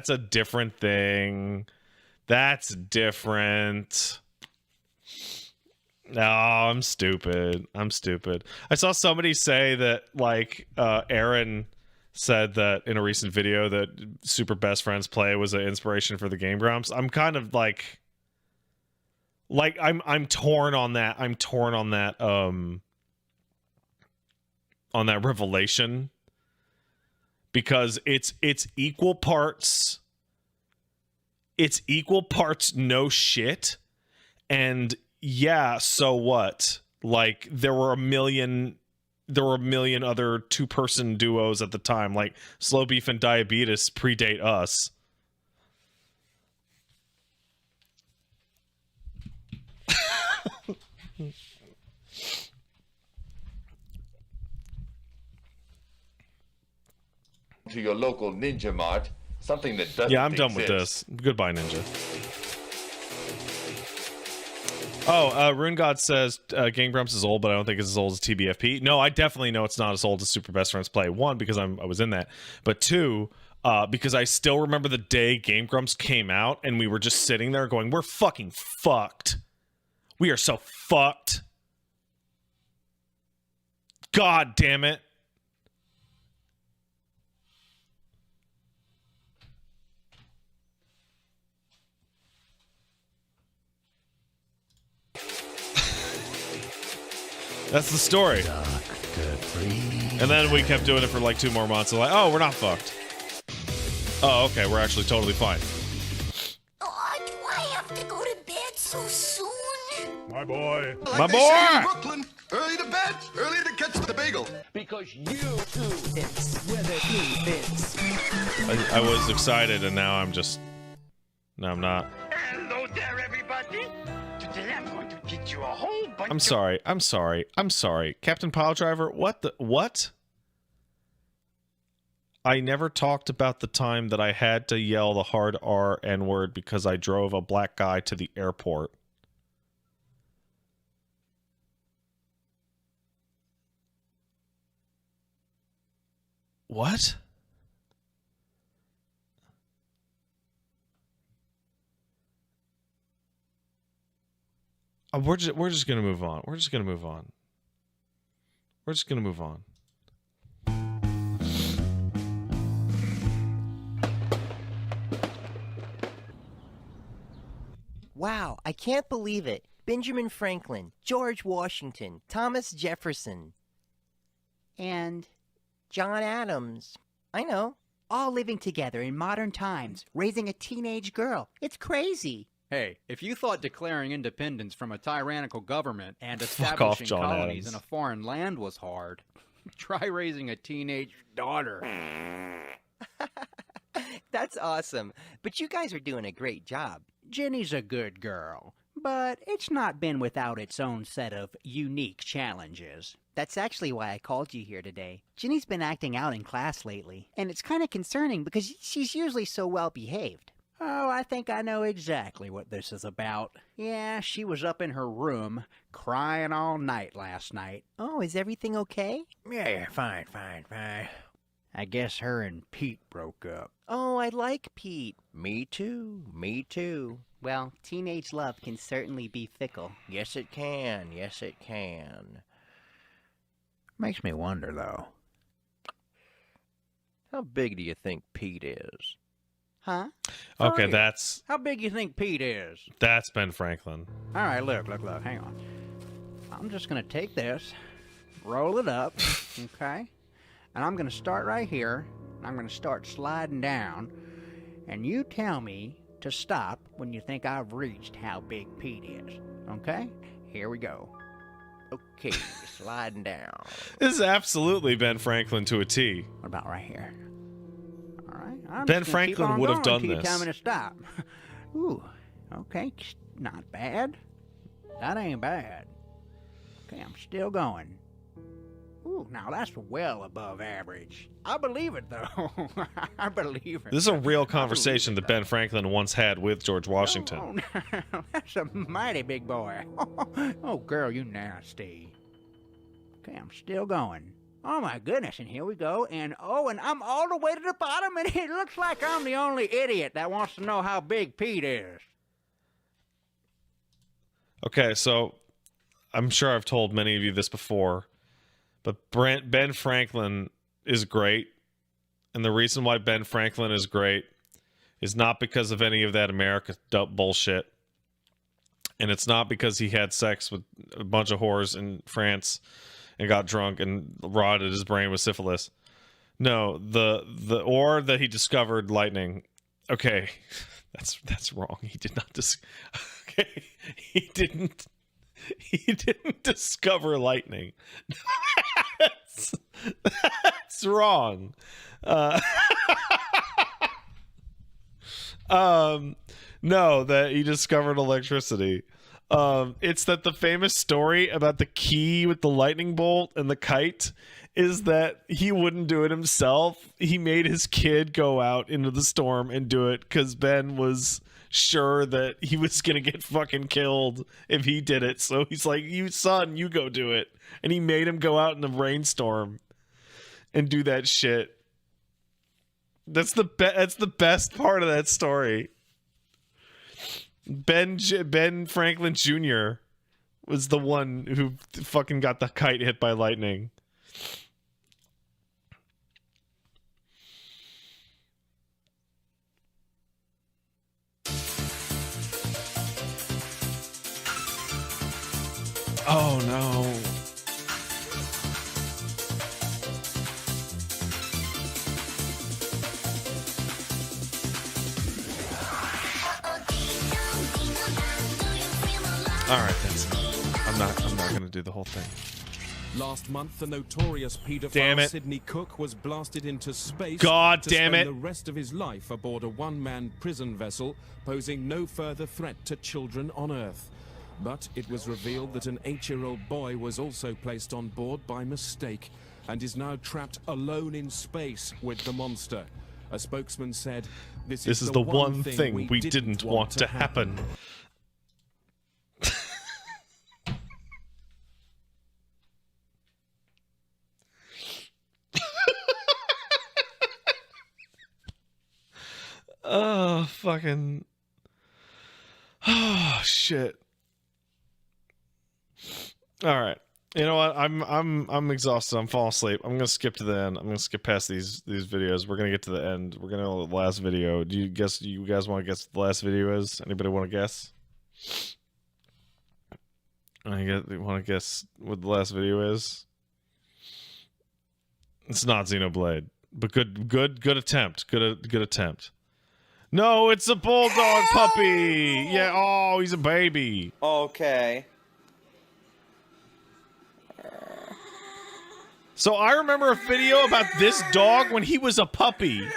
a different thing. That's different. No, I'm stupid. I saw somebody say that, like, Aaron said that in a recent video that Super Best Friends Play was an inspiration for the Game Grumps. I'm kind of like I'm torn on that. I'm torn on that revelation, because it's equal parts no shit, and yeah, so what? Like, there were a million other two-person duos at the time. Like, Slow Beef and Diabetes predate us. To your local Ninja Mart, something that doesn't Yeah, I'm done with exist. this. Goodbye, Ninja. Oh, Rune God says Game Grumps is old, but I don't think it's as old as TBFP. No, I definitely know it's not as old as Super Best Friends Play. One, because I was in that. But two, because I still remember the day Game Grumps came out, and we were just sitting there going, we're fucking fucked. We are so fucked. God damn it. That's the story. And then we kept doing it for like 2 more months. And like, oh, we're not fucked. Oh, okay, we're actually totally fine. Oh, do I have to go to bed so soon? My boy. My boy! Brooklyn, early to bed, early to catch the bagel. Because you two fits where the two fits. I was excited, and now I'm not. Hello there, everybody. Today I'm going to teach you a whole bunch I'm sorry. Captain Piledriver, what? I never talked about the time that I had to yell the hard R N-word because I drove a black guy to the airport. What? We're just gonna move on. We're just gonna move on. Wow, I can't believe it. Benjamin Franklin, George Washington, Thomas Jefferson, and John Adams. I know. All living together in modern times, raising a teenage girl. It's crazy. Hey, if you thought declaring independence from a tyrannical government and Fuck off, establishing John colonies Adams. in a foreign land was hard, try raising a teenage daughter. That's awesome. But you guys are doing a great job. Jenny's a good girl, but it's not been without its own set of unique challenges. That's actually why I called you here today. Jenny's been acting out in class lately, and it's kind of concerning because she's usually so well behaved. Oh, I think I know exactly what this is about. Yeah, she was up in her room, crying all night last night. Oh, is everything okay? Yeah, fine. I guess her and Pete broke up. Oh, I like Pete. Me too. Well, teenage love can certainly be fickle. Yes, it can. Makes me wonder, though. How big do you think Pete is? Huh? Okay, real. that's How big you think Pete is? that's Ben Franklin. All right, look. Hang on. I'm just going to take this, roll it up, okay? And I'm going to start right here. And I'm going to start sliding down. And you tell me to stop when you think I've reached how big Pete is. Okay? Here we go. Okay, sliding down. This is absolutely Ben Franklin to a T. What about right here? All right. I'm Ben just gonna keep Franklin on would have going done till you tell this. me to stop. Ooh, okay, not bad. That ain't bad. Okay, I'm still going. Ooh, now that's well above average. I believe it, though. I believe it. This is a real conversation that Ben Franklin once had with George Washington. Oh, that's a mighty big boy. Oh, girl, you nasty. Okay, I'm still going. Oh, my goodness, and here we go. And I'm all the way to the bottom, and it looks like I'm the only idiot that wants to know how big Pete is. Okay, so I'm sure I've told many of you this before, but Ben Franklin is great. And the reason why Ben Franklin is great is not because of any of that America bullshit. And it's not because he had sex with a bunch of whores in France and got drunk and rotted his brain with syphilis. No, or that he discovered lightning. Okay, that's wrong. He did not okay, he didn't discover lightning. That's wrong. No, that he discovered electricity. It's that the famous story about the key with the lightning bolt and the kite is that he wouldn't do it himself. He made his kid go out into the storm and do it because Ben was sure that he was gonna get fucking killed if he did it. So he's like, "You son, you go do it," and he made him go out in a rainstorm and do that shit. That's the best part of that story. Ben Franklin Jr. was the one who fucking got the kite hit by lightning. Oh no. All right, that's enough. I'm not going to do the whole thing. Last month, the notorious Damn paedophile it. Sidney Cook was blasted into space God to damn spend it. the rest of his life aboard a one-man prison vessel, posing no further threat to children on Earth. But it was revealed that an 8-year-old boy was also placed on board by mistake and is now trapped alone in space with the monster. A spokesman said, This is the one thing we didn't want to happen. Oh, fucking. Oh, shit. All right. You know what? I'm exhausted. I'm falling asleep. I'm gonna skip to the end. I'm gonna skip past these videos. We're gonna get to the end. We're gonna go to the last video. Do you guess? You guys want to guess what the last video is? Anybody want to guess? Want to guess what the last video is? It's not Xenoblade, but good attempt. Good attempt. No, it's a bulldog puppy. Yeah. Oh, he's a baby. Okay. So I remember a video about this dog when he was a puppy.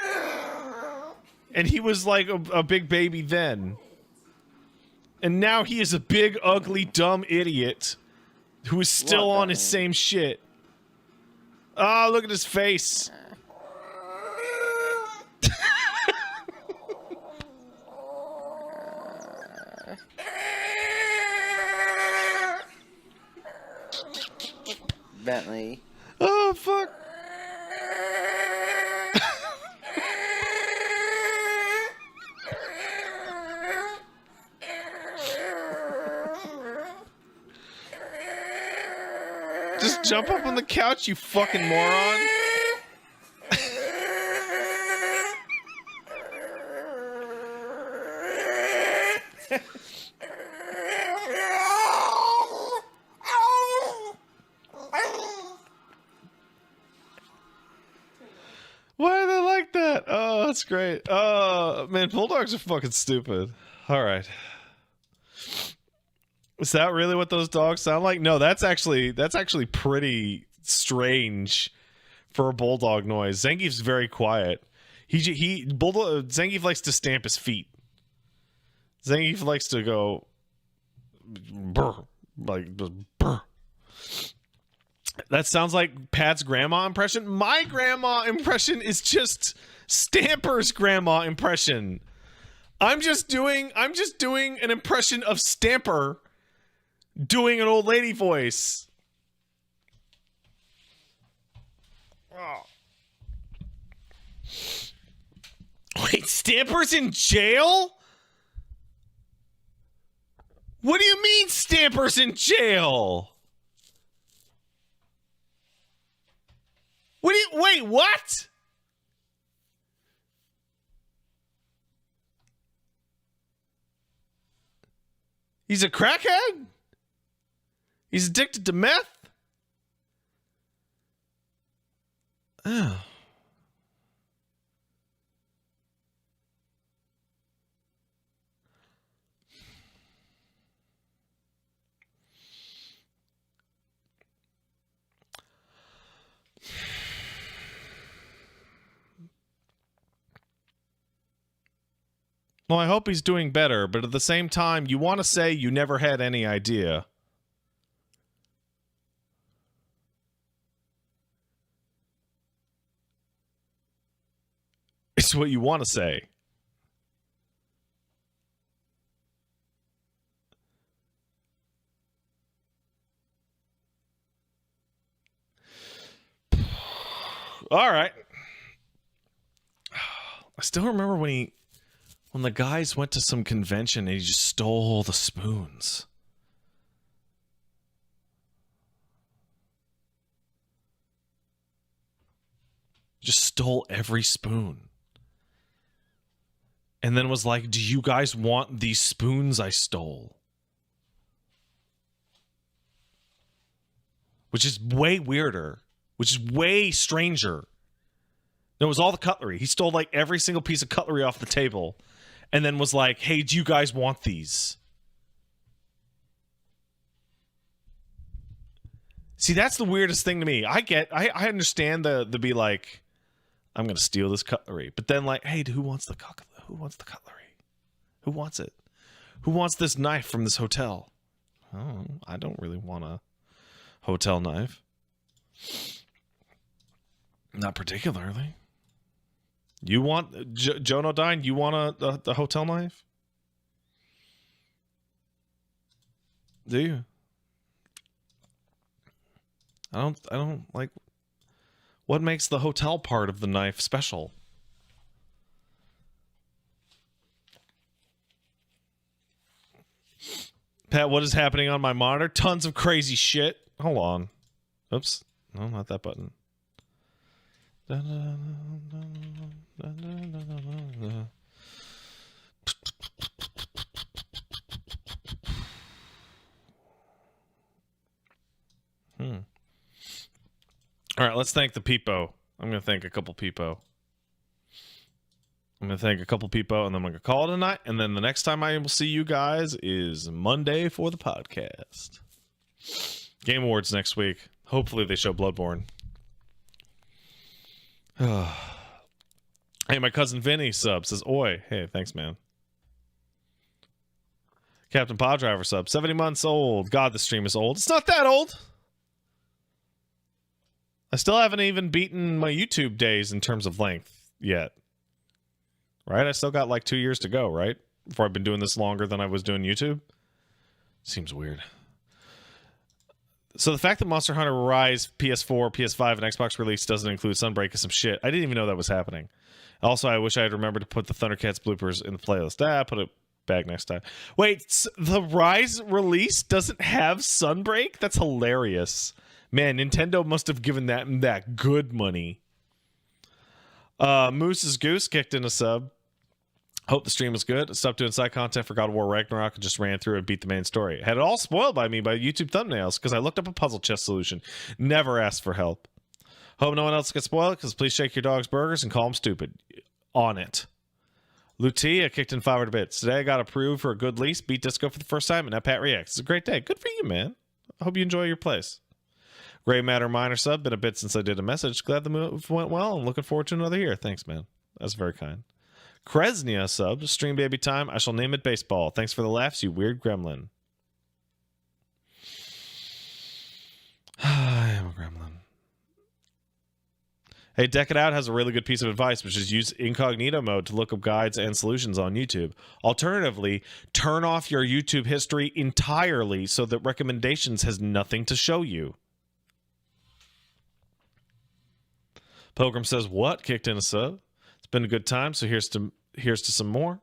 And he was like a big baby then. And now he is a big, ugly, dumb idiot who is still on his same shit. Oh, look at his face. Bentley. Oh, fuck. Just jump up on the couch, you fucking moron. Why are they like that? Oh, that's great. Man, bulldogs are fucking stupid. All right. Is that really what those dogs sound like? No, that's actually pretty strange for a bulldog noise. Zangief's very quiet. Zangief likes to stamp his feet. Zangief likes to go brr, like brr. That sounds like Pat's grandma impression. My grandma impression is just Stamper's grandma impression. I'm just doing an impression of Stamper doing an old lady voice. Oh. Wait, Stamper's in jail? What do you mean Stamper's in jail? Wait, what? He's a crackhead? He's addicted to meth? Oh. Well, I hope he's doing better, but at the same time, you want to say you never had any idea. It's what you want to say. All right. I still remember when the guys went to some convention and he just stole the spoons. Just stole every spoon. And then was like, do you guys want these spoons I stole? Which is way weirder. Which is way stranger. It was all the cutlery. He stole like every single piece of cutlery off the table. And then was like, hey, do you guys want these? See, that's the weirdest thing to me. I understand the be like, I'm going to steal this cutlery. But then like, hey, who wants the cutlery? Who wants it? Who wants this knife from this hotel? Oh, I don't really want a hotel knife. Not particularly. You want Joan O'Dine? You want the hotel knife? Do you? I don't like. What makes the hotel part of the knife special? Pat, what is happening on my monitor? Tons of crazy shit. Hold on. Oops. No, not that button. All right, let's thank the peepo. I'm going to thank a couple peepo. I'm going to thank a couple peepo, and then I'm going to call it a night. And then the next time I will see you guys is Monday for the podcast. Game Awards next week. Hopefully they show Bloodborne. Hey, my cousin Vinny sub says, oi. Hey, thanks, man. Captain Poddriver sub, 70 months old. God, the stream is old. It's not that old. I still haven't even beaten my YouTube days in terms of length yet. Right? I still got like 2 years to go, right? Before I've been doing this longer than I was doing YouTube. Seems weird. So the fact that Monster Hunter Rise PS4, PS5, and Xbox release doesn't include Sunbreak is some shit. I didn't even know that was happening. Also, I wish I had remembered to put the Thundercats bloopers in the playlist. Put it back next time. Wait, the Rise release doesn't have Sunbreak? That's hilarious. Man, Nintendo must have given that good money. Moose's Goose kicked in a sub. Hope the stream was good. Stopped doing side content for God of War Ragnarok and just ran through and beat the main story. Had it all spoiled by me by YouTube thumbnails because I looked up a puzzle chess solution. Never asked for help. Hope no one else gets spoiled because please shake your dog's burgers and call them stupid. On it. Lutia kicked in 500 bits. Today I got approved for a good lease, beat Disco for the first time, and now Pat reacts. It's a great day. Good for you, man. I hope you enjoy your place. Gray Matter Minor sub. Been a bit since I did a message. Glad the move went well and looking forward to another year. Thanks, man. That's very kind. Kresnia sub. Stream baby time. I shall name it baseball. Thanks for the laughs, you weird gremlin. I am a gremlin. Hey, Deck It Out has a really good piece of advice, which is use incognito mode to look up guides and solutions on YouTube. Alternatively, turn off your YouTube history entirely so that recommendations has nothing to show you. Pilgrim says, what? Kicked in a sub. It's been a good time, so here's to some more.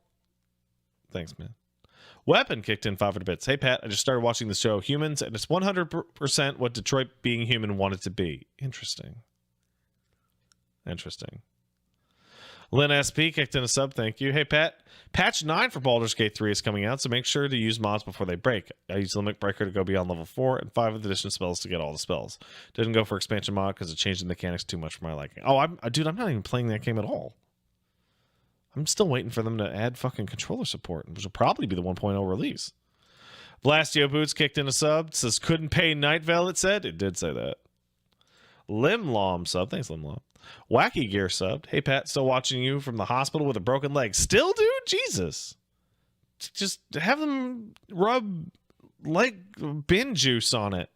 Thanks, man. Weapon kicked in 500 bits. Hey, Pat, I just started watching the show Humans, and it's 100% what Detroit Being Human wanted to be. Interesting. Lynn SP kicked in a sub. Thank you. Hey, Pat. Patch 9 for Baldur's Gate 3 is coming out, so make sure to use mods before they break. I used Limit Breaker to go beyond level 4 and 5 of the addition spells to get all the spells. Didn't go for expansion mod because it changed the mechanics too much for my liking. Oh, dude, I'm not even playing that game at all. I'm still waiting for them to add fucking controller support, which will probably be the 1.0 release. Blastio Boots kicked in a sub. It says, couldn't pay Night Veil, it said. It did say that. Limlom sub. Thanks, Limlom. Wacky Gear subbed. Hey, Pat, still watching you from the hospital with a broken leg. Still, dude? Jesus. Just have them rub bin juice on it.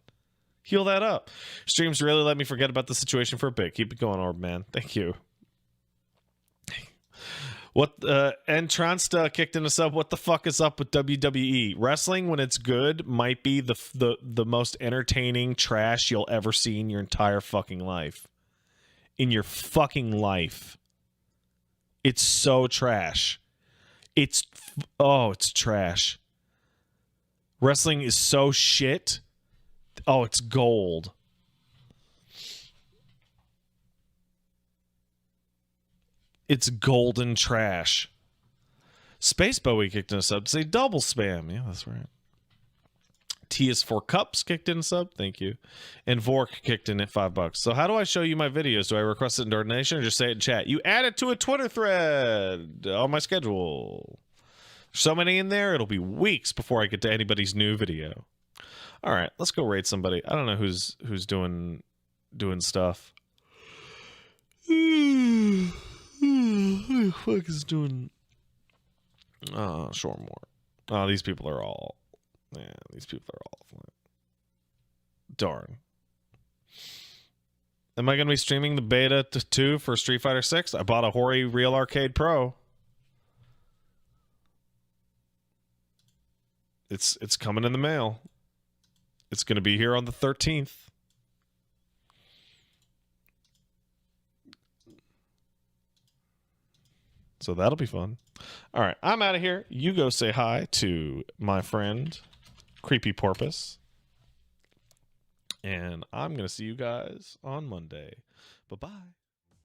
Heal that up. Streams really let me forget about the situation for a bit. Keep it going, Orb Man. Thank you. What Entransta kicked in a sub. What the fuck is up with WWE? Wrestling, when it's good, might be the most entertaining trash you'll ever see in your entire fucking life. In your fucking life. It's so trash. It's trash. Wrestling is so shit. Oh, it's gold. It's golden trash. Space Bowie kicked in a sub to say double spam. Yeah, that's right. T is for cups kicked in a sub. Thank you. And Vork kicked in at $5. So how do I show you my videos? Do I request it in donation or just say it in chat? You add it to a Twitter thread on my schedule. So many in there, it'll be weeks before I get to anybody's new video. All right, let's go raid somebody. I don't know who's doing stuff. Who the fuck is doing? Shoremore. Oh, these people are all. Yeah, these people are all. Darn. Am I going to be streaming the beta 2 for Street Fighter 6? I bought a Hori Real Arcade Pro. It's coming in the mail. It's going to be here on the 13th. So that'll be fun. All right, I'm out of here. You go say hi to my friend, Creepy Porpoise. And I'm going to see you guys on Monday. Bye-bye.